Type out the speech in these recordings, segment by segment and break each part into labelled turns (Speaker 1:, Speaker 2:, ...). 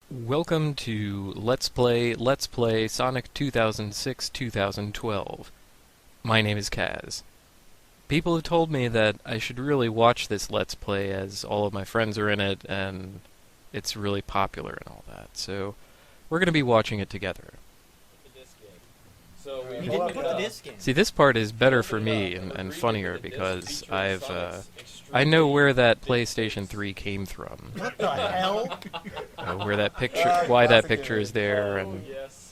Speaker 1: Welcome to Let's Play Sonic 2006-2012. My name is Kaz. People have told me that I should really watch this Let's Play as all of my friends are in it and it's really popular and all that. So we're going to be watching it together.
Speaker 2: So
Speaker 3: You didn't put the disc in.
Speaker 1: See, this part is better for me and funnier because I know where that PlayStation 3 came from.
Speaker 3: What the hell?
Speaker 1: Where that picture, why that picture is there, and
Speaker 2: yes.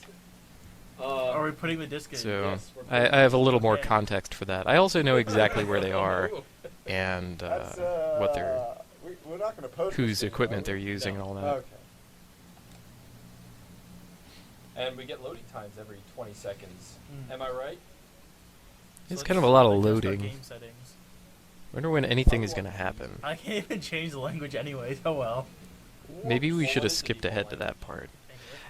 Speaker 3: Are we putting the disc in?
Speaker 1: so
Speaker 2: yes, we're
Speaker 1: I have a little more context for that. I also know exactly where they are and what they're,
Speaker 4: we're not gonna post
Speaker 1: whose
Speaker 4: this,
Speaker 1: equipment
Speaker 4: are
Speaker 1: they're
Speaker 4: we?
Speaker 1: using and all that.
Speaker 4: Okay.
Speaker 2: And we get loading times every 20 seconds.
Speaker 3: Mm.
Speaker 2: Am I right?
Speaker 1: It's
Speaker 3: let's
Speaker 1: kind of a lot of
Speaker 3: adjust our
Speaker 1: loading.
Speaker 3: Game settings.
Speaker 1: Wonder when anything is gonna happen.
Speaker 3: I can't even change the language anyways. Oh well.
Speaker 1: Maybe we should have skipped ahead to that part.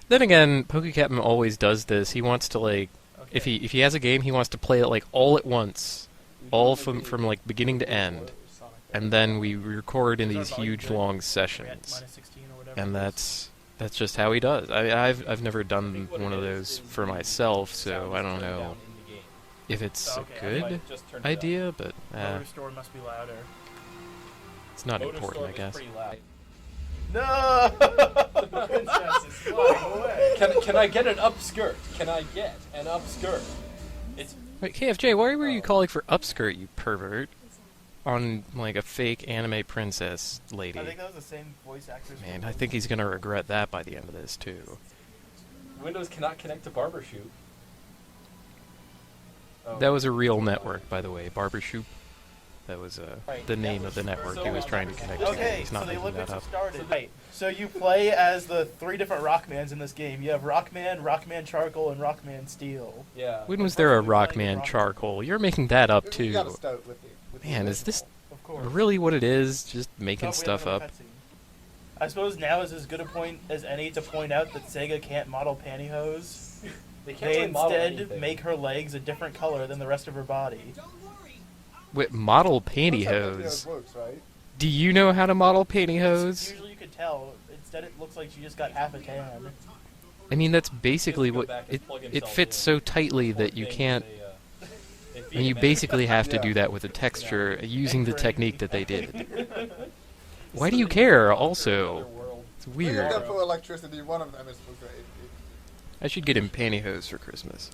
Speaker 1: Then again, PokeCaptain always does this. He wants to like,
Speaker 3: Okay.
Speaker 1: if he has a game, he wants to play it like all at once, all from like beginning to end, and then we record in these huge long
Speaker 3: We're at
Speaker 1: sessions.
Speaker 3: -16 or whatever.
Speaker 1: And
Speaker 3: it is.
Speaker 1: that's just how he does. I've never done one of those for myself, so I don't know if it's a good idea, but
Speaker 3: Motor store must be louder.
Speaker 1: it's not important, I guess.
Speaker 4: No!
Speaker 2: Can I get an upskirt? Can I get an upskirt? It's
Speaker 1: Wait, KFJ, why were you calling for upskirt, you pervert? On like a fake anime princess lady.
Speaker 3: I think that was the same voice actors.
Speaker 1: Man, I think he's gonna regret that by the end of this too.
Speaker 2: Windows cannot connect to Barbershoot. Oh.
Speaker 1: That was a real network, by the way, Barbershoop. That was
Speaker 2: Right,
Speaker 1: the
Speaker 2: that
Speaker 1: name
Speaker 2: was-
Speaker 1: of the network
Speaker 2: so
Speaker 1: he was trying to connect to.
Speaker 3: Okay,
Speaker 1: He's
Speaker 3: so
Speaker 1: not
Speaker 3: the
Speaker 1: making
Speaker 3: Olympics
Speaker 1: that
Speaker 3: have
Speaker 1: up.
Speaker 3: started. Right. So you play as the three different Rockmans in this game. You have Rockman, Rockman Charcoal, and Rockman Steel.
Speaker 2: Yeah.
Speaker 1: When was there a
Speaker 3: Perfectly playing
Speaker 1: Rockman
Speaker 3: Rockman.
Speaker 1: charcoal? You're making that up
Speaker 4: You gotta
Speaker 1: too.
Speaker 4: start with the
Speaker 1: Man, is this
Speaker 3: Of course.
Speaker 1: really what it is? Just making
Speaker 3: Oh, we
Speaker 1: stuff
Speaker 3: have
Speaker 1: up?
Speaker 3: another cutscene. I suppose now is as good a point as any to point out that Sega can't model pantyhose.
Speaker 2: They can't
Speaker 3: They
Speaker 2: really model
Speaker 3: instead
Speaker 2: anything.
Speaker 3: make her legs a different color than the rest of her body.
Speaker 1: Wait, model
Speaker 4: That's how pantyhose
Speaker 1: pantyhose.
Speaker 4: works, right?
Speaker 1: Do you know how to model pantyhose?
Speaker 3: Usually you could tell. Instead it looks like she just got half a tan.
Speaker 1: I mean, that's basically
Speaker 2: He has
Speaker 1: what
Speaker 2: to go back and
Speaker 1: it.
Speaker 2: plug
Speaker 1: It
Speaker 2: himself
Speaker 1: fits
Speaker 2: in.
Speaker 1: so tightly
Speaker 2: Poor
Speaker 1: that you
Speaker 2: thing,
Speaker 1: can't.
Speaker 2: they feed
Speaker 1: And you
Speaker 2: him
Speaker 1: basically have to
Speaker 4: Yeah.
Speaker 1: do that with a texture using the
Speaker 3: Anchoring.
Speaker 1: technique that they did.
Speaker 2: anything.
Speaker 1: Why do you care?
Speaker 2: Another
Speaker 1: Also,
Speaker 2: world.
Speaker 1: it's
Speaker 4: We're
Speaker 1: weird.
Speaker 4: gonna put electricity. One of them is great.
Speaker 1: I should get him pantyhose for Christmas.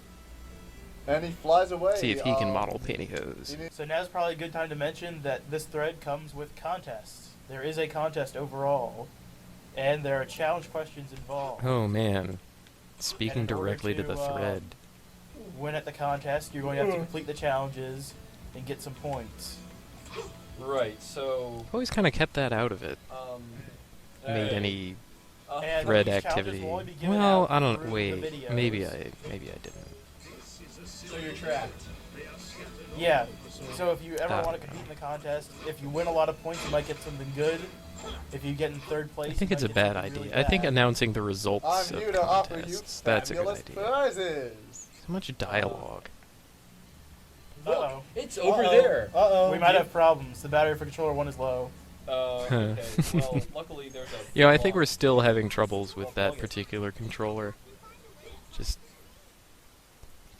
Speaker 4: And he flies away.
Speaker 1: See if he can model pantyhose.
Speaker 4: he needs-
Speaker 3: So now's probably a good time to mention that this thread comes with contests. There is a contest overall, and there are challenge questions involved.
Speaker 1: Oh man, speaking
Speaker 3: And in order
Speaker 1: directly to the
Speaker 3: to,
Speaker 1: thread.
Speaker 3: Win at the contest, you're going to have to complete the challenges and get some points.
Speaker 2: Right. So.
Speaker 1: Always kind of kept that out of it. Made
Speaker 2: hey,
Speaker 1: any
Speaker 3: And
Speaker 1: thread
Speaker 3: these challenges
Speaker 1: activity.
Speaker 3: will only be given
Speaker 1: Well,
Speaker 3: out
Speaker 1: I don't.
Speaker 3: through the
Speaker 1: Wait,
Speaker 3: videos.
Speaker 1: maybe I didn't.
Speaker 2: So you're trapped.
Speaker 3: Yeah. So if you ever
Speaker 1: Ah.
Speaker 3: want to compete in the contest, if you win a lot of points, you might get something good. If you get in third place,
Speaker 1: I think
Speaker 3: you
Speaker 1: it's a
Speaker 3: might get
Speaker 1: bad
Speaker 3: something
Speaker 1: idea.
Speaker 3: really
Speaker 1: I think
Speaker 3: bad.
Speaker 1: announcing the results
Speaker 4: I'm
Speaker 1: of
Speaker 4: here to offer you
Speaker 1: contests—that's a good
Speaker 4: fabulous
Speaker 1: idea.
Speaker 4: prizes.
Speaker 1: So much dialogue.
Speaker 3: Uh-oh.
Speaker 2: It's over there.
Speaker 4: Uh-oh.
Speaker 3: We might have problems. The battery for controller 1 is low.
Speaker 2: Okay. Well, luckily there's a.
Speaker 1: You know, I think we're
Speaker 2: block.
Speaker 1: still having troubles with
Speaker 2: Well,
Speaker 1: that
Speaker 2: plug it.
Speaker 1: particular controller. Just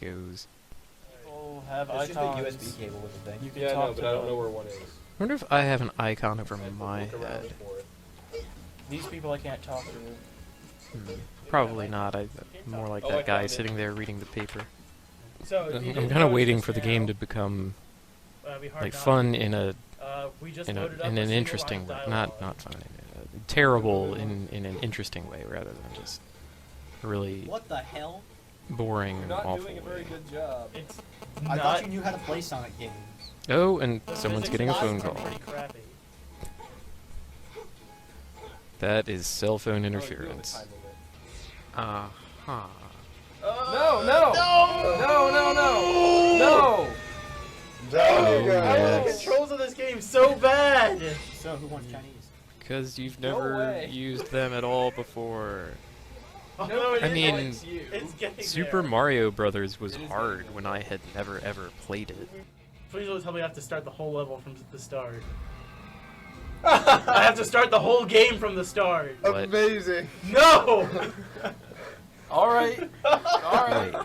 Speaker 1: goes.
Speaker 3: People have
Speaker 5: It's just a
Speaker 3: icons.
Speaker 5: USB cable with the thing.
Speaker 3: You can
Speaker 2: Yeah,
Speaker 3: talk
Speaker 2: no,
Speaker 3: to
Speaker 2: but I don't
Speaker 3: them.
Speaker 2: know where one is.
Speaker 1: I wonder if I have an icon over
Speaker 2: I have to
Speaker 1: my
Speaker 2: look around
Speaker 1: head.
Speaker 2: for it.
Speaker 3: These people I can't talk to.
Speaker 1: Probably not. I'm more like
Speaker 2: Oh, I
Speaker 1: that guy
Speaker 2: found it.
Speaker 1: sitting there reading the paper.
Speaker 3: So
Speaker 1: I'm kind of waiting for the game to become like fun in a in an interesting way. Not fun. Terrible in an interesting way rather than just really
Speaker 5: What the hell?
Speaker 1: boring
Speaker 2: You're
Speaker 1: and
Speaker 2: not
Speaker 1: awful
Speaker 2: doing a
Speaker 1: way.
Speaker 2: very good job.
Speaker 3: It's
Speaker 5: I
Speaker 3: not.
Speaker 5: thought you knew how to play Sonic games.
Speaker 1: Oh, and
Speaker 3: the
Speaker 1: someone's
Speaker 3: physics
Speaker 1: getting a
Speaker 3: of
Speaker 1: phone
Speaker 3: this are
Speaker 1: call.
Speaker 3: pretty crappy.
Speaker 1: That is cell phone
Speaker 2: Oh, you have a
Speaker 1: interference.
Speaker 2: time limit.
Speaker 1: Uh-huh.
Speaker 2: No! No! No! No! No! No!
Speaker 4: There you
Speaker 1: Oh,
Speaker 4: go.
Speaker 3: I want the
Speaker 1: yes.
Speaker 3: controls of this game so bad.
Speaker 5: So, who wants Chinese?
Speaker 1: Because you've
Speaker 2: Go
Speaker 1: never
Speaker 2: away.
Speaker 1: used them at all before.
Speaker 3: No, it
Speaker 1: I
Speaker 3: is-
Speaker 1: mean,
Speaker 2: Likes you.
Speaker 3: it's getting
Speaker 1: Super
Speaker 3: there.
Speaker 1: Mario Brothers was
Speaker 2: It is
Speaker 1: hard
Speaker 2: getting
Speaker 1: when I had never ever played it.
Speaker 3: Please don't tell me I have to start the whole level from the start. I have to start the whole game from the start.
Speaker 1: What?
Speaker 4: Amazing.
Speaker 3: No!
Speaker 2: Alright. Alright.
Speaker 1: Wait.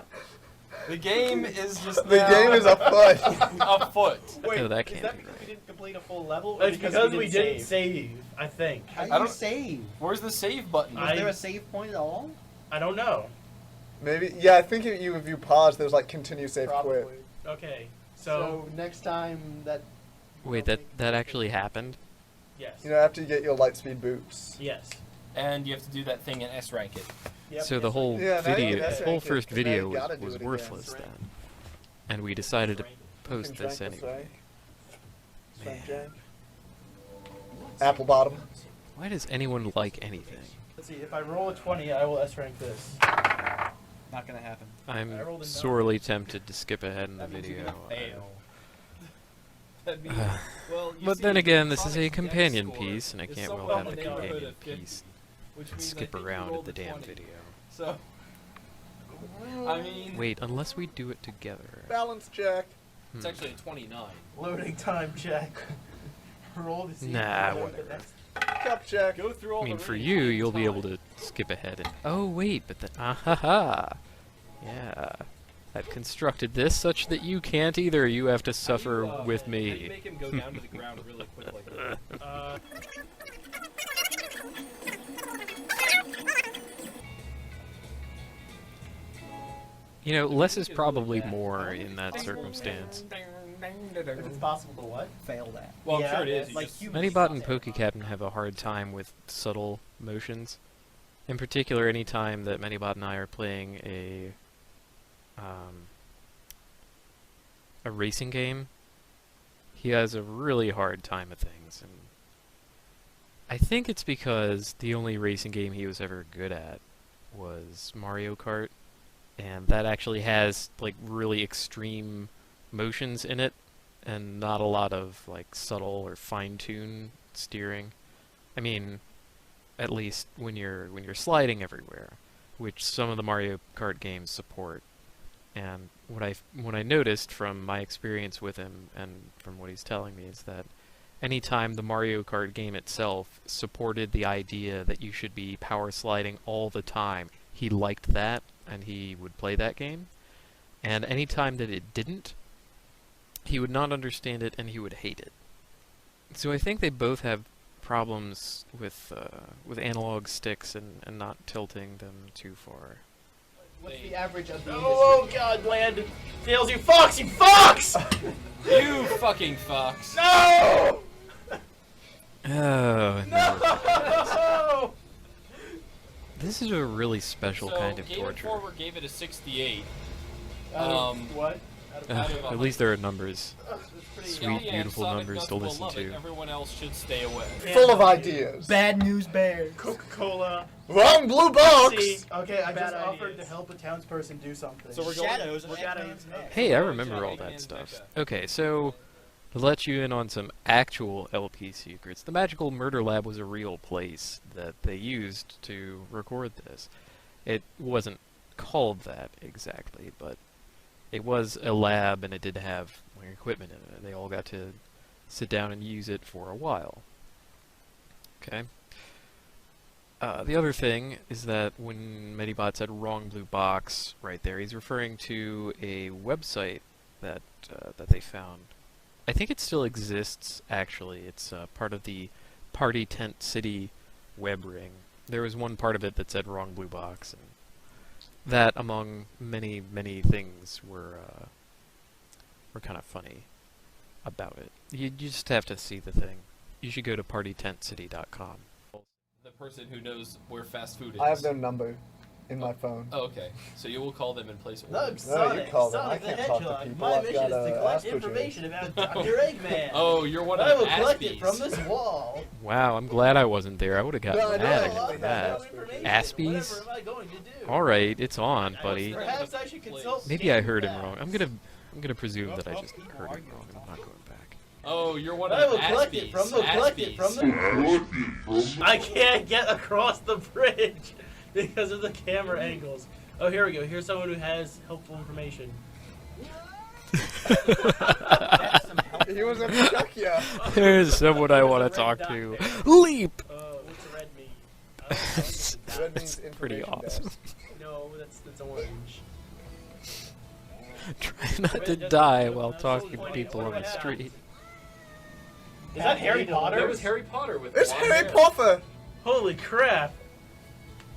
Speaker 2: The game is just
Speaker 4: The
Speaker 2: now
Speaker 4: game is afoot.
Speaker 2: afoot.
Speaker 5: Wait,
Speaker 1: No, that
Speaker 5: is
Speaker 1: can't
Speaker 5: that
Speaker 1: be
Speaker 5: because
Speaker 1: right.
Speaker 5: we didn't complete a full level? Or
Speaker 3: It's because we didn't save, I think.
Speaker 5: How do
Speaker 2: I
Speaker 5: you
Speaker 2: don't-
Speaker 5: save?
Speaker 2: Where's the save button?
Speaker 5: Was there a save point at all?
Speaker 3: I don't know.
Speaker 4: Maybe. Yeah, I think if you pause, there's like continue, save,
Speaker 5: Probably.
Speaker 4: quit.
Speaker 3: Okay,
Speaker 5: So
Speaker 3: so,
Speaker 5: next time that.
Speaker 1: Wait, that actually happened?
Speaker 3: yes.
Speaker 4: You know, after you get your light speed boots.
Speaker 3: Yes.
Speaker 2: And you have to do that thing and S rank it.
Speaker 3: Yep.
Speaker 1: So the whole
Speaker 4: Yeah, now you
Speaker 1: video,
Speaker 4: can
Speaker 1: the
Speaker 4: S
Speaker 1: whole
Speaker 4: rank it,
Speaker 1: first
Speaker 4: 'cause now you
Speaker 1: video
Speaker 4: gotta do
Speaker 1: was
Speaker 4: it again.
Speaker 1: worthless
Speaker 3: S rank.
Speaker 1: then, and we decided to
Speaker 3: Rank it.
Speaker 1: post this
Speaker 4: Frank,
Speaker 1: anyway.
Speaker 4: Frank Jank. Apple bottom.
Speaker 1: Why does anyone like anything?
Speaker 3: Let's see, if I roll a 20, I will S rank this.
Speaker 5: Not gonna happen.
Speaker 3: I rolled a
Speaker 1: I'm
Speaker 3: nine.
Speaker 1: sorely tempted to skip ahead in the
Speaker 2: That means you're
Speaker 1: video.
Speaker 2: gonna fail. That'd be, well, you
Speaker 1: But
Speaker 2: see,
Speaker 1: then again, this is a
Speaker 2: Sonic's
Speaker 1: companion
Speaker 2: dex score
Speaker 1: piece, and I
Speaker 2: is
Speaker 1: can't
Speaker 2: somewhere
Speaker 1: well
Speaker 2: in
Speaker 1: have the
Speaker 2: neighborhood
Speaker 1: companion
Speaker 2: of 50,
Speaker 1: piece
Speaker 2: which
Speaker 1: and
Speaker 2: means I
Speaker 1: skip
Speaker 2: think you
Speaker 1: around
Speaker 2: rolled
Speaker 1: at the
Speaker 2: a
Speaker 1: damn
Speaker 2: 20.
Speaker 1: video.
Speaker 2: So, I mean,
Speaker 1: Wait, unless we do it together.
Speaker 4: Balance check.
Speaker 2: it's
Speaker 1: Hmm.
Speaker 2: actually a 29.
Speaker 3: Loading time check. Roll to see.
Speaker 1: Nah,
Speaker 3: if you know
Speaker 1: whatever.
Speaker 3: the next-
Speaker 4: Cup check.
Speaker 2: Go through all
Speaker 1: I mean,
Speaker 2: the
Speaker 1: for
Speaker 2: rings
Speaker 1: you,
Speaker 2: one
Speaker 1: you'll be able
Speaker 2: time.
Speaker 1: to skip ahead and. Oh wait, but then ha! Yeah, I've constructed this such that you can't either. You have to suffer
Speaker 2: How do you,
Speaker 1: with
Speaker 2: how do you
Speaker 1: me.
Speaker 2: make him go down to the ground really quick like that?
Speaker 1: You know, less is probably more in that circumstance.
Speaker 5: If it's possible to what? Fail that.
Speaker 2: Well, I'm
Speaker 3: Yeah,
Speaker 2: sure it is.
Speaker 3: it's
Speaker 2: you
Speaker 5: like
Speaker 2: just-
Speaker 5: you-
Speaker 1: Manybot and PokeCaptain have a hard time with subtle motions. In particular, any time that Manybot and I are playing a racing game, he has a really hard time of things, and I think it's because the only racing game he was ever good at was Mario Kart, and that actually has like really extreme motions in it, and not a lot of like subtle or fine-tuned steering. I mean, at least when you're sliding everywhere, which some of the Mario Kart games support. And what I noticed from my experience with him and from what he's telling me is that anytime the Mario Kart game itself supported the idea that you should be power sliding all the time, he liked that and he would play that game. And anytime that it didn't, he would not understand it and he would hate it. So I think they both have problems with analog sticks and not tilting them too far.
Speaker 5: What's the average of the
Speaker 3: Oh God, land! Tails, you fox! You fox!
Speaker 2: You fucking fox!
Speaker 3: No!
Speaker 1: Oh, no.
Speaker 3: No!
Speaker 1: This is a really special
Speaker 2: So,
Speaker 1: kind of
Speaker 2: Game
Speaker 1: torture.
Speaker 2: Informer gave it a 68.
Speaker 3: What?
Speaker 2: out of
Speaker 1: At least there are numbers.
Speaker 3: Pretty
Speaker 1: Sweet,
Speaker 2: Yeah,
Speaker 1: beautiful
Speaker 2: Sonic
Speaker 1: numbers
Speaker 2: Nuts
Speaker 1: to
Speaker 2: will
Speaker 1: listen
Speaker 2: love it.
Speaker 1: to.
Speaker 2: Everyone else should stay away.
Speaker 4: Full of ideas.
Speaker 5: Bad news bears.
Speaker 3: Coca-Cola.
Speaker 4: Wrong blue box.
Speaker 3: See, okay, I just
Speaker 5: Bad
Speaker 3: offered
Speaker 5: ideas.
Speaker 3: to help a townsperson do something.
Speaker 2: So we're going-
Speaker 5: Shadows of
Speaker 3: we're gonna-
Speaker 5: X-Men's neck.
Speaker 1: Hey, I
Speaker 2: We're
Speaker 1: remember
Speaker 2: going
Speaker 1: all
Speaker 2: to
Speaker 1: that
Speaker 2: Eggman's
Speaker 1: stuff.
Speaker 2: Mecha.
Speaker 1: Okay, so to let you in on some actual LP secrets, the Magical Murder Lab was a real place that they used to record this. It wasn't called that exactly, but it was a lab and it did have like, equipment in it. They all got to sit down and use it for a while. Okay. The other thing is that when Medibot said wrong blue box right there, he's referring to a website that they found. I think it still exists, actually. It's part of the Party Tent City web ring. There was one part of it that said wrong blue box, and that, among many, many things, were kind of funny about it. You just have to see the thing. You should go to partytentcity.com.
Speaker 2: The person who knows where fast food is.
Speaker 4: I have their number in my phone.
Speaker 2: Oh, okay. So you will call them and place
Speaker 3: Look,
Speaker 2: orders.
Speaker 3: Sonic,
Speaker 4: call them.
Speaker 3: Sonic
Speaker 4: I can't
Speaker 3: the
Speaker 4: talk to
Speaker 3: Hedgehog.
Speaker 4: people.
Speaker 3: My
Speaker 4: I've
Speaker 3: mission is
Speaker 4: got
Speaker 3: to
Speaker 4: a
Speaker 3: collect
Speaker 4: Asperger's.
Speaker 3: information about Dr. Eggman.
Speaker 2: Oh, you're one
Speaker 3: I
Speaker 2: of
Speaker 3: will
Speaker 2: the
Speaker 3: collect it
Speaker 2: Aspies.
Speaker 3: from this wall.
Speaker 1: Wow, I'm glad I wasn't there. I would have gotten
Speaker 4: No, I know,
Speaker 1: mad
Speaker 4: I
Speaker 1: against
Speaker 4: like
Speaker 1: that.
Speaker 4: that.
Speaker 1: Aspies?
Speaker 3: Whatever am I going to do?
Speaker 1: Alright, it's on, buddy.
Speaker 3: Perhaps I should consult.
Speaker 1: Maybe I
Speaker 3: Stan
Speaker 1: heard him
Speaker 3: Fast.
Speaker 1: wrong. I'm gonna presume that I just heard him wrong. I'm not going back.
Speaker 2: Oh, you're one
Speaker 3: I
Speaker 2: of
Speaker 3: will
Speaker 2: the
Speaker 3: collect
Speaker 2: Aspies.
Speaker 3: it from the
Speaker 2: Aspies.
Speaker 3: I can't get across the bridge because of the camera angles. Oh, here we go. Here's someone who has helpful information.
Speaker 5: That's some help.
Speaker 4: He was a Chuckya.
Speaker 1: There's someone I want to talk to. Leap!
Speaker 6: What's red mean?
Speaker 1: That's
Speaker 4: Red means
Speaker 1: pretty
Speaker 4: information
Speaker 1: awesome.
Speaker 4: desk.
Speaker 6: No, that's orange.
Speaker 1: Try not to die while talking to people on the street.
Speaker 3: Is that Harry Potter?
Speaker 2: That was Harry Potter with
Speaker 4: It's
Speaker 2: blonde
Speaker 4: Harry
Speaker 2: hair.
Speaker 4: Potter.
Speaker 3: Holy crap!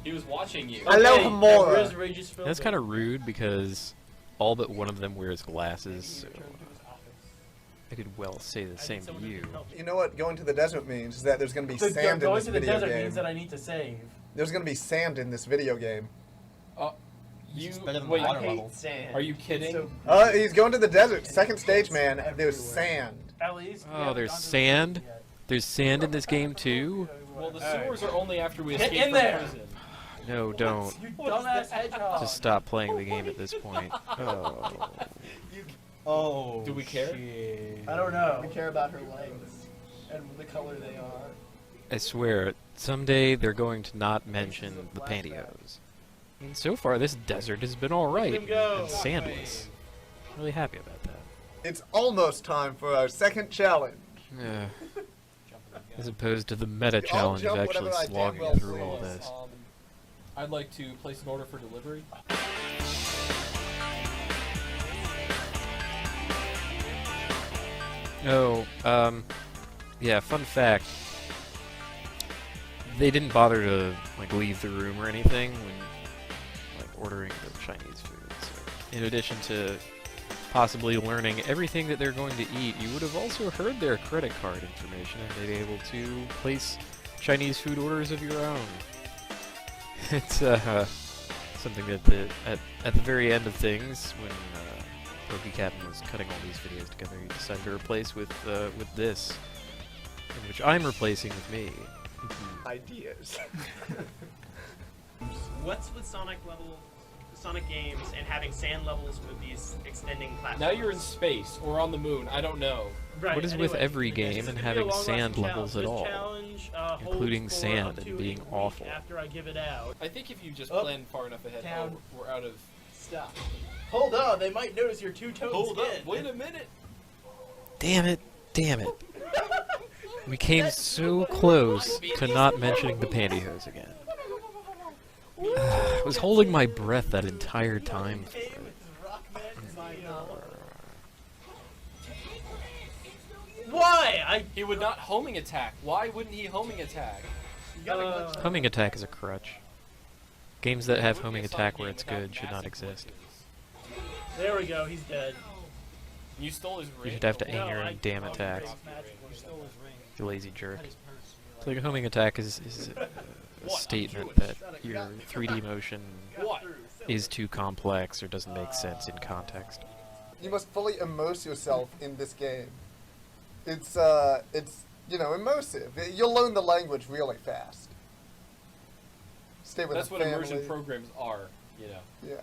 Speaker 2: He was watching you.
Speaker 4: Hello,
Speaker 3: Okay,
Speaker 4: Gamora.
Speaker 3: where's Regis Philbin?
Speaker 1: That's kind of rude because all but one of them wears glasses, so I could well say the same to you.
Speaker 4: You know what going to the desert means? Is that there's going to be
Speaker 3: So
Speaker 4: sand in
Speaker 3: going
Speaker 4: this
Speaker 3: to the
Speaker 4: video
Speaker 3: desert
Speaker 4: game.
Speaker 3: means that I need to save.
Speaker 4: There's going to be sand in this video game.
Speaker 2: You
Speaker 5: better than
Speaker 2: wait.
Speaker 5: water
Speaker 3: I hate
Speaker 5: level.
Speaker 3: sand.
Speaker 2: Are you kidding?
Speaker 3: So,
Speaker 4: He's going to the desert. Second stage, man. There's
Speaker 3: Everywhere.
Speaker 4: sand.
Speaker 3: at least. we
Speaker 1: Oh,
Speaker 3: haven't
Speaker 1: there's
Speaker 3: gone to the
Speaker 1: sand?
Speaker 3: desert yet.
Speaker 1: There's sand in this game too?
Speaker 2: Well, the
Speaker 3: Alright.
Speaker 2: sewers are only after we
Speaker 3: Get
Speaker 2: escape
Speaker 3: in
Speaker 2: from
Speaker 3: there!
Speaker 2: prison.
Speaker 1: No, don't.
Speaker 3: You dumbass hedgehog.
Speaker 1: Just stop playing the game at this point. Oh.
Speaker 5: Oh.
Speaker 2: Do we care?
Speaker 5: Shit.
Speaker 3: I don't know.
Speaker 5: We care about her legs and the color they are.
Speaker 1: I swear, someday they're going to not mention the pantyhose. And so far, this desert has been alright
Speaker 3: Let him go.
Speaker 1: and sandless. Really happy about that.
Speaker 4: It's almost time for our second challenge.
Speaker 1: Yeah. As opposed to the meta challenge of
Speaker 4: jump
Speaker 1: actually
Speaker 4: whatever I damn
Speaker 1: slogging
Speaker 4: well
Speaker 1: through all
Speaker 4: please.
Speaker 1: this.
Speaker 2: I'd like to place an order for delivery.
Speaker 1: Oh, yeah, fun fact. They didn't bother to, like, leave the room or anything when, like, ordering the Chinese food. So, in addition to possibly learning everything that they're going to eat, you would have also heard their credit card information and been able to place Chinese food orders of your own. It's, something that at the very end of things, when, PokeCaptain was cutting all these videos together, he decided to replace with this, which I'm replacing with me.
Speaker 4: Ideas.
Speaker 6: What's with Sonic games and having sand levels with these extending platforms?
Speaker 2: Now you're in space or on the moon. I don't know.
Speaker 6: Right,
Speaker 1: What is with
Speaker 6: anyway,
Speaker 1: every
Speaker 6: this
Speaker 1: game
Speaker 6: is
Speaker 1: and
Speaker 6: gonna be a
Speaker 1: having
Speaker 6: long-lasting
Speaker 1: sand
Speaker 6: challenge.
Speaker 1: levels at
Speaker 6: This
Speaker 1: all,
Speaker 6: challenge,
Speaker 1: including
Speaker 6: holds for
Speaker 1: sand
Speaker 6: up
Speaker 1: and
Speaker 6: to
Speaker 1: being
Speaker 6: a week
Speaker 1: awful.
Speaker 6: After I give it out.
Speaker 2: I think if you just
Speaker 3: Oh.
Speaker 2: plan far enough ahead,
Speaker 3: Down.
Speaker 2: we're out of.
Speaker 3: Stop. Hold on, they might notice your two-tone
Speaker 2: Hold
Speaker 3: skin.
Speaker 2: up! Wait a minute.
Speaker 1: Damn it! Damn it! We came so close to not mentioning the pantyhose again. I was holding my breath that entire time for it.
Speaker 6: Why?
Speaker 2: He would not homing attack. Why wouldn't he homing attack?
Speaker 1: Homing attack is a crutch. Games that have homing attack where it's good should not exist.
Speaker 6: There we go. He's dead.
Speaker 2: You stole his ring.
Speaker 1: You should have to aim
Speaker 6: No,
Speaker 1: your
Speaker 6: I-
Speaker 1: own damn attacks.
Speaker 6: You stole his ring.
Speaker 1: You lazy jerk. It's like a homing attack is a
Speaker 2: What?
Speaker 1: statement that your 3D motion
Speaker 2: What?
Speaker 1: is too complex or doesn't make sense in context.
Speaker 4: You must fully immerse yourself in this game. It's immersive. You'll learn the language really fast. Stay with
Speaker 2: That's
Speaker 4: the
Speaker 2: what
Speaker 4: family.
Speaker 2: immersion programs are. You know.
Speaker 4: Yeah.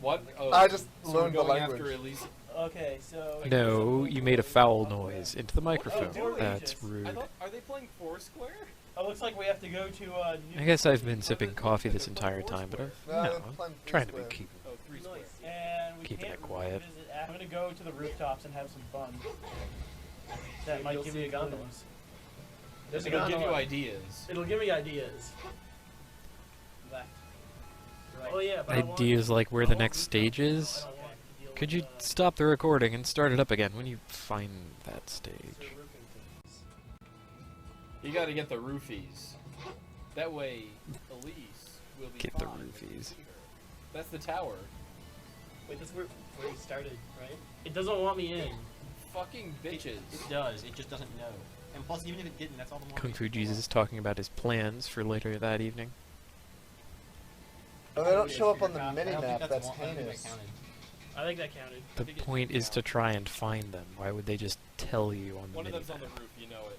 Speaker 2: What? Oh,
Speaker 4: I just
Speaker 2: so
Speaker 4: learned
Speaker 2: we're
Speaker 4: the
Speaker 2: going
Speaker 4: language.
Speaker 2: After Elise.
Speaker 3: Okay, so...
Speaker 1: No, you made a foul noise into the microphone.
Speaker 2: do we?
Speaker 1: That's
Speaker 2: I
Speaker 1: rude.
Speaker 2: thought, are they playing Foursquare?
Speaker 3: It looks like we have to go to,
Speaker 1: I guess I've been sipping coffee this entire time, but I'm trying to be
Speaker 4: Keep.
Speaker 2: Oh, Three Square.
Speaker 3: And we
Speaker 1: Keeping
Speaker 3: can't
Speaker 1: it quiet.
Speaker 3: revisit I'm gonna go to the rooftops and have some fun. That might
Speaker 6: You'll
Speaker 3: give
Speaker 6: see
Speaker 3: me
Speaker 6: a gondola.
Speaker 3: clues.
Speaker 6: There's a
Speaker 2: It'll give you
Speaker 6: gondola.
Speaker 2: ideas.
Speaker 6: It'll give me ideas.
Speaker 3: Left. Right.
Speaker 6: Oh yeah, but I want-
Speaker 1: Ideas like where the next stage is?
Speaker 6: I don't want to deal
Speaker 1: Could
Speaker 6: with
Speaker 1: you stop the recording and start it up again when you find that stage?
Speaker 2: You got to get the roofies. That way, Elise will be
Speaker 1: Get the
Speaker 2: fine.
Speaker 1: roofies.
Speaker 2: That's the tower.
Speaker 6: Wait, that's where you started, right? It doesn't want me in.
Speaker 2: Fucking bitches.
Speaker 5: It does. It just doesn't know. And plus, even if it didn't, that's all the more.
Speaker 1: Kung Fu Jesus is talking about his plans for later that evening.
Speaker 4: Oh, they don't show up on the
Speaker 5: I don't think
Speaker 4: mini-map. That's
Speaker 5: I don't think
Speaker 4: heinous.
Speaker 5: that counted.
Speaker 6: I think that counted.
Speaker 1: The point is to try and find them. Why would they just tell you on the
Speaker 2: One of them's
Speaker 1: minimap?
Speaker 2: on the roof, you know it.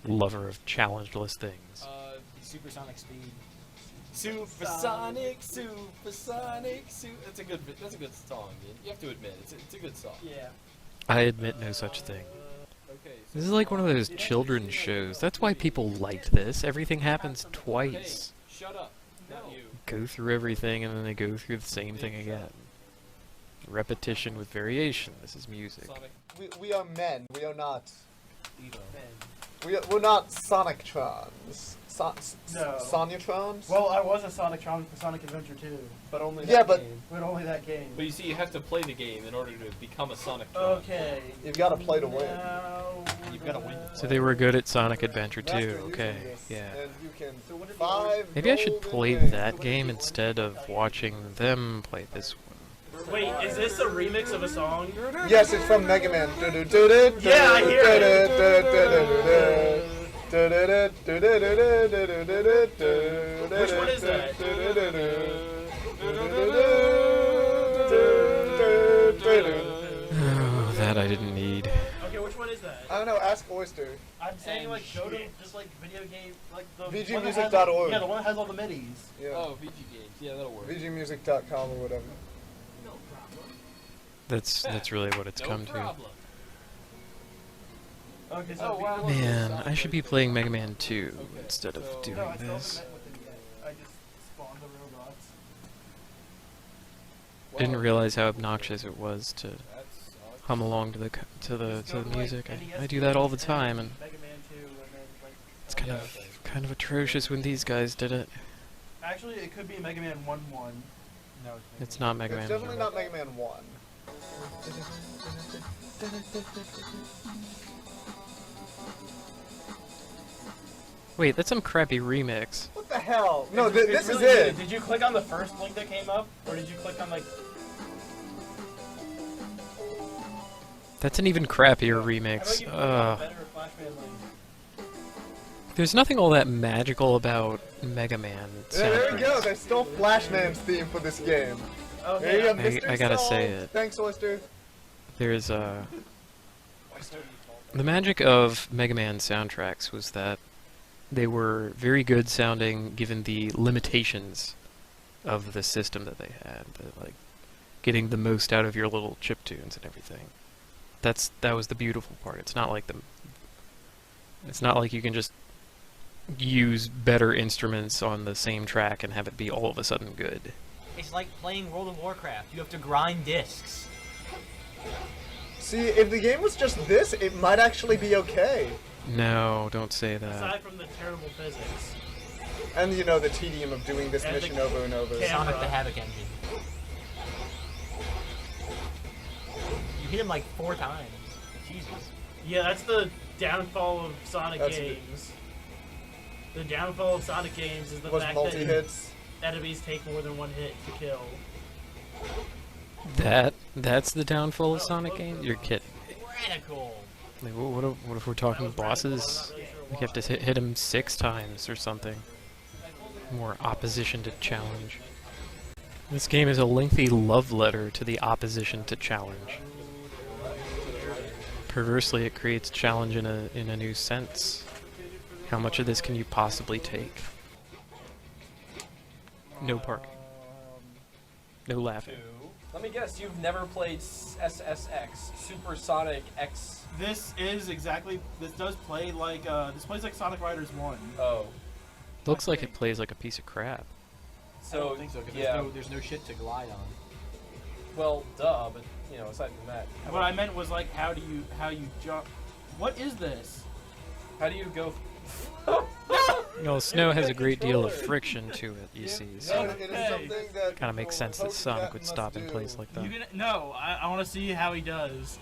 Speaker 1: Lover of challengeless things.
Speaker 5: Supersonic speed.
Speaker 2: Supersonic. That's a good song. Man. You have to admit, it's a good song.
Speaker 3: Yeah.
Speaker 1: I admit no such thing.
Speaker 2: Okay. So
Speaker 1: This is like one of those children's shows. That's why people liked this. Everything happens twice.
Speaker 2: Shut up. Not you.
Speaker 1: go through everything and then they go through the same thing again. Repetition with variation. This is music.
Speaker 2: Sonic.
Speaker 4: We are men. We are not.
Speaker 2: Evo.
Speaker 4: We're not Sonictrons.
Speaker 3: No.
Speaker 4: Sonyatrons?
Speaker 3: Well, I was a Sonic-tron for Sonic Adventure 2,
Speaker 2: But only
Speaker 4: Yeah,
Speaker 2: that
Speaker 4: but-
Speaker 2: game.
Speaker 3: but only that game.
Speaker 2: But you see, you have to play the game in order to become a Sonic.
Speaker 3: Okay.
Speaker 4: You've got to play to win.
Speaker 3: Now
Speaker 5: You've gotta win.
Speaker 1: So they were good at Sonic Adventure
Speaker 4: Master
Speaker 1: 2.
Speaker 4: using
Speaker 1: Okay,
Speaker 4: this,
Speaker 1: yeah.
Speaker 4: And you can
Speaker 3: So what did the
Speaker 4: 5
Speaker 1: Maybe I should
Speaker 4: golden
Speaker 1: play
Speaker 4: rings.
Speaker 1: that game instead of watching them play this one.
Speaker 6: Wait, is this a remix of a song?
Speaker 4: Yes, it's from Mega Man.
Speaker 6: Yeah, I hear Which one is that?
Speaker 1: Oh, that I didn't need.
Speaker 6: Okay, which one is that?
Speaker 4: I don't know, ask Oyster.
Speaker 3: I'm saying
Speaker 6: And
Speaker 3: like go to
Speaker 6: shit.
Speaker 3: just like video game like the
Speaker 4: VGmusic.org.
Speaker 3: one that has, like, yeah, the one that has all the midis.
Speaker 4: Yeah.
Speaker 2: Oh, VG games. Yeah, that'll work.
Speaker 4: VGmusic.com or whatever.
Speaker 6: No problem.
Speaker 1: That's really what it's
Speaker 2: No
Speaker 1: come to.
Speaker 2: problem.
Speaker 3: Okay, so
Speaker 2: Oh, wow.
Speaker 1: Man, I should be playing Mega Man 2
Speaker 2: Okay,
Speaker 1: instead of
Speaker 2: so-
Speaker 1: doing
Speaker 3: No, I still haven't
Speaker 1: this.
Speaker 3: met with them yet. I just spawned the robots.
Speaker 1: Didn't
Speaker 2: Wow.
Speaker 1: realize how obnoxious it was to
Speaker 2: That sucks.
Speaker 1: hum along to the
Speaker 3: Just go to, like,
Speaker 1: music.
Speaker 3: NES
Speaker 1: I do that all the
Speaker 3: games
Speaker 1: time,
Speaker 3: and
Speaker 1: and
Speaker 3: Mega Man 2 and then like
Speaker 1: it's kind of atrocious when these guys did it.
Speaker 3: actually it could be Mega Man 1-1.
Speaker 5: No,
Speaker 1: It's not Mega
Speaker 4: It's
Speaker 1: Man.
Speaker 4: definitely not Mega Man 1.
Speaker 1: Wait, that's some crappy remix.
Speaker 4: What the hell? No,
Speaker 3: It's
Speaker 4: this
Speaker 3: really
Speaker 4: is
Speaker 3: good.
Speaker 4: it.
Speaker 3: Did you click on the first link that came up, or did you click on like?
Speaker 1: That's an even crappier
Speaker 3: How about
Speaker 1: remix.
Speaker 3: you click on better Flashman link?
Speaker 1: There's nothing all that magical about Mega Man.
Speaker 4: Yeah, there we go.
Speaker 1: soundtracks.
Speaker 4: They stole Flashman's theme for this game. There you go,
Speaker 3: Okay.
Speaker 4: Mr.
Speaker 1: I gotta
Speaker 4: Solved.
Speaker 1: say it.
Speaker 4: Thanks, Oyster.
Speaker 1: There's the magic of Mega Man soundtracks was that they were very good sounding given the limitations of the system that they had, like getting the most out of your little chip tunes and everything. That was the beautiful part. It's not like you can just use better instruments on the same track and have it be all of a sudden good.
Speaker 5: It's like playing World of Warcraft. You have to grind discs.
Speaker 4: See, if the game was just this, it might actually be okay.
Speaker 1: No, don't say that.
Speaker 6: Aside from the terrible physics.
Speaker 4: And you know, the tedium of doing this
Speaker 6: And the
Speaker 4: mission over and over.
Speaker 6: camera.
Speaker 5: Sonic the Havoc engine. You hit him like 4 times. Jesus.
Speaker 6: Yeah, that's the downfall of Sonic
Speaker 4: That's a
Speaker 6: games. The downfall of Sonic games is the
Speaker 4: Was
Speaker 6: fact
Speaker 4: multi-hits.
Speaker 6: that enemies take more than one hit to kill.
Speaker 1: That's the downfall of Sonic games? You're kidding.
Speaker 5: Radical.
Speaker 1: Like, what if we're talking bosses? We have to hit him 6 times or something. More opposition to challenge. This game is a lengthy love letter to the opposition to challenge. Perversely, it creates challenge in a new sense. How much of this can you possibly take? No parking. No laughing.
Speaker 2: Let me guess, you've never played SSX, Supersonic X.
Speaker 3: This is exactly. This does play like. This plays like Sonic Riders 1.
Speaker 2: Oh.
Speaker 1: Looks like it plays like a piece of crap.
Speaker 2: So,
Speaker 5: I don't think so, because
Speaker 2: yeah,
Speaker 5: there's no shit to glide on.
Speaker 2: well, duh, but, you know, aside from that.
Speaker 3: What I meant was like, how you jump? What is this?
Speaker 2: How do you go...
Speaker 1: No, Snow has a
Speaker 2: the
Speaker 1: great deal of
Speaker 2: controller.
Speaker 1: friction to it, you see.
Speaker 4: No,
Speaker 1: So
Speaker 4: it is
Speaker 3: Okay.
Speaker 4: something that
Speaker 1: kind of makes sense that
Speaker 4: Post
Speaker 1: Sonic
Speaker 4: Cat
Speaker 1: would
Speaker 4: must
Speaker 1: stop in
Speaker 4: do.
Speaker 1: place like that.
Speaker 3: You can no. I want to see how he does.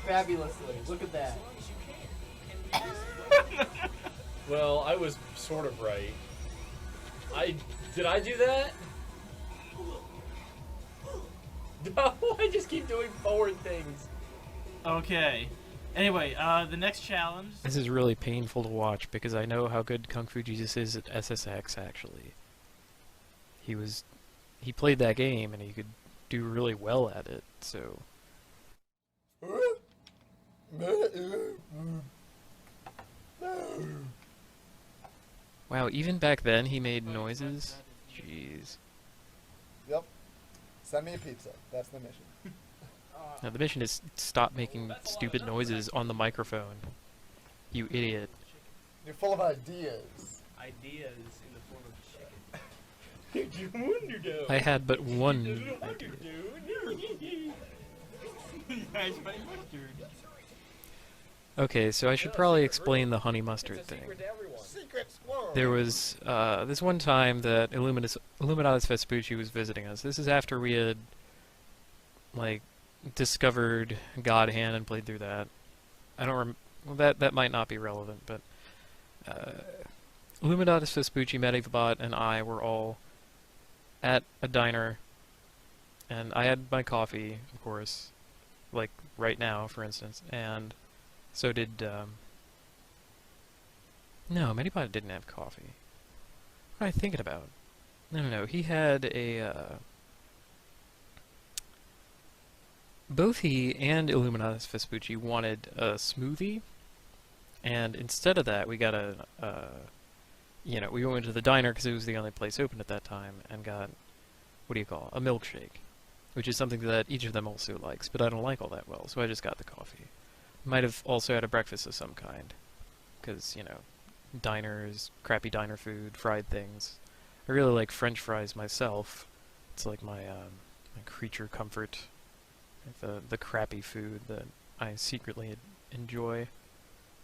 Speaker 5: Fabulously. Look at that.
Speaker 2: Well, I was sort of right. Did I do that? No, I just keep doing forward things.
Speaker 3: Okay. Anyway, the next challenge.
Speaker 1: This is really painful to watch because I know how good Kung Fu Jesus is at SSX, actually. He played that game and he could do really well at it, so... Wow, even back then he made noises? Jeez.
Speaker 4: Yep. Send me a pizza. That's the mission.
Speaker 1: Now the mission is stop making stupid noises on the microphone. You idiot.
Speaker 4: You're full of ideas.
Speaker 6: Ideas in the form of chicken.
Speaker 1: I had but one idea.
Speaker 5: Nice honey mustard.
Speaker 1: Okay, so I should probably explain the honey mustard thing.
Speaker 4: Secret squirrel.
Speaker 1: There was this one time that Illuminatus Vespucci was visiting us. This is after we had like discovered God Hand and played through that. I don't well, that might not be relevant, but Illuminatus Vespucci, Medivabot, and I were all at a diner, and I had my coffee, of course, like right now, for instance, and so did no, Medibot didn't have coffee. What am I thinking about? No, he had a both he and Illuminatus Vespucci wanted a smoothie, and instead of that, we got we went to the diner because it was the only place open at that time, and got, what do you call it, a milkshake, which is something that each of them also likes, but I don't like all that well, so I just got the coffee. Might have also had a breakfast of some kind, because, diners, crappy diner food, fried things. I really like French fries myself. It's like my creature comfort. The crappy food that I secretly enjoy.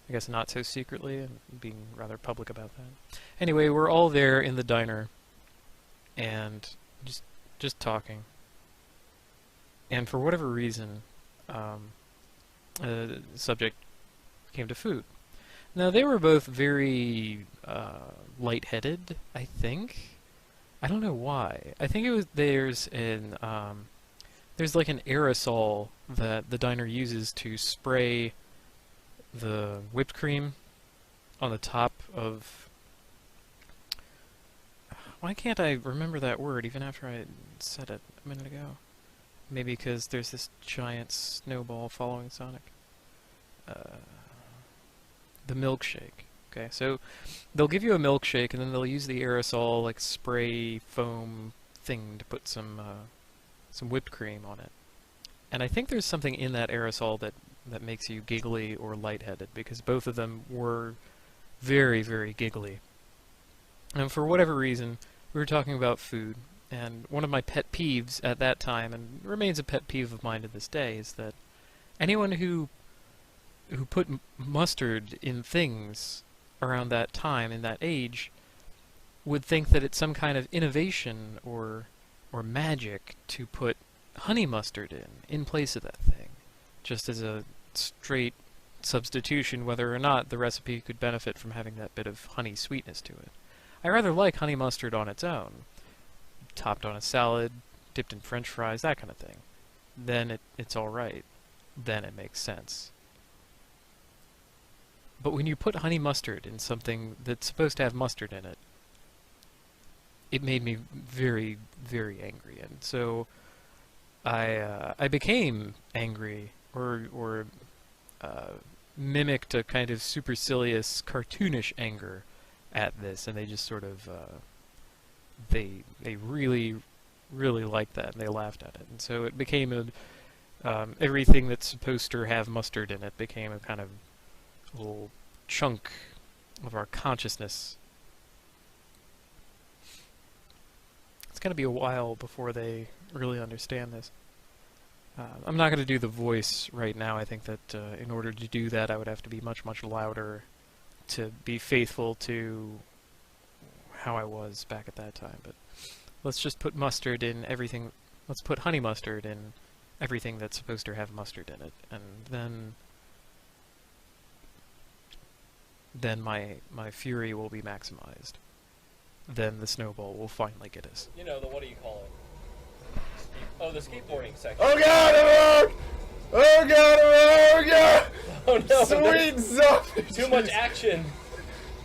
Speaker 1: I guess not so secretly, and being rather public about that. Anyway, we're all there in the diner, and just talking. And for whatever reason, the subject came to food. Now, they were both very lightheaded, I think. I don't know why. I think it was there's like an aerosol that the diner uses to spray the whipped cream on the top of... Why can't I remember that word even after I said it a minute ago? Maybe because there's this giant snowball following Sonic. The milkshake. Okay, so they'll give you a milkshake and then they'll use the aerosol like spray foam thing to put some whipped cream on it. And I think there's something in that aerosol that makes you giggly or lightheaded, because both of them were very, very giggly. And for whatever reason, we were talking about food, and one of my pet peeves at that time, and remains a pet peeve of mine to this day, is that anyone who put mustard in things around that time, in that age, would think that it's some kind of innovation or magic to put honey mustard in place of that thing, just as a straight substitution, whether or not the recipe could benefit from having that bit of honey sweetness to it. I rather like honey mustard on its own, topped on a salad, dipped in French fries, that kind of thing. Then it's alright. Then it makes sense. But when you put honey mustard in something that's supposed to have mustard in it, it made me very, very angry. And so I became angry, or mimicked a kind of supercilious, cartoonish anger at this, and they just sort of they really, really liked that, and they laughed at it. And so it became everything that's supposed to have mustard in it became a kind of little chunk of our consciousness. It's going to be a while before they really understand this. I'm not going to do the voice right now. I think that in order to do that, I would have to be much, much louder to be faithful to how I was back at that time. But let's just put mustard in everything. Let's put honey mustard in everything that's supposed to have mustard in it, and then my fury will be maximized. Then the snowball will finally get us.
Speaker 2: The what do you call it? Oh, the skateboarding section.
Speaker 4: Oh god, it worked! Oh god, it worked!
Speaker 2: Oh no!
Speaker 4: Sweet zombie!
Speaker 2: Too much action.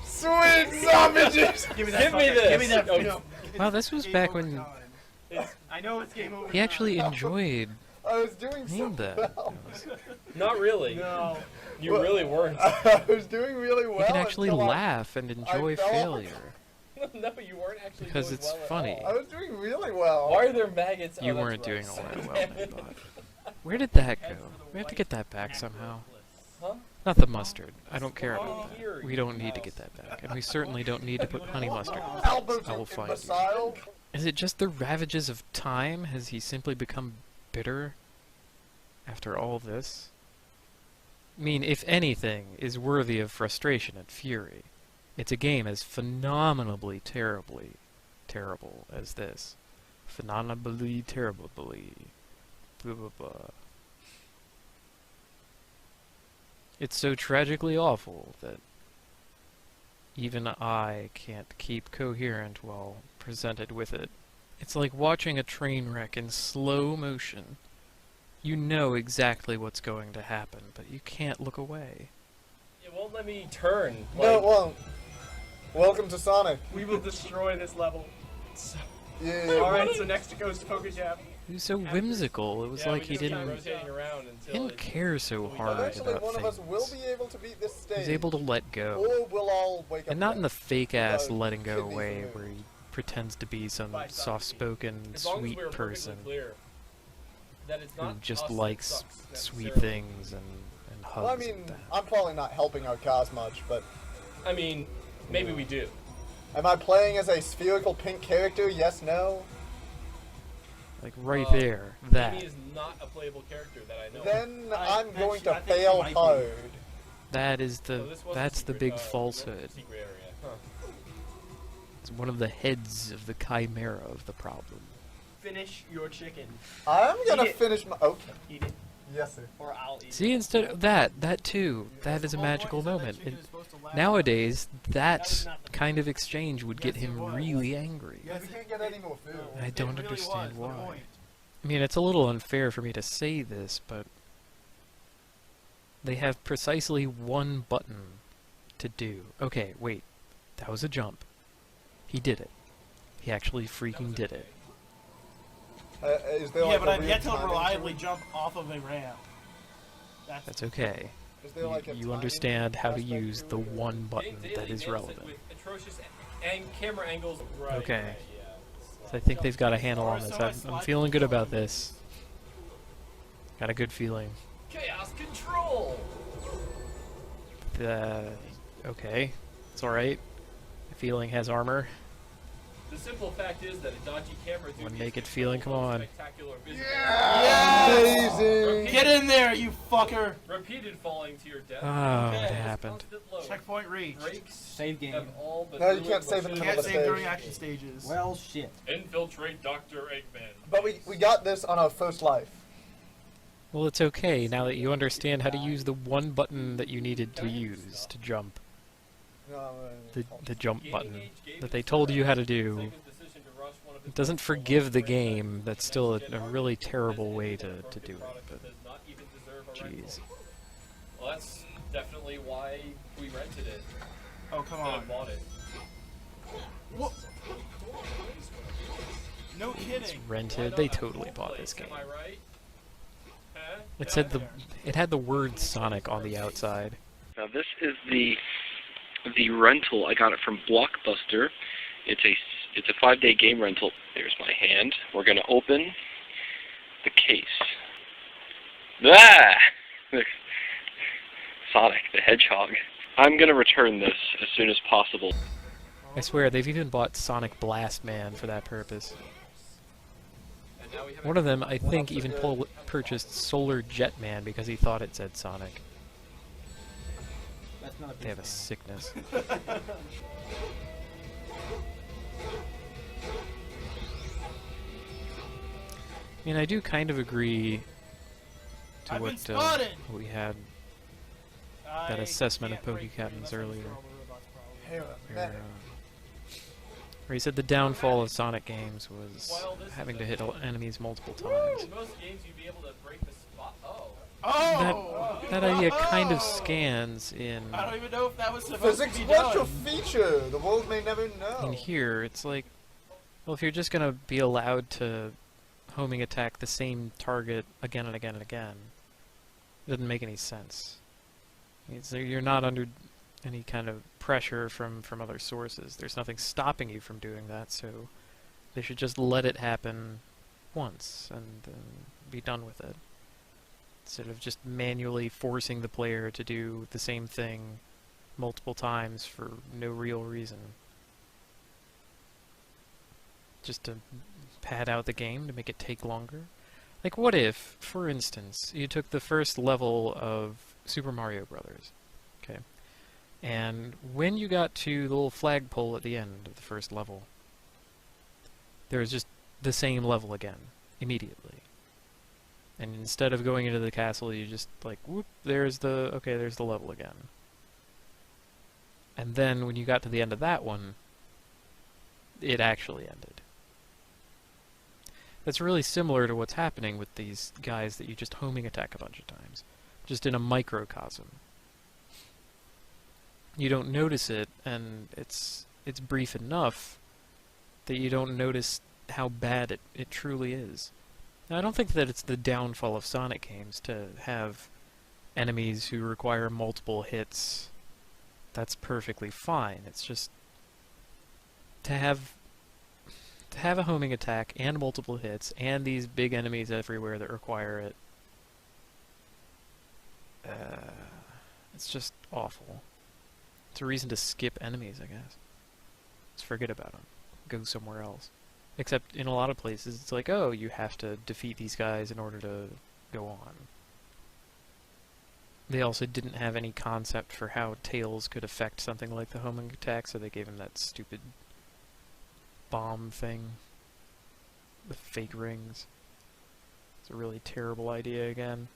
Speaker 4: Sweet zombie juice!
Speaker 5: Give me
Speaker 2: Give me this.
Speaker 5: Give me that.
Speaker 2: Oh,
Speaker 5: No.
Speaker 1: Wow, this was
Speaker 5: Game
Speaker 1: back
Speaker 5: over
Speaker 1: when
Speaker 5: time. I know it's game over.
Speaker 1: he actually enjoyed
Speaker 4: I was doing so
Speaker 1: named that.
Speaker 4: well.
Speaker 2: Not really.
Speaker 5: No.
Speaker 2: You really weren't.
Speaker 4: I was doing really well.
Speaker 1: You can actually
Speaker 4: until
Speaker 1: laugh and enjoy
Speaker 4: fell off.
Speaker 1: failure.
Speaker 2: No, you weren't actually
Speaker 1: Because
Speaker 2: doing
Speaker 1: it's
Speaker 2: well at
Speaker 1: funny.
Speaker 2: all.
Speaker 4: I was doing really well.
Speaker 2: Why are there maggots?
Speaker 1: You
Speaker 2: Oh, that's
Speaker 1: weren't
Speaker 2: right.
Speaker 1: doing all that well,
Speaker 2: Damn it.
Speaker 1: Nightbot. Where did that go? We have to get that back somehow.
Speaker 2: Huh?
Speaker 1: Not the mustard. I don't care
Speaker 2: Oh,
Speaker 1: about
Speaker 2: here,
Speaker 1: that. We don't need to get that back. And we certainly don't need to put honey mustard on
Speaker 4: Albert
Speaker 1: I will find you.
Speaker 4: imbecile.
Speaker 1: Is it just the ravages of time? Has he simply become bitter after all this? I mean, if anything is worthy of frustration and fury, it's a game as phenomenally terrible as this. Phenomenally terribly. Blah, blah, blah. It's so tragically awful that even I can't keep coherent while presented with it. It's like watching a train wreck in slow motion. You know exactly what's going to happen, but you can't look away.
Speaker 2: It won't let me turn.
Speaker 4: No, it won't. Welcome to Sonic.
Speaker 6: We will destroy this level.
Speaker 4: Yeah.
Speaker 6: Alright, so next goes Pokejab.
Speaker 1: He was so whimsical. It was
Speaker 2: yeah,
Speaker 1: like
Speaker 2: we
Speaker 1: he
Speaker 2: just keep
Speaker 1: didn't
Speaker 2: rotating around until
Speaker 1: didn't
Speaker 2: it-
Speaker 1: care so
Speaker 2: we
Speaker 1: hard
Speaker 2: die.
Speaker 4: Eventually,
Speaker 1: about
Speaker 4: one of us will
Speaker 1: things.
Speaker 4: be able to beat this stage.
Speaker 1: He's able to let go.
Speaker 4: Or we'll all wake up.
Speaker 1: And not in the
Speaker 4: dead.
Speaker 1: fake-ass
Speaker 4: No,
Speaker 1: letting go
Speaker 4: kidneys
Speaker 1: way
Speaker 4: removed.
Speaker 1: where he pretends to be some
Speaker 2: By Sasuke.
Speaker 1: soft-spoken,
Speaker 2: As long as
Speaker 1: sweet
Speaker 2: we were perfectly
Speaker 1: person
Speaker 2: clear that it's
Speaker 1: who
Speaker 2: not
Speaker 1: just
Speaker 2: us that
Speaker 1: likes
Speaker 2: sucks
Speaker 1: sweet
Speaker 2: necessarily.
Speaker 1: things and hugs.
Speaker 4: Well, I
Speaker 1: and
Speaker 4: mean,
Speaker 1: that.
Speaker 4: I'm probably not helping our cause much, but
Speaker 2: I mean, maybe we do.
Speaker 4: am I playing as a spherical pink character? Yes, no.
Speaker 1: Like right
Speaker 2: Uh,
Speaker 1: there, that.
Speaker 2: Amy is not a playable character that I know.
Speaker 4: Then
Speaker 5: I
Speaker 4: I'm
Speaker 5: bet
Speaker 4: going
Speaker 5: you-
Speaker 4: to
Speaker 5: I think you
Speaker 4: fail
Speaker 5: might be.
Speaker 4: hard.
Speaker 1: That is
Speaker 2: So
Speaker 1: the
Speaker 2: this was a
Speaker 1: that's the
Speaker 2: secret,
Speaker 1: big
Speaker 2: no
Speaker 1: falsehood.
Speaker 2: secret area. Huh.
Speaker 1: It's one of the heads of the chimera of the problem.
Speaker 6: Finish your chicken.
Speaker 4: I'm gonna
Speaker 6: Eat it.
Speaker 4: finish my. Okay.
Speaker 6: Eat it,
Speaker 4: Yes, sir.
Speaker 6: or I'll eat
Speaker 1: See,
Speaker 6: it.
Speaker 1: instead of that too, that is a magical moment. Nowadays, that kind of exchange would get
Speaker 5: Yes, it
Speaker 1: him
Speaker 5: was.
Speaker 1: really angry.
Speaker 4: Yeah, we can't get any more food.
Speaker 1: I
Speaker 5: It
Speaker 1: don't
Speaker 5: really
Speaker 1: understand
Speaker 5: was, the
Speaker 1: why.
Speaker 5: point.
Speaker 1: I mean, it's a little unfair for me to say this, but they have precisely one button to do. Okay, wait. That was a jump. He did it. He actually freaking did it.
Speaker 4: Is there
Speaker 5: Yeah,
Speaker 4: like
Speaker 5: but
Speaker 4: a
Speaker 5: I've
Speaker 4: real
Speaker 5: yet to
Speaker 4: timing
Speaker 5: reliably
Speaker 4: it?
Speaker 5: jump off of a ramp.
Speaker 1: That's okay.
Speaker 4: Is there like a
Speaker 1: You
Speaker 4: timing
Speaker 1: understand how to
Speaker 4: aspect
Speaker 1: use
Speaker 4: to
Speaker 1: the
Speaker 4: it, or-
Speaker 1: one button
Speaker 2: Getting
Speaker 1: that is
Speaker 2: daily
Speaker 1: relevant.
Speaker 2: with atrocious camera angles. Right,
Speaker 1: Okay.
Speaker 2: right, yeah.
Speaker 1: So I think they've got a handle
Speaker 5: Or
Speaker 1: on this.
Speaker 5: so I
Speaker 1: I'm
Speaker 5: slide
Speaker 1: feeling good
Speaker 5: control.
Speaker 1: about this. Got a good feeling.
Speaker 2: Chaos control.
Speaker 1: Okay. It's alright. The feeling has armor.
Speaker 2: The simple fact is that a dodgy camera
Speaker 1: One
Speaker 2: duty
Speaker 1: naked
Speaker 2: is
Speaker 1: feeling, come
Speaker 2: capable of
Speaker 1: on.
Speaker 2: spectacular visual.
Speaker 4: Amazing.
Speaker 5: Get in there, you fucker!
Speaker 2: Repeated falling to your death.
Speaker 1: Oh,
Speaker 5: Okay.
Speaker 1: it happened.
Speaker 2: Constant load.
Speaker 5: Checkpoint reached.
Speaker 2: Brakes
Speaker 7: Save game.
Speaker 2: have all but
Speaker 4: No, you
Speaker 2: ruined
Speaker 4: can't save
Speaker 2: what
Speaker 4: in the
Speaker 2: should
Speaker 5: Can't
Speaker 4: middle of
Speaker 2: have
Speaker 5: save
Speaker 4: the
Speaker 5: during
Speaker 4: stage.
Speaker 5: action stages.
Speaker 7: Well, shit.
Speaker 2: Infiltrate Dr. Eggman.
Speaker 4: But we got this on our first life.
Speaker 1: Well, it's okay now that you understand how to use the one button that you needed to use to jump. The jump button that they told you how to do. It doesn't forgive the game. That's still a really terrible way to do it. But jeez.
Speaker 2: Well, that's definitely why we rented it.
Speaker 5: Oh, come
Speaker 2: Instead
Speaker 5: on.
Speaker 2: of bought it.
Speaker 5: What? No
Speaker 1: It's
Speaker 5: kidding.
Speaker 1: rented. They totally bought this game.
Speaker 2: Am I right? Huh?
Speaker 1: It said it had the word Sonic on the outside.
Speaker 8: Now this is the rental. I got it from Blockbuster. It's a 5-day game rental. There's my hand. We're gonna open the case. Ah! Sonic the Hedgehog. I'm gonna return this as soon as possible.
Speaker 1: I swear, they've even bought Sonic Blast Man for that purpose.
Speaker 2: And now we have
Speaker 1: One of them, I think, even purchased Solar Jet Man because he thought it said Sonic.
Speaker 7: That's not a
Speaker 1: They have a
Speaker 7: big
Speaker 1: sickness. I mean, I do kind of agree to
Speaker 5: I've been
Speaker 1: what
Speaker 5: spotted!
Speaker 1: we had that assessment of Pokecaptains earlier. Where, where he said the downfall of Sonic games was having to hit enemies multiple times.
Speaker 2: In most games, you'd be able to break the spot. Oh.
Speaker 5: Oh!
Speaker 1: That idea kind of scans in
Speaker 5: I don't even know if that was supposed
Speaker 4: Physics
Speaker 5: to be
Speaker 4: special
Speaker 5: done.
Speaker 4: feature. The world may never know.
Speaker 1: in here. It's like, well, if you're just gonna be allowed to homing attack the same target again and again and again, it doesn't make any sense. You're not under any kind of pressure from other sources. There's nothing stopping you from doing that, so they should just let it happen once and be done with it. Instead of just manually forcing the player to do the same thing multiple times for no real reason. just to pad out the game to make it take longer. Like, what if, for instance, you took the first level of Super Mario Brothers, okay, and when you got to the little flagpole at the end of the first level, there was just the same level again, immediately. And instead of going into the castle, you just, like, whoop, there's the level again. And then when you got to the end of that one, it actually ended. That's really similar to what's happening with these guys that you just homing attack a bunch of times, just in a microcosm. You don't notice it, and it's brief enough that you don't notice how bad it truly is. Now, I don't think that it's the downfall of Sonic games to have enemies who require multiple hits. That's perfectly fine. It's just to have a homing attack and multiple hits and these big enemies everywhere that require it. It's just awful. It's a reason to skip enemies, I guess. Just forget about them. Go somewhere else. Except in a lot of places, it's like, oh, you have to defeat these guys in order to go on. They also didn't have any concept for how Tails could affect something like the homing attack, so they gave him that stupid bomb thing with fake rings. It's a really terrible idea again.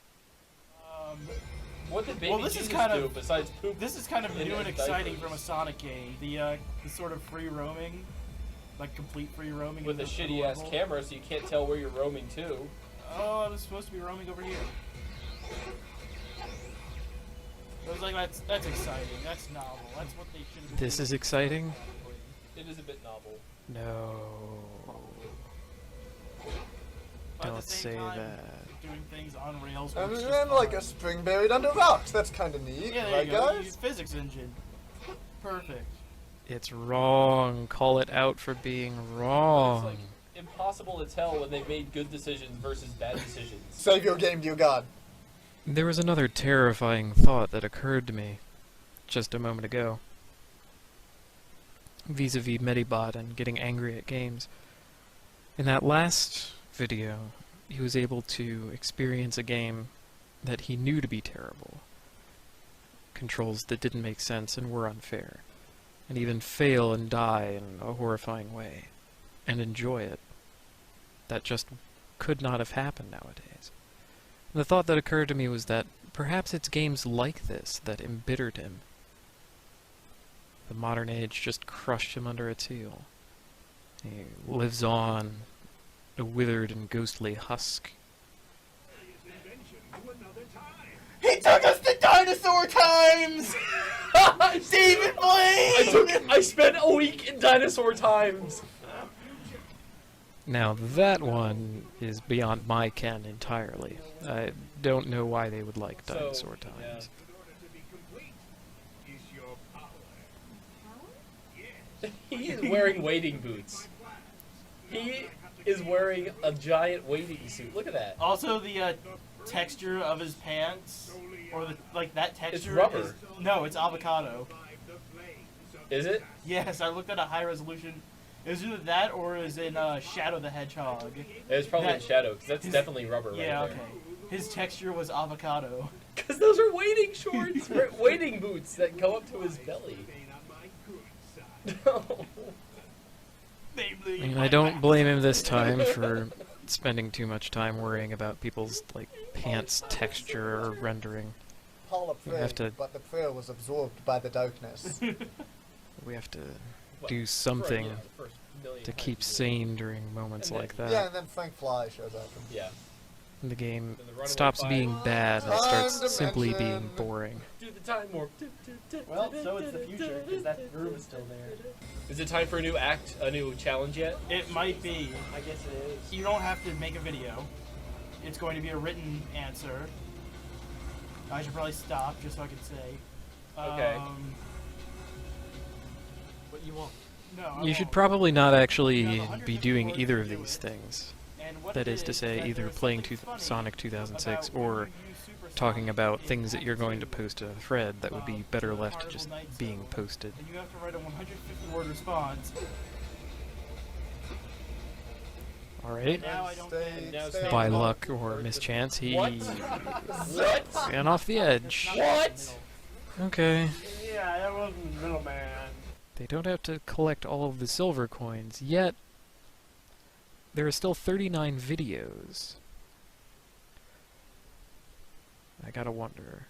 Speaker 2: What did Baby
Speaker 3: Well, this is
Speaker 2: Jesus
Speaker 3: kind
Speaker 2: do
Speaker 3: of-
Speaker 2: besides poop?
Speaker 3: This is kind of
Speaker 2: in
Speaker 3: new and
Speaker 2: a
Speaker 3: exciting
Speaker 2: diaper?
Speaker 3: from a Sonic game. The sort of free roaming, like complete free roaming.
Speaker 2: With a
Speaker 3: in the
Speaker 2: shitty ass
Speaker 3: level.
Speaker 2: camera, so you can't tell where you're roaming to.
Speaker 3: Oh, I was supposed to be roaming over here. I was like, that's exciting. That's novel. That's what they should have been
Speaker 1: This
Speaker 3: doing.
Speaker 1: is exciting?
Speaker 2: It is a bit novel.
Speaker 1: No.
Speaker 3: But at
Speaker 1: Don't
Speaker 3: the same
Speaker 1: say
Speaker 3: time,
Speaker 1: that.
Speaker 3: Doing things on rails.
Speaker 4: And
Speaker 3: works
Speaker 4: then
Speaker 3: just
Speaker 4: like
Speaker 3: fine.
Speaker 4: a spring buried under rocks. That's kind of neat,
Speaker 3: Yeah, there
Speaker 4: right,
Speaker 3: you go.
Speaker 4: guys?
Speaker 3: Use physics engine. Perfect.
Speaker 1: It's wrong. Call it out for being
Speaker 2: It's
Speaker 1: wrong.
Speaker 2: like impossible to tell when they've made good decisions versus bad decisions.
Speaker 4: Save your game, dear God.
Speaker 1: There was another terrifying thought that occurred to me just a moment ago. Vis-a-vis Medibot and getting angry at games. In that last video, he was able to experience a game that he knew to be terrible. Controls that didn't make sense and were unfair. And even fail and die in a horrifying way. And enjoy it. That just could not have happened nowadays. And the thought that occurred to me was that perhaps it's games like this that embittered him. The modern age just crushed him under its heel. He lives on, a withered and ghostly husk.
Speaker 3: He took us to dinosaur times! David Blaine!
Speaker 2: I spent a week in dinosaur times.
Speaker 1: Now that one is beyond my ken entirely. I don't know why they would like
Speaker 2: So,
Speaker 1: dinosaur
Speaker 2: yeah.
Speaker 1: times.
Speaker 2: He is wearing wading boots. He is wearing a giant wading suit. Look at that.
Speaker 3: Also, the texture of his pants, or the that texture.
Speaker 2: rubber.
Speaker 3: Is, no, it's avocado.
Speaker 2: Is it?
Speaker 3: Yes, I looked at a high resolution. It was either that or it was in Shadow the Hedgehog.
Speaker 2: It's probably in
Speaker 3: That-
Speaker 2: shadow, because that's
Speaker 3: his-
Speaker 2: definitely rubber
Speaker 3: Yeah,
Speaker 2: right there.
Speaker 3: okay. His texture was avocado.
Speaker 2: Because those are wading shorts, wading boots that go up to his belly. No.
Speaker 1: I mean, I don't blame him this time for spending too much time worrying about people's pants texture or rendering.
Speaker 4: Paula
Speaker 1: We have
Speaker 4: prayed,
Speaker 1: to-
Speaker 4: but the prayer was absorbed by the darkness.
Speaker 1: We have to
Speaker 2: Well,
Speaker 1: do something
Speaker 2: yeah, the first million
Speaker 1: to
Speaker 2: times
Speaker 1: keep
Speaker 2: you do it.
Speaker 1: sane during moments
Speaker 2: And then-
Speaker 1: like that.
Speaker 4: Yeah, and then Frank Fly shows up.
Speaker 2: Yeah.
Speaker 1: The game
Speaker 2: Then the runaway
Speaker 1: stops
Speaker 2: fire.
Speaker 1: being bad and
Speaker 4: Time
Speaker 1: starts simply being
Speaker 4: dimension.
Speaker 1: boring.
Speaker 2: Do the time warp.
Speaker 3: Well, so it's the future, because that room is still there.
Speaker 2: Is it time for a new act, a new challenge yet?
Speaker 3: It might be.
Speaker 2: I guess it is.
Speaker 3: You don't have to make a video. It's going to be a written answer. I should probably stop just so I can say.
Speaker 2: Okay.
Speaker 6: What you want?
Speaker 3: No, I
Speaker 1: You should
Speaker 3: won't.
Speaker 1: probably not actually
Speaker 3: You have
Speaker 1: be
Speaker 3: 150
Speaker 1: doing
Speaker 3: words
Speaker 1: either
Speaker 3: to
Speaker 1: of
Speaker 3: do
Speaker 1: these
Speaker 3: it.
Speaker 1: things.
Speaker 3: And what
Speaker 1: That
Speaker 3: it
Speaker 1: is to say,
Speaker 3: that
Speaker 1: either
Speaker 3: there's
Speaker 1: playing
Speaker 3: something funny
Speaker 1: Sonic 2006
Speaker 3: about when
Speaker 1: or
Speaker 3: you use Super
Speaker 1: talking
Speaker 3: Sonic
Speaker 1: about
Speaker 3: in
Speaker 1: things that you're going to
Speaker 3: Super
Speaker 1: post to a thread that would be better left
Speaker 3: Carnival
Speaker 1: just
Speaker 3: Night
Speaker 1: being
Speaker 3: Zone.
Speaker 1: posted.
Speaker 3: And you have to write a 150-word response.
Speaker 1: Alright.
Speaker 3: Now I don't
Speaker 4: Stay-
Speaker 3: get
Speaker 4: stay
Speaker 1: By
Speaker 4: on the
Speaker 1: luck or mischance, he
Speaker 2: What? What?
Speaker 1: ran off the edge.
Speaker 2: What?
Speaker 1: Okay.
Speaker 6: Yeah, that wasn't middleman.
Speaker 1: They don't have to collect all of the silver coins, yet there are still 39 videos. I gotta wonder.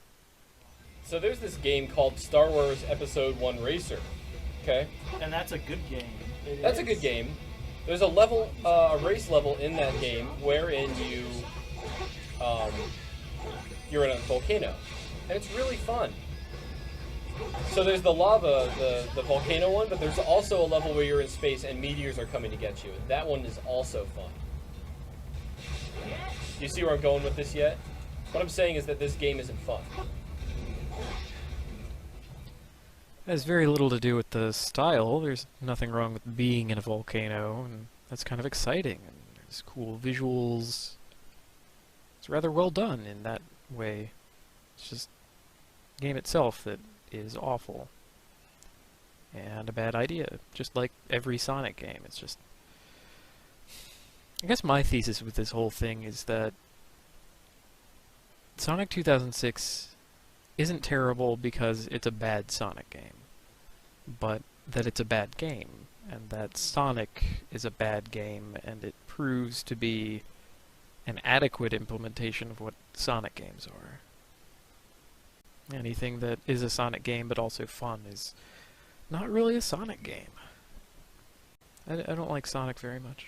Speaker 2: So there's this game called Star Wars Episode 1 Racer. Okay?
Speaker 3: And that's a good game.
Speaker 2: That's a good game. There's a level, a race level in that game wherein you're in a volcano, and it's really fun. So there's the lava, the volcano one, but there's also a level where you're in space and meteors are coming to get you. That one is also fun. Do you see where I'm going with this yet? What I'm saying is that this game isn't fun.
Speaker 1: It has very little to do with the style. There's nothing wrong with being in a volcano, and that's kind of exciting. And there's cool visuals. It's rather well done in that way. It's just the game itself that is awful. And a bad idea, just like every Sonic game. It's just... I guess my thesis with this whole thing is that Sonic 2006 isn't terrible because it's a bad Sonic game, but that it's a bad game, and that Sonic is a bad game, and it proves to be an adequate implementation of what Sonic games are. Anything that is a Sonic game but also fun is not really a Sonic game. I don't like Sonic very much.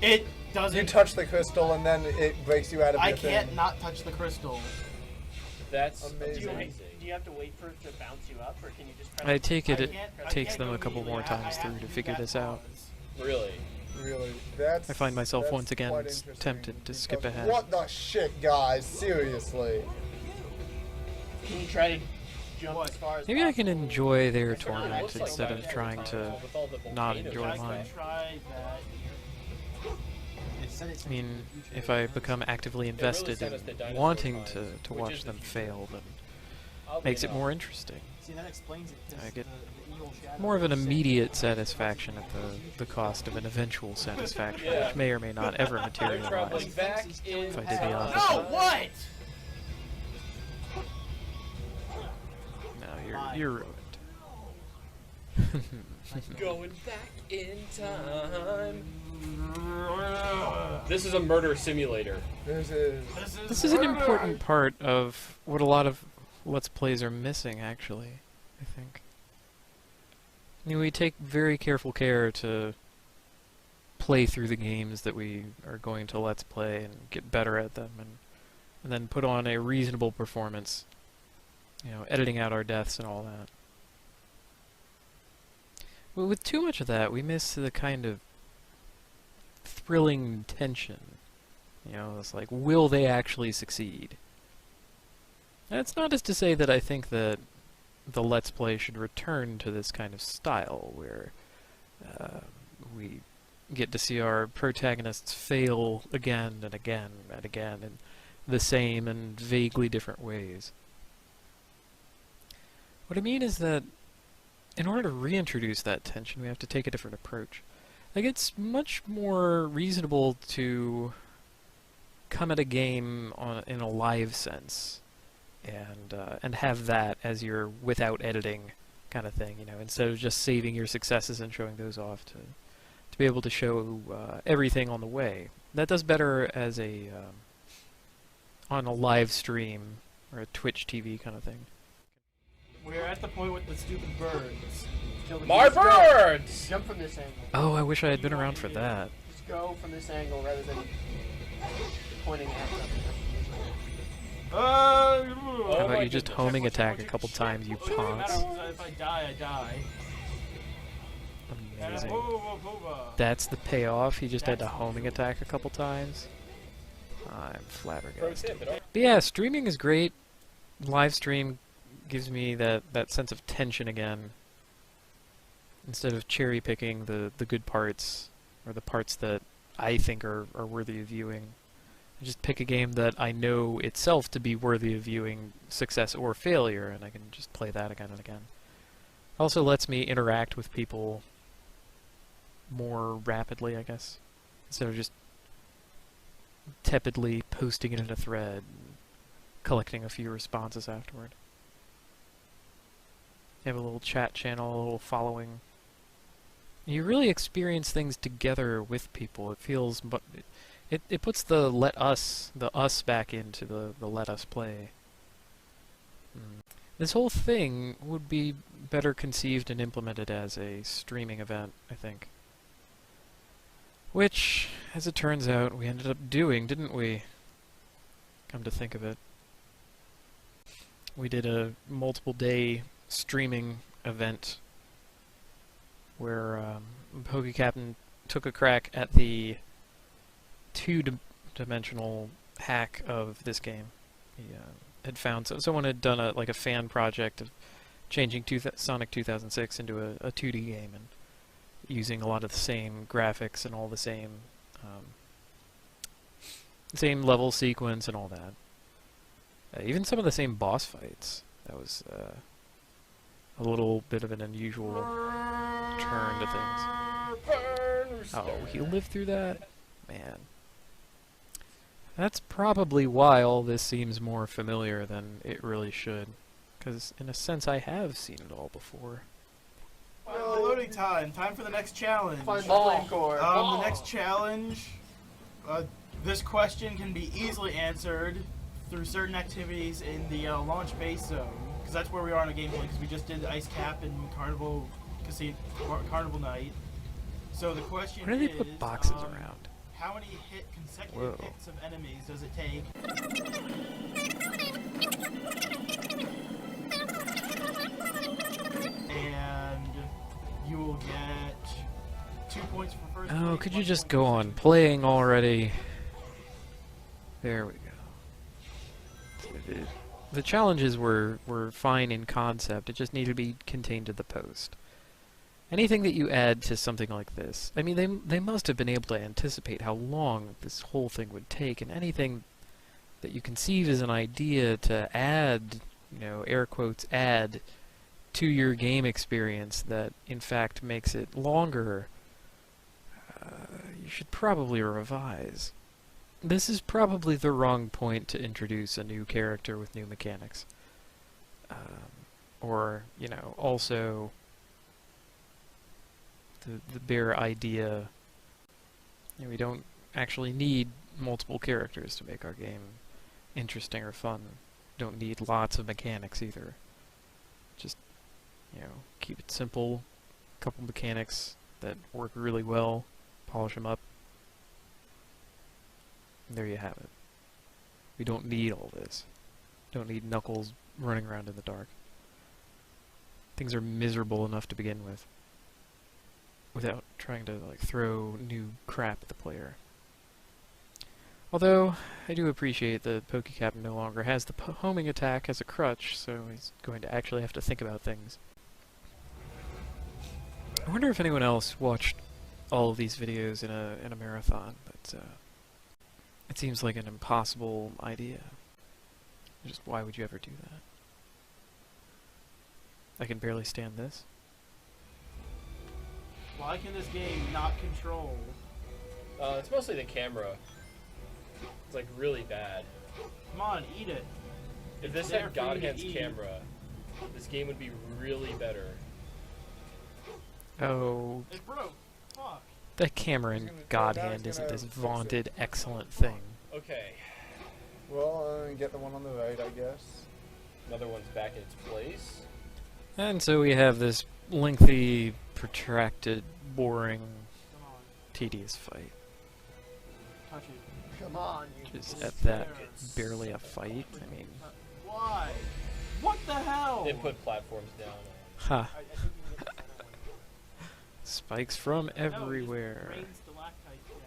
Speaker 3: It doesn't.
Speaker 4: You touch the crystal and then it breaks you out of
Speaker 3: I
Speaker 4: your
Speaker 3: can't
Speaker 4: thing.
Speaker 3: not touch the crystal.
Speaker 2: That's
Speaker 4: Amazing.
Speaker 2: amazing.
Speaker 6: Do you have to wait for it to bounce you up, or can you just press
Speaker 1: I take it
Speaker 3: I
Speaker 1: it
Speaker 3: can't- I
Speaker 1: takes
Speaker 3: can't
Speaker 1: them
Speaker 3: go
Speaker 1: a couple more
Speaker 3: immediately.
Speaker 1: times
Speaker 3: I have
Speaker 1: through to
Speaker 3: do
Speaker 1: figure
Speaker 3: that
Speaker 1: this out.
Speaker 3: pause.
Speaker 2: Really?
Speaker 4: Really, that's.
Speaker 1: I find myself
Speaker 4: that's
Speaker 1: once again
Speaker 4: quite interesting
Speaker 1: tempted to skip
Speaker 4: because-
Speaker 1: ahead.
Speaker 4: What the shit, guys? Seriously.
Speaker 6: Can you try to jump
Speaker 3: What?
Speaker 6: as far as
Speaker 1: Maybe I can
Speaker 6: possible?
Speaker 1: enjoy their
Speaker 2: It certainly
Speaker 1: torment
Speaker 2: looks like
Speaker 1: instead of
Speaker 2: that
Speaker 1: trying to
Speaker 2: with all the
Speaker 1: not
Speaker 2: volcanoes.
Speaker 1: enjoy
Speaker 3: I
Speaker 1: mine.
Speaker 3: can try that.
Speaker 5: It said it's
Speaker 1: I mean,
Speaker 5: in the future,
Speaker 1: if I
Speaker 5: it
Speaker 1: become actively
Speaker 2: really
Speaker 1: invested
Speaker 2: sent us the
Speaker 1: in
Speaker 2: dinosaur
Speaker 1: wanting
Speaker 2: times,
Speaker 1: to
Speaker 2: which
Speaker 1: watch
Speaker 2: is the
Speaker 1: them
Speaker 2: future.
Speaker 1: fail, then
Speaker 2: Oddly
Speaker 1: makes it
Speaker 2: enough.
Speaker 1: more interesting.
Speaker 5: See, that explains it. 'Cause
Speaker 1: I get
Speaker 5: the evil shadow
Speaker 1: More of an
Speaker 5: is saying-
Speaker 1: immediate satisfaction at the cost of an eventual satisfaction,
Speaker 2: Yeah.
Speaker 1: which may or may not ever
Speaker 2: They're traveling
Speaker 1: materialize.
Speaker 2: back in
Speaker 1: If I did the
Speaker 2: time.
Speaker 1: opposite.
Speaker 3: No, what?
Speaker 1: No,
Speaker 3: Fine.
Speaker 1: you're ruined.
Speaker 2: Going back in time. This is a murder simulator.
Speaker 4: This is.
Speaker 1: This is an important part of what a lot of Let's Plays are missing, actually, I think. I mean, we take very careful care to play through the games that we are going to Let's Play and get better at them, and then put on a reasonable performance, you know, editing out our deaths and all that. But with too much of that, we miss the kind of thrilling tension. You know, it's like, will they actually succeed? That's not as to say that I think that the Let's Play should return to this kind of style, where we get to see our protagonists fail again and again and again in the same and vaguely different ways. What I mean is that in order to reintroduce that tension, we have to take a different approach. Like, it's much more reasonable to come at a game in a live sense, and have that as your without editing kind of thing, you know, instead of just saving your successes and showing those off, to be able to show everything on the way. That does better as a on a live stream or a Twitch TV kind of thing.
Speaker 3: We're at the point with the stupid birds.
Speaker 6: Kill the
Speaker 2: My
Speaker 6: bees. Go.
Speaker 2: birds!
Speaker 6: Jump from this angle.
Speaker 1: Oh, I wish I had been around for that.
Speaker 6: Just go from this angle rather than pointing at something.
Speaker 1: How
Speaker 2: Oh
Speaker 1: about
Speaker 2: my
Speaker 1: you just
Speaker 2: goodness.
Speaker 1: homing attack a couple times, you
Speaker 3: No matter
Speaker 1: ponce?
Speaker 3: what, if I die, I die.
Speaker 1: Amazing.
Speaker 3: Hooba, hooba.
Speaker 1: That's the payoff. He just had to homing attack a couple times. I'm
Speaker 2: Pro
Speaker 1: flabbergasted.
Speaker 2: tip, it all-
Speaker 1: But yeah, streaming is great. Live stream gives me that sense of tension again. Instead of cherry picking the good parts, or the parts that I think are worthy of viewing. I just pick a game that I know itself to be worthy of viewing, success or failure, and I can just play that again and again. Also lets me interact with people more rapidly, I guess, instead of just tepidly posting it in a thread and collecting a few responses afterward. You have a little chat channel, a little following. You really experience things together with people. It feels, but it puts the us back into the let us play. This whole thing would be better conceived and implemented as a streaming event, I think. Which, as it turns out, we ended up doing, didn't we? Come to think of it. We did a multiple-day streaming event where PokeCaptain took a crack at the two-dimensional hack of this game. He had found someone had done a fan project of changing Sonic 2006 into a 2D game and using a lot of the same graphics and all the same level sequence and all that. Even some of the same boss fights. That was a little bit of an unusual turn to things. Oh, he lived through that? Man. That's probably why all this seems more familiar than it really should. Because, in a sense, I have seen it all before.
Speaker 3: Well, loading time. Time for the next challenge.
Speaker 4: Find the flame core.
Speaker 3: The next challenge, this question can be easily answered through certain activities in the launch base zone. Because that's where we are on a gameplay, because we just did Ice Cap and Carnival Night. So the question is...
Speaker 1: Why do they put boxes around?
Speaker 3: How many consecutive hits of enemies does it take? And you will get 2 points for first.
Speaker 1: Oh, could you just go on playing already? There we go. The challenges were fine in concept, it just needed to be contained to the post. Anything that you add to something like this, I mean, they must have been able to anticipate how long this whole thing would take, and anything that you conceive as an idea to add, air quotes, add to your game experience that, in fact, makes it longer, you should probably revise. This is probably the wrong point to introduce a new character with new mechanics. Or, also... the bare idea, we don't actually need multiple characters to make our game interesting or fun. Don't need lots of mechanics either. Just, keep it simple, couple mechanics that work really well, polish them up, and there you have it. We don't need all this. Don't need Knuckles running around in the dark. Things are miserable enough to begin with, without trying to throw new crap at the player. Although, I do appreciate that PokeCaptain no longer has the homing attack as a crutch, so he's going to actually have to think about things. I wonder if anyone else watched all of these videos in a marathon, but it seems like an impossible idea. Just why would you ever do that? I can barely stand this.
Speaker 3: Why can this game not control?
Speaker 2: It's mostly the camera. It's really bad.
Speaker 3: Come on, eat it.
Speaker 2: If this had Godhand's camera, this game would be really better.
Speaker 1: Oh,
Speaker 3: It broke. Fuck.
Speaker 1: that camera in Godhand isn't this vaunted excellent thing.
Speaker 2: Okay,
Speaker 4: Well, get the one on the right, I guess.
Speaker 2: another one's back in its place.
Speaker 1: And so we have this lengthy, protracted, boring,
Speaker 3: Come on.
Speaker 1: tedious fight.
Speaker 3: Touch it.
Speaker 4: Come on, you.
Speaker 1: Just at that, barely a fight. I mean,
Speaker 3: Why? What the hell?
Speaker 2: They put platforms down.
Speaker 1: ha.
Speaker 3: I think you can get the better one.
Speaker 1: Spikes from
Speaker 3: No, it just
Speaker 1: everywhere.
Speaker 3: rains stalactites down.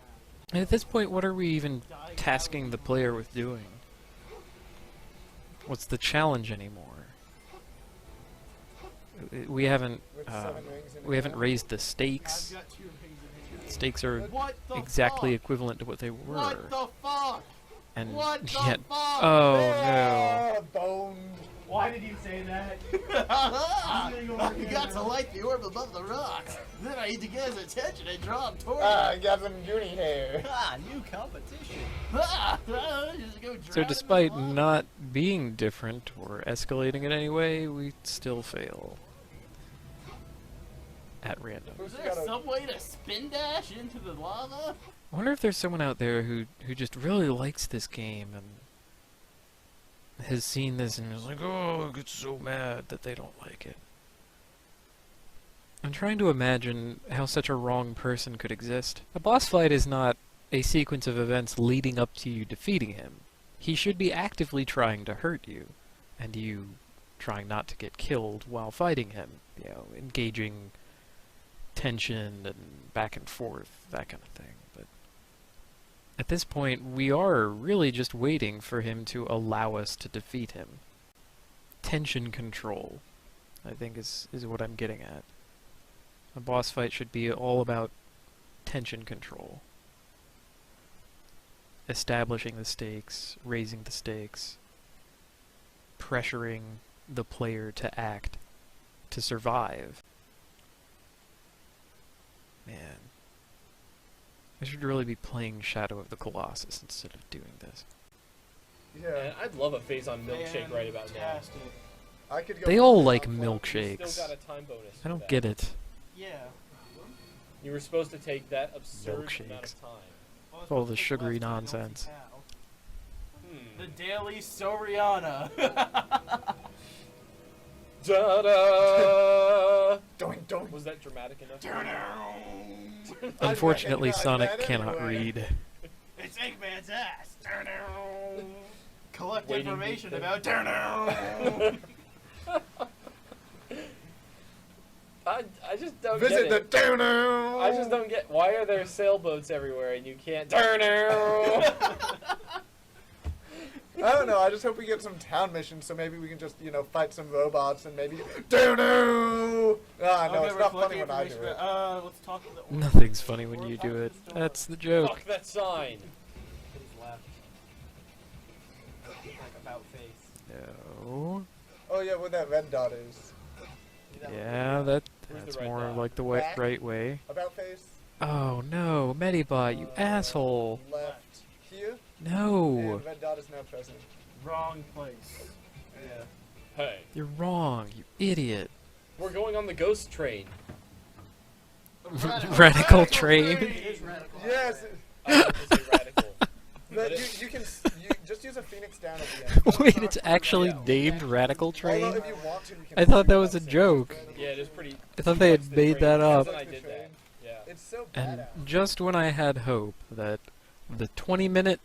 Speaker 1: And at this point, what are we even tasking the player with doing? What's the challenge anymore? We haven't
Speaker 4: With 7 rings in
Speaker 1: we
Speaker 4: it
Speaker 1: haven't
Speaker 4: now.
Speaker 1: raised the
Speaker 3: I've
Speaker 1: stakes.
Speaker 3: got 2 rings in here.
Speaker 1: Stakes are
Speaker 3: What the
Speaker 1: exactly
Speaker 3: fuck?
Speaker 1: equivalent to what they were.
Speaker 3: What the fuck?
Speaker 1: And
Speaker 3: What the
Speaker 1: yet,
Speaker 3: fuck?
Speaker 1: oh no!
Speaker 4: Boned.
Speaker 3: Why did you say that?
Speaker 5: You got to light the orb above the rocks. Then I need to get his attention and draw him toward
Speaker 4: Ah, I
Speaker 5: me.
Speaker 4: got some Goonie hair.
Speaker 5: New competition. Just go
Speaker 1: So
Speaker 5: drown in
Speaker 1: despite
Speaker 5: the lava.
Speaker 1: not being different or escalating in any way, we still fail. At random.
Speaker 5: Is there some way to spin dash into the lava?
Speaker 1: I wonder if there's someone out there who just really likes this game and has seen this and is like, oh, I get so mad that they don't like it. I'm trying to imagine how such a wrong person could exist. A boss fight is not a sequence of events leading up to you defeating him. He should be actively trying to hurt you, and you trying not to get killed while fighting him. You know, engaging tension and back and forth, that kind of thing. But at this point, we are really just waiting for him to allow us to defeat him. Tension control, I think, is what I'm getting at. A boss fight should be all about tension control. Establishing the stakes, raising the stakes, pressuring the player to act, to survive. Man. I should really be playing Shadow of the Colossus instead of doing this.
Speaker 4: Yeah,
Speaker 2: Man, I'd love a phase on milkshake right about now.
Speaker 3: Fantastic.
Speaker 4: I could go.
Speaker 1: They all
Speaker 4: for
Speaker 1: like
Speaker 4: that.
Speaker 2: You
Speaker 1: milkshakes.
Speaker 2: still got a time bonus.
Speaker 1: I
Speaker 2: for
Speaker 1: don't
Speaker 2: that.
Speaker 1: get it.
Speaker 3: Yeah.
Speaker 2: You were supposed to take that absurd amount
Speaker 1: Milkshakes.
Speaker 2: of time.
Speaker 1: All the sugary nonsense.
Speaker 2: Hmm.
Speaker 3: The Daily Soriana.
Speaker 2: Da-da!
Speaker 4: Doink, doink.
Speaker 2: Was that dramatic enough?
Speaker 1: Unfortunately,
Speaker 4: recognize
Speaker 1: Sonic
Speaker 4: that
Speaker 1: cannot
Speaker 4: anyway.
Speaker 1: read.
Speaker 3: It's Eggman's ass. Collect
Speaker 2: Waiting
Speaker 3: information
Speaker 2: to-
Speaker 3: about.
Speaker 2: I just don't
Speaker 4: Visit the
Speaker 2: get it.
Speaker 4: dono.
Speaker 2: I just don't get why are there sailboats everywhere and you can't.
Speaker 4: I don't know. I just hope we get some town missions, so maybe we can just, fight some robots and maybe dono. Ah, no, it's not funny when I do it.
Speaker 3: Let's talk to the.
Speaker 1: Nothing's funny when you do it. That's the joke.
Speaker 2: Fuck that sign.
Speaker 5: To his left. Like about face.
Speaker 1: No.
Speaker 4: Oh yeah, where that red dot is.
Speaker 1: Yeah,
Speaker 2: Where's
Speaker 1: that's
Speaker 2: the red
Speaker 1: more
Speaker 2: dot?
Speaker 1: like the
Speaker 4: Back?
Speaker 1: right way.
Speaker 4: About face.
Speaker 1: Oh no, Medibot, you asshole.
Speaker 4: Left here.
Speaker 1: No,
Speaker 4: And red dot is now present.
Speaker 3: Wrong place.
Speaker 4: Yeah.
Speaker 2: Hey,
Speaker 1: you're wrong, you idiot.
Speaker 2: we're going on the ghost train.
Speaker 1: Radical train.
Speaker 5: It is radical.
Speaker 4: Yes.
Speaker 2: I have to say radical.
Speaker 4: But you can just use a phoenix down at the end.
Speaker 1: Wait, it's actually named Radical
Speaker 4: Although
Speaker 1: Train?
Speaker 4: if you want to, you can
Speaker 1: I thought that
Speaker 4: do
Speaker 1: was a
Speaker 4: same.
Speaker 1: joke.
Speaker 2: Yeah, it is pretty.
Speaker 1: I thought they had made that up.
Speaker 2: Cousin, I did that. Yeah.
Speaker 4: It's so
Speaker 1: And
Speaker 4: badass.
Speaker 1: just when I had hope that the 20-minute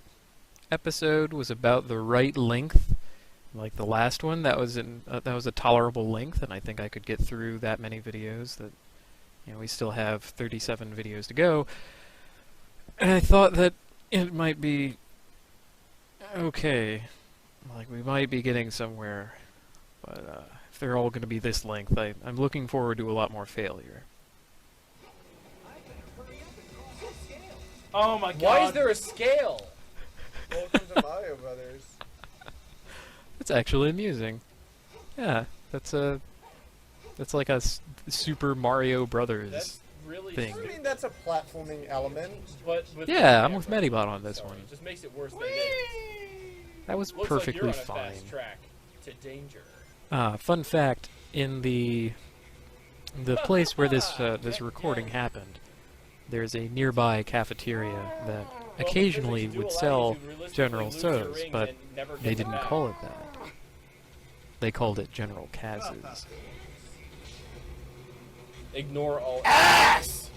Speaker 1: episode was about the right length, like the last one, that was a tolerable length, and I think I could get through that many videos. That we still have 37 videos to go, and I thought that it might be okay, like we might be getting somewhere, but if they're all going to be this length, I'm looking forward to a lot more failure.
Speaker 3: Oh my god.
Speaker 2: Why is there a scale?
Speaker 4: Welcome to Mario Brothers.
Speaker 1: It's actually amusing. Yeah, that's like a Super Mario Brothers.
Speaker 2: That's really
Speaker 1: Thing.
Speaker 4: I mean, that's a platforming element.
Speaker 2: But with
Speaker 1: Yeah,
Speaker 2: the
Speaker 1: I'm with
Speaker 2: camera.
Speaker 1: Medibot on this
Speaker 2: Sorry,
Speaker 1: one.
Speaker 2: It just makes it worse than this.
Speaker 1: That was
Speaker 2: Looks
Speaker 1: perfectly
Speaker 2: like you're on a
Speaker 1: fine.
Speaker 2: fast track to danger.
Speaker 1: Fun fact: in the place where this recording happened, there's a nearby cafeteria that
Speaker 2: Well,
Speaker 1: occasionally
Speaker 2: the physics
Speaker 1: would
Speaker 2: do allow
Speaker 1: sell
Speaker 2: you to realistically
Speaker 1: General
Speaker 2: lose your
Speaker 1: Tso's,
Speaker 2: rings
Speaker 1: but
Speaker 2: and never
Speaker 1: they
Speaker 2: get them
Speaker 1: didn't
Speaker 2: back.
Speaker 1: call it that. They called it General Kaz's.
Speaker 2: Ignore all.
Speaker 3: ass?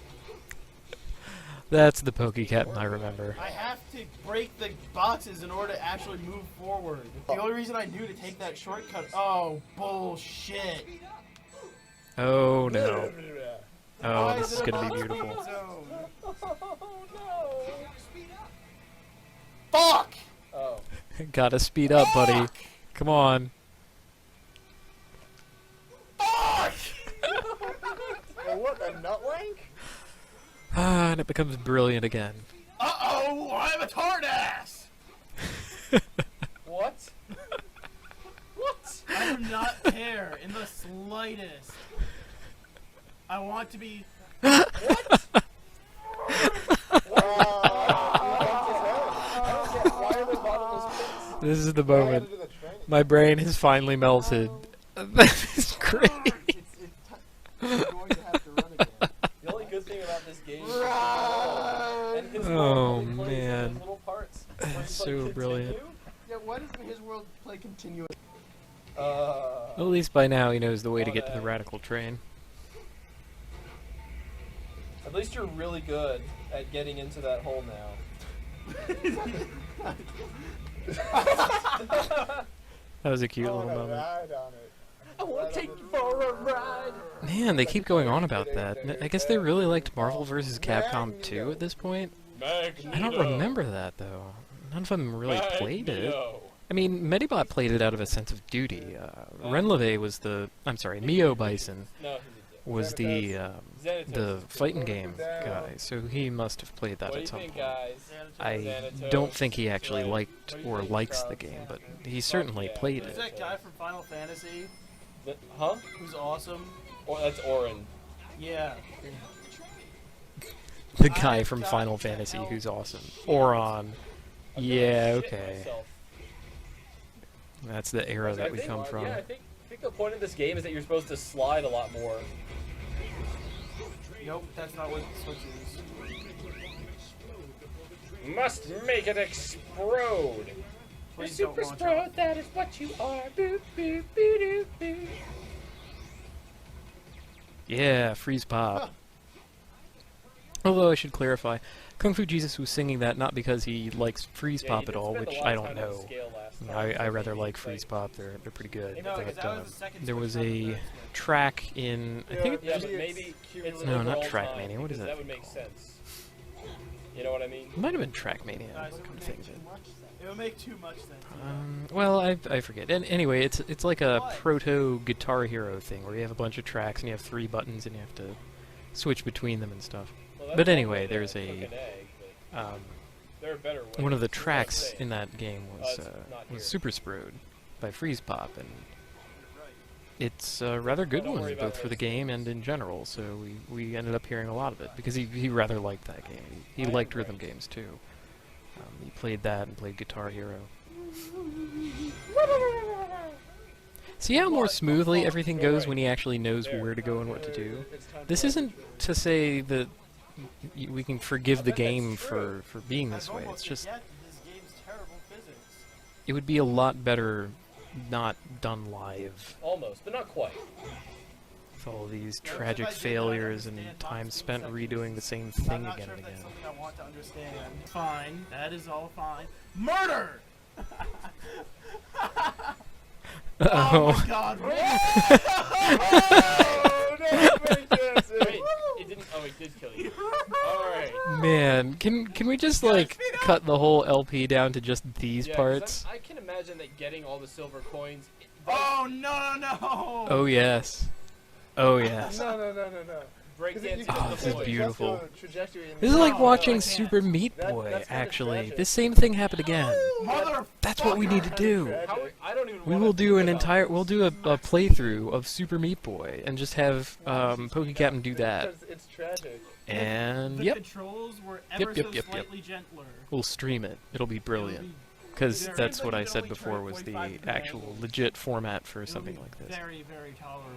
Speaker 1: That's the Pokecat I remember.
Speaker 3: I have to break the boxes in order to actually move forward. The only reason I knew to take that shortcut. Oh, bullshit.
Speaker 1: Oh no. Oh,
Speaker 3: Why
Speaker 1: this
Speaker 3: it
Speaker 1: is
Speaker 3: a
Speaker 1: gonna be
Speaker 3: box
Speaker 1: beautiful.
Speaker 3: zone?
Speaker 2: Oh no!
Speaker 3: Fuck!
Speaker 2: Oh.
Speaker 1: Gotta speed up, buddy. Come on.
Speaker 3: Fuck!
Speaker 4: Oh, what a nutwank?
Speaker 1: Ah, and it becomes brilliant again.
Speaker 3: Uh-oh, I'm a tard ass!
Speaker 2: What? What?
Speaker 3: I'm care in the slightest. I want to be.
Speaker 1: This is the moment. My brain has finally melted. That is great.
Speaker 5: You're going to have to run again.
Speaker 2: The only good thing about this game is and his
Speaker 1: Oh,
Speaker 2: world really plays in
Speaker 1: man.
Speaker 2: those little parts where he's
Speaker 1: So
Speaker 2: like,
Speaker 1: brilliant.
Speaker 2: "Continue?"
Speaker 5: Yeah, why doesn't his world play continuous?
Speaker 1: At least by now he knows the way to get to the radical train.
Speaker 2: At least you're really good at getting into that hole now.
Speaker 1: That was a cute
Speaker 4: I
Speaker 1: little
Speaker 4: wanna
Speaker 1: moment.
Speaker 4: ride on it.
Speaker 2: I want to take you for a ride.
Speaker 1: Man, they keep going on about that. I guess they really liked Marvel vs. Capcom 2 at this point. I don't remember that, though. None of them really played it. I mean, Medibot played it out of a sense of duty. Renleve was the... I'm sorry, Mio Bison
Speaker 2: No, he's a dick.
Speaker 1: was the
Speaker 2: Xanatos.
Speaker 1: fighting game guy, so he must have played that
Speaker 2: What do
Speaker 1: at
Speaker 2: you
Speaker 1: some
Speaker 2: think,
Speaker 1: point.
Speaker 2: guys?
Speaker 1: I
Speaker 2: Xanatos.
Speaker 1: don't think he actually
Speaker 2: Right.
Speaker 1: liked
Speaker 2: What do you
Speaker 1: or
Speaker 2: think,
Speaker 1: likes the
Speaker 2: Krause?
Speaker 1: game, but he certainly
Speaker 2: yeah.
Speaker 1: played
Speaker 3: Who's
Speaker 1: it.
Speaker 3: that guy from Final Fantasy
Speaker 2: Huh?
Speaker 3: who's awesome?
Speaker 2: Or that's Orin.
Speaker 3: Yeah.
Speaker 1: The guy from Final Fantasy who's awesome. Oron. Yeah,
Speaker 2: Shit
Speaker 1: okay.
Speaker 2: myself.
Speaker 1: That's the era that we come from.
Speaker 2: Yeah, I think the point of this game is that you're supposed to slide a lot more.
Speaker 3: Nope, that's not what Switch is.
Speaker 2: Must make it explode.
Speaker 3: Please don't launch off.
Speaker 2: that is what you are. Boop, boop, boop, boop, boop.
Speaker 1: Yeah, Freeze Pop. Although I should clarify, Kung Fu Jesus was singing that not because he likes Freeze
Speaker 2: Yeah,
Speaker 1: Pop
Speaker 2: he
Speaker 1: at
Speaker 2: did
Speaker 1: all,
Speaker 2: spend a
Speaker 1: which
Speaker 2: lot
Speaker 1: I
Speaker 2: of
Speaker 1: don't
Speaker 2: time on
Speaker 1: know.
Speaker 2: scale last time,
Speaker 1: I
Speaker 2: so
Speaker 1: rather
Speaker 2: he,
Speaker 1: like Freeze Pop. They're pretty good.
Speaker 3: No, because
Speaker 1: But
Speaker 3: that was the second
Speaker 1: there
Speaker 3: Switch,
Speaker 1: was
Speaker 3: not the
Speaker 1: a
Speaker 3: third Switch.
Speaker 1: track in I think
Speaker 2: Yeah,
Speaker 1: it
Speaker 2: but maybe it's
Speaker 1: No, not
Speaker 2: overall
Speaker 1: Trackmania.
Speaker 2: time,
Speaker 1: What is
Speaker 2: because
Speaker 1: that
Speaker 2: would
Speaker 1: thing
Speaker 2: make
Speaker 1: called?
Speaker 2: sense. You know what I mean?
Speaker 1: might have been Trackmania.
Speaker 3: Guys,
Speaker 1: Come to think of it.
Speaker 3: It would make too much sense.
Speaker 1: Well, I forget. And anyway, it's like a proto Guitar Hero thing where you have a bunch of tracks and you have 3 buttons and you have to switch between them and stuff.
Speaker 2: Well, that's
Speaker 1: But
Speaker 2: one
Speaker 1: anyway,
Speaker 2: way to
Speaker 1: there's
Speaker 2: cook
Speaker 1: a
Speaker 2: an egg, but
Speaker 1: um,
Speaker 2: there are better ways.
Speaker 1: one of the
Speaker 2: Let's
Speaker 1: tracks
Speaker 2: say.
Speaker 1: in that game
Speaker 2: it's not here.
Speaker 1: was Super Sprode by Freeze Pop, and it's a rather good
Speaker 2: Don't
Speaker 1: one,
Speaker 2: worry about
Speaker 1: both for the
Speaker 2: those
Speaker 1: game
Speaker 2: things.
Speaker 1: and in general. So we ended up hearing a lot of it because he rather liked that game. He
Speaker 2: I am
Speaker 1: liked rhythm
Speaker 2: right.
Speaker 1: games too. He played that and played Guitar Hero. See how more smoothly everything goes when he actually knows where to go and what to do? This isn't to say that we can forgive the game for being this way. It's just
Speaker 3: Forget that this game's terrible physics.
Speaker 1: it would be a lot better not done live
Speaker 2: Almost, but not quite.
Speaker 1: with all these
Speaker 3: Well,
Speaker 1: tragic
Speaker 3: if I did, I'd
Speaker 1: failures and
Speaker 3: understand
Speaker 1: time
Speaker 3: box
Speaker 1: spent
Speaker 3: game
Speaker 1: redoing the
Speaker 3: seconds.
Speaker 1: same
Speaker 3: I'm
Speaker 1: thing
Speaker 3: not
Speaker 1: again
Speaker 3: sure
Speaker 1: and
Speaker 3: if that's
Speaker 1: again.
Speaker 3: something I want to understand. Fine, that is all fine. Murder! Oh
Speaker 1: Uh-oh.
Speaker 3: my god,
Speaker 2: Wait, it didn't. Oh, it did kill you. All right.
Speaker 1: Man, can we just like cut the whole LP down to just these
Speaker 2: Yeah, 'cause
Speaker 1: parts?
Speaker 2: I can imagine that getting all the silver coins.
Speaker 3: Oh no no!
Speaker 1: Oh yes. Oh yes.
Speaker 4: No.
Speaker 2: Breakdancing
Speaker 1: Oh,
Speaker 2: is
Speaker 1: this
Speaker 2: the
Speaker 1: is
Speaker 2: point.
Speaker 1: beautiful.
Speaker 4: Trajectory in
Speaker 1: This is
Speaker 4: the
Speaker 1: like
Speaker 3: No,
Speaker 1: watching
Speaker 3: I can't.
Speaker 1: Super Meat
Speaker 4: That-
Speaker 1: Boy,
Speaker 4: that's kinda
Speaker 1: actually.
Speaker 4: tragic.
Speaker 1: This same thing happened again.
Speaker 3: Mother.
Speaker 1: That's what we need to do.
Speaker 2: How, I don't even.
Speaker 1: We
Speaker 2: wanna
Speaker 1: will do
Speaker 2: think
Speaker 1: an
Speaker 2: about
Speaker 1: entire,
Speaker 2: this.
Speaker 1: we'll do a playthrough of Super Meat Boy and just have PokeCaptain do that.
Speaker 4: Because it's tragic.
Speaker 1: And
Speaker 3: The
Speaker 1: yep,
Speaker 3: controls were ever
Speaker 1: Yep,
Speaker 3: so
Speaker 1: yep.
Speaker 3: slightly gentler.
Speaker 1: we'll stream it. It'll be
Speaker 3: It'll
Speaker 1: brilliant.
Speaker 3: be
Speaker 1: Because
Speaker 3: very-
Speaker 1: that's
Speaker 3: seems
Speaker 1: what
Speaker 3: like
Speaker 1: I
Speaker 3: you could
Speaker 1: said
Speaker 3: only
Speaker 1: before
Speaker 3: turn
Speaker 1: was the
Speaker 3: 45 today.
Speaker 1: actual legit format for
Speaker 3: it'll
Speaker 1: something
Speaker 3: be
Speaker 1: like this.
Speaker 3: Very very tolerable.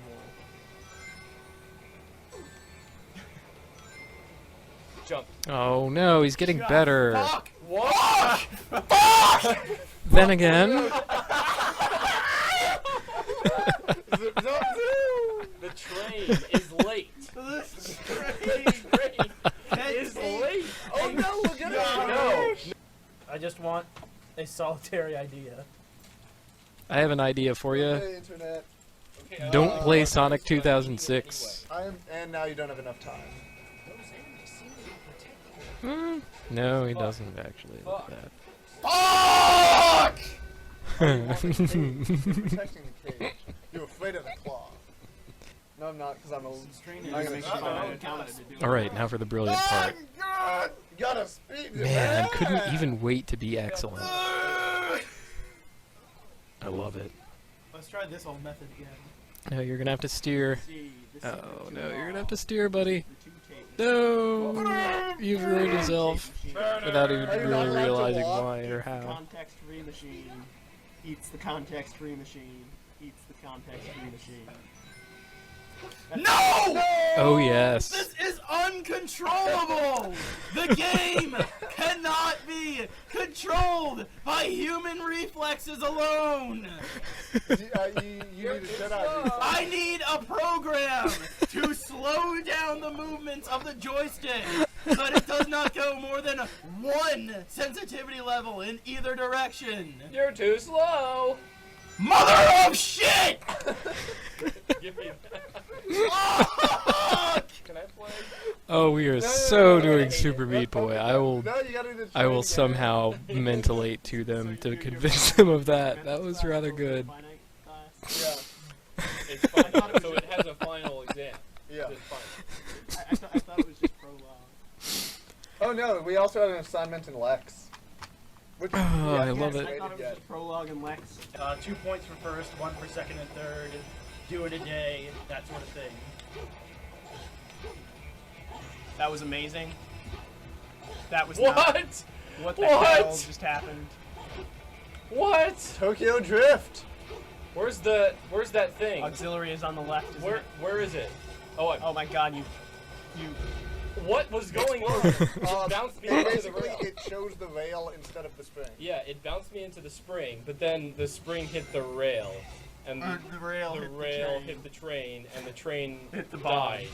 Speaker 2: Jump.
Speaker 1: Oh no, he's getting
Speaker 3: God,
Speaker 1: better.
Speaker 3: Fuck!
Speaker 2: What?
Speaker 1: Then again,
Speaker 2: The train is late.
Speaker 3: This
Speaker 2: The train is late. Oh no, look at it. No.
Speaker 3: I just want a solitary idea.
Speaker 1: I have an idea for you.
Speaker 4: Hey, internet.
Speaker 2: Okay,
Speaker 1: Don't play
Speaker 2: that's
Speaker 1: Sonic
Speaker 2: fine.
Speaker 1: 2006.
Speaker 4: And now you don't have enough time.
Speaker 1: No, he doesn't actually. Look
Speaker 2: Fuck.
Speaker 1: at
Speaker 4: Fuck! You're
Speaker 1: that.
Speaker 4: protecting the cage. You're afraid of the claw. No, I'm not, because I'm a. I'm gonna cheat.
Speaker 1: Alright, now for the brilliant part.
Speaker 4: God! You gotta speed it,
Speaker 1: Man, couldn't even wait to be excellent. I love it.
Speaker 3: Let's try this old method again.
Speaker 1: No, you're gonna have to steer.
Speaker 5: See, the
Speaker 1: Oh
Speaker 5: secret
Speaker 1: no,
Speaker 5: to
Speaker 1: you're
Speaker 5: all
Speaker 1: gonna have to steer, buddy.
Speaker 5: the two tapes.
Speaker 1: No, you've ruined yourself without even
Speaker 4: Are you not
Speaker 1: really
Speaker 4: allowed to
Speaker 1: realizing
Speaker 4: walk?
Speaker 1: why or
Speaker 5: The
Speaker 1: how.
Speaker 5: context-free machine eats the context-free machine eats the context-free machine.
Speaker 3: No!
Speaker 1: Oh yes.
Speaker 3: This is uncontrollable! The game cannot be controlled by human reflexes alone!
Speaker 4: You need a Jedi.
Speaker 3: I need a program to slow down the movements of the joystick so that it does not go more than one sensitivity level in either direction.
Speaker 2: You're too slow.
Speaker 3: Mother of shit!
Speaker 2: Give me that.
Speaker 3: Fuck!
Speaker 2: Can I play?
Speaker 1: Oh, we are
Speaker 4: no,
Speaker 1: so
Speaker 4: no,
Speaker 1: doing
Speaker 2: no,
Speaker 1: Super
Speaker 2: no,
Speaker 1: Meat Boy.
Speaker 4: No,
Speaker 1: I will
Speaker 4: you gotta do the
Speaker 1: I will
Speaker 4: train again.
Speaker 1: somehow mentally to them to convince them of that. That was rather good.
Speaker 5: Finite class.
Speaker 2: Yeah. It's fine. So it has a final exam.
Speaker 4: Yeah.
Speaker 2: It's fine.
Speaker 5: I thought it was just prologue.
Speaker 4: Oh no, we also had an assignment in Lex. Which,
Speaker 1: Oh, I love
Speaker 5: I
Speaker 1: it.
Speaker 5: thought it was just prologue and Lex.
Speaker 3: 2 points for first, 1 for second and third. Do it a day, that sort of thing.
Speaker 5: That was amazing. That was not
Speaker 2: What?
Speaker 5: what the
Speaker 2: What?
Speaker 5: hell just happened.
Speaker 2: What?
Speaker 4: Tokyo Drift.
Speaker 2: Where's that thing?
Speaker 5: Auxiliary is on the left. Isn't it?
Speaker 2: Where is it? Oh,
Speaker 5: Oh my God! You.
Speaker 2: what was going on? It bounced me into the
Speaker 4: Basically,
Speaker 2: rail.
Speaker 4: it chose the rail instead of the spring.
Speaker 2: Yeah, it bounced me into the spring, but then the spring hit the rail, and
Speaker 3: The rail
Speaker 2: the
Speaker 3: hit the
Speaker 2: rail
Speaker 3: train.
Speaker 2: hit the train, and the train
Speaker 5: Hit the bottom.
Speaker 2: died.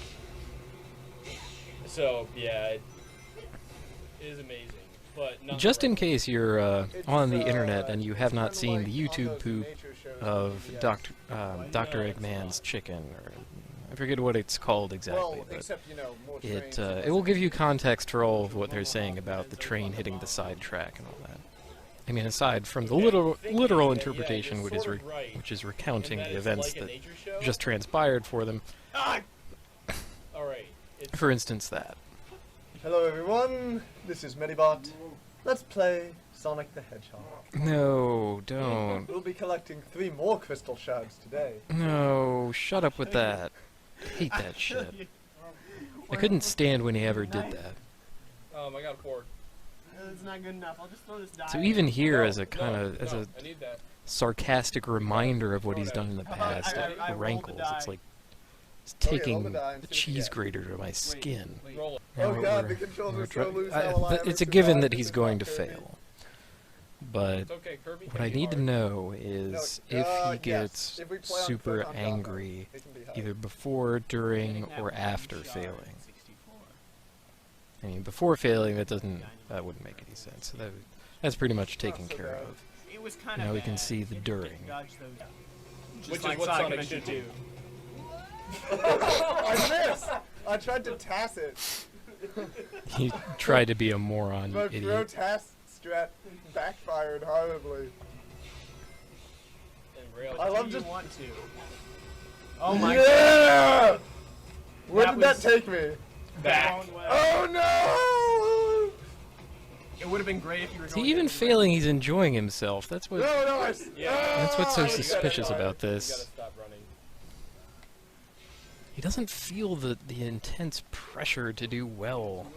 Speaker 2: So yeah, it is amazing, but not
Speaker 1: Just in
Speaker 2: correct.
Speaker 1: case you're
Speaker 4: It's,
Speaker 1: on the internet and you have
Speaker 4: it's
Speaker 1: not
Speaker 4: kinda
Speaker 1: seen
Speaker 4: like
Speaker 1: the
Speaker 4: on
Speaker 1: YouTube
Speaker 4: those
Speaker 1: poop
Speaker 4: nature shows
Speaker 1: of
Speaker 4: on
Speaker 1: Dr.
Speaker 4: PBS.
Speaker 1: Dr.
Speaker 2: No, it's
Speaker 1: Eggman's
Speaker 2: not.
Speaker 1: chicken, or I forget what it's called exactly,
Speaker 4: Well,
Speaker 1: but
Speaker 4: except more
Speaker 1: it
Speaker 4: trains.
Speaker 1: it will give you context for all of what they're saying about the train hitting the side track and all that. I mean, aside from the literal
Speaker 2: Thinking
Speaker 1: literal
Speaker 2: that, yeah,
Speaker 1: interpretation,
Speaker 2: you're
Speaker 1: which is
Speaker 2: sort of right,
Speaker 1: which is
Speaker 2: and
Speaker 1: recounting
Speaker 2: that
Speaker 1: the
Speaker 2: it's
Speaker 1: events
Speaker 2: like a
Speaker 1: that
Speaker 2: nature show?
Speaker 1: just transpired for them.
Speaker 2: All right. It's,
Speaker 1: For instance, that.
Speaker 4: Hello everyone, this is Medibot. Let's play Sonic the Hedgehog.
Speaker 1: No, don't.
Speaker 4: We'll be collecting 3 more crystal shards today.
Speaker 1: No, shut up with that. I hate that shit. I couldn't stand when he ever did that.
Speaker 2: I got a fork.
Speaker 5: It's not good enough. I'll just throw this die.
Speaker 1: So even here,
Speaker 2: No,
Speaker 1: as a kind of as
Speaker 2: no,
Speaker 1: a
Speaker 2: I need that.
Speaker 1: sarcastic reminder of what he's done in the
Speaker 5: I-
Speaker 1: past,
Speaker 5: I
Speaker 1: it
Speaker 5: rolled the
Speaker 1: rankles. It's
Speaker 5: die.
Speaker 1: like it's
Speaker 4: Okay, roll
Speaker 1: taking
Speaker 4: the die and
Speaker 1: the
Speaker 4: see what you
Speaker 1: cheese
Speaker 4: get.
Speaker 1: grater to my skin.
Speaker 2: Roll it.
Speaker 1: Now
Speaker 4: Oh god,
Speaker 1: we're-
Speaker 4: the controls
Speaker 1: we're
Speaker 4: are so
Speaker 1: try-
Speaker 4: loose,
Speaker 1: I-
Speaker 4: how will I
Speaker 1: th-
Speaker 4: ever
Speaker 1: it's a given
Speaker 4: survive?
Speaker 1: that
Speaker 4: This
Speaker 1: he's
Speaker 4: is
Speaker 1: going
Speaker 4: not
Speaker 1: to
Speaker 4: Kirby.
Speaker 1: fail. But
Speaker 2: It's okay, Kirby.
Speaker 1: what I need to know is if he
Speaker 4: yes.
Speaker 1: gets
Speaker 4: If we play on
Speaker 1: super
Speaker 4: foot on Java,
Speaker 1: angry
Speaker 4: it can be hard.
Speaker 1: either before, during, or after failing. I mean, before failing, that wouldn't make any sense. So that's pretty much taken
Speaker 4: so
Speaker 1: care
Speaker 4: bad.
Speaker 1: of.
Speaker 5: It was kind
Speaker 1: Now
Speaker 5: of.
Speaker 1: we can see the during.
Speaker 2: Which
Speaker 5: like
Speaker 2: is what
Speaker 5: Sonic
Speaker 2: Sonic
Speaker 5: Adventure
Speaker 2: should do.
Speaker 4: I missed! I tried to tass it.
Speaker 1: He tried to be a moron,
Speaker 4: My
Speaker 1: idiot.
Speaker 4: pro tass strat backfired horribly.
Speaker 2: And rail.
Speaker 4: I love
Speaker 5: you
Speaker 4: just...
Speaker 5: want to. Oh my God.
Speaker 4: Yeah! Where
Speaker 5: That
Speaker 4: did that
Speaker 5: was-
Speaker 4: take me?
Speaker 2: Back.
Speaker 4: Oh no!
Speaker 5: It would have been great if you were
Speaker 1: See,
Speaker 5: going.
Speaker 1: even
Speaker 5: the other
Speaker 1: failing, he's enjoying himself. That's what.
Speaker 4: No, no,
Speaker 2: Yeah.
Speaker 1: That's what's so
Speaker 4: Ah,
Speaker 2: You gotta
Speaker 1: suspicious
Speaker 2: start.
Speaker 1: about
Speaker 2: You
Speaker 1: this.
Speaker 2: gotta stop running.
Speaker 1: He doesn't feel the intense pressure to do well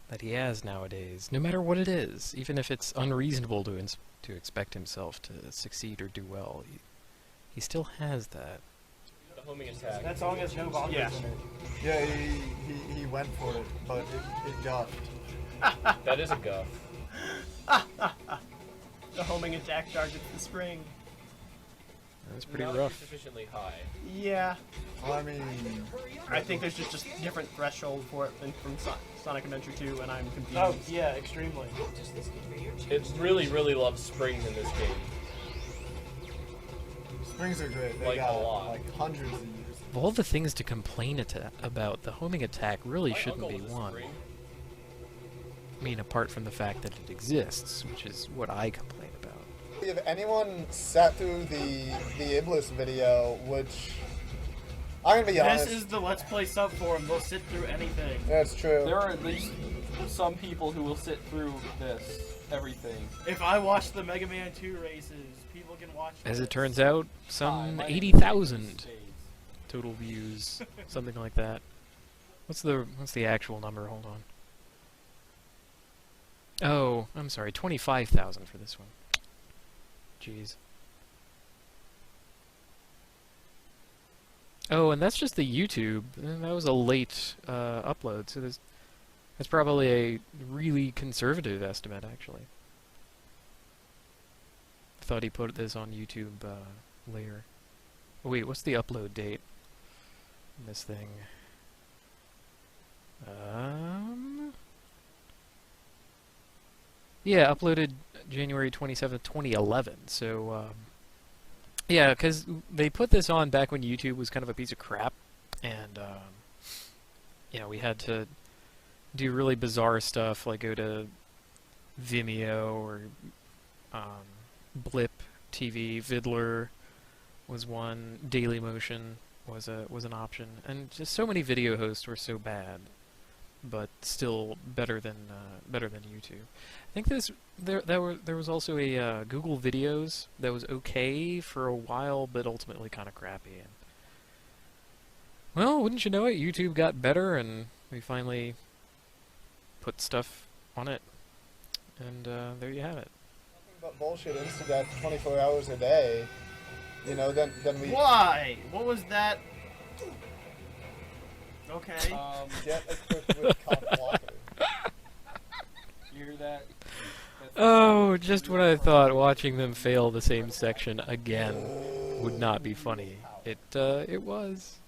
Speaker 1: that he has nowadays, no matter what it is. Even if it's unreasonable to expect himself to succeed or do well, he still has that.
Speaker 2: The homing attack.
Speaker 3: That song has no volume
Speaker 5: Yeah.
Speaker 3: in it.
Speaker 4: Yeah, he went for it, but it got.
Speaker 2: That is a guff.
Speaker 5: The homing attack targets the spring.
Speaker 1: That's pretty
Speaker 2: Not
Speaker 1: rough.
Speaker 2: sufficiently high.
Speaker 5: Yeah.
Speaker 4: I mean,
Speaker 5: I think there's just different threshold for it than from Sonic Adventure 2, and I'm confused.
Speaker 3: Oh, yeah, extremely.
Speaker 2: It really, really loves springs in this game.
Speaker 4: springs are great. They
Speaker 2: Like, a
Speaker 4: got
Speaker 2: lot.
Speaker 4: like hundreds of years.
Speaker 1: Of all the things to complain about, the homing attack really
Speaker 2: My
Speaker 1: shouldn't
Speaker 2: uncle
Speaker 1: be
Speaker 2: was a
Speaker 1: one.
Speaker 2: spring.
Speaker 1: I mean, apart from the fact that it exists, which is what I complain about.
Speaker 4: If anyone sat through the Iblis video, which I'm gonna be honest,
Speaker 3: This is the Let's Play subforum. They'll sit through anything.
Speaker 4: that's true.
Speaker 5: There are at least
Speaker 2: some people who will sit through this everything.
Speaker 3: If I watch the Mega Man 2 races, people can watch.
Speaker 1: As
Speaker 3: this.
Speaker 1: it turns out,
Speaker 2: Hi,
Speaker 1: some
Speaker 2: my name is
Speaker 1: 80,000
Speaker 2: Spades.
Speaker 1: total views, something like that. What's the actual number? Hold on. Oh, I'm sorry, 25,000 for this one. Jeez. Oh, and that's just the YouTube. That was a late upload, so that's probably a really conservative estimate, actually. Thought he put this on YouTube later. Oh, wait, what's the upload date? On this thing. Yeah, uploaded January 27th, 2011. So, yeah, because they put this on back when YouTube was kind of a piece of crap, and you know, we had to do really bizarre stuff like go to Vimeo or Blip TV, Vidler was one, Dailymotion was an option, and just so many video hosts were so bad, but still better than YouTube. I think there was also a Google Videos that was okay for a while, but ultimately kind of crappy. And, well, wouldn't you know it, YouTube got better, and we finally put stuff on it, and there you have it.
Speaker 4: But bullshit Instadeath 24 hours a day, you know, then we
Speaker 3: Why? What was that? Okay.
Speaker 4: get equipped with cock blocker.
Speaker 2: You hear that?
Speaker 1: Oh, just when I thought watching them fail the same section again would not be funny. It was.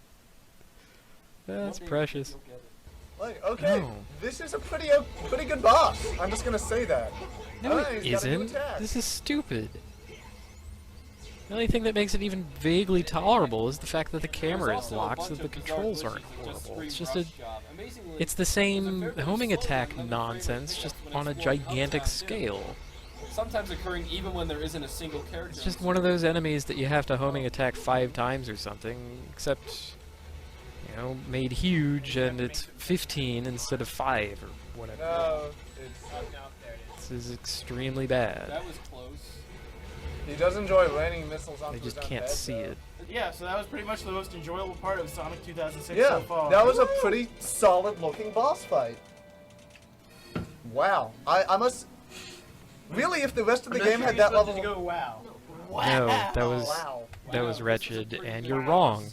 Speaker 1: That's precious.
Speaker 4: Like, okay,
Speaker 1: No.
Speaker 4: this is a pretty good boss. I'm just gonna say that.
Speaker 1: No,
Speaker 4: Alright,
Speaker 1: it
Speaker 4: he's got a new
Speaker 1: isn't.
Speaker 4: attack.
Speaker 1: This is stupid. The only thing that makes it even vaguely tolerable is the fact that the camera is locked so the controls aren't horrible. It's just it's the same homing attack nonsense, just on a gigantic scale.
Speaker 2: Sometimes occurring even when there isn't a single character.
Speaker 1: It's just one of those enemies that you have to homing attack 5 times or something, except, you know, made huge and it's 15 instead of 5 or whatever.
Speaker 4: No, it's,
Speaker 1: This is extremely bad.
Speaker 2: That was close.
Speaker 4: he does enjoy raining missiles onto
Speaker 1: I just
Speaker 4: his own
Speaker 1: can't
Speaker 4: bed,
Speaker 1: see
Speaker 4: though.
Speaker 1: it.
Speaker 3: Yeah, so that was pretty much the most enjoyable part of Sonic 2006
Speaker 4: Yeah,
Speaker 3: so far.
Speaker 4: that was a pretty solid looking boss fight. Wow, I must really, if the rest of the game had that level.
Speaker 3: To go, wow.
Speaker 1: No,
Speaker 4: Wow.
Speaker 1: that was wretched, and you're wrong.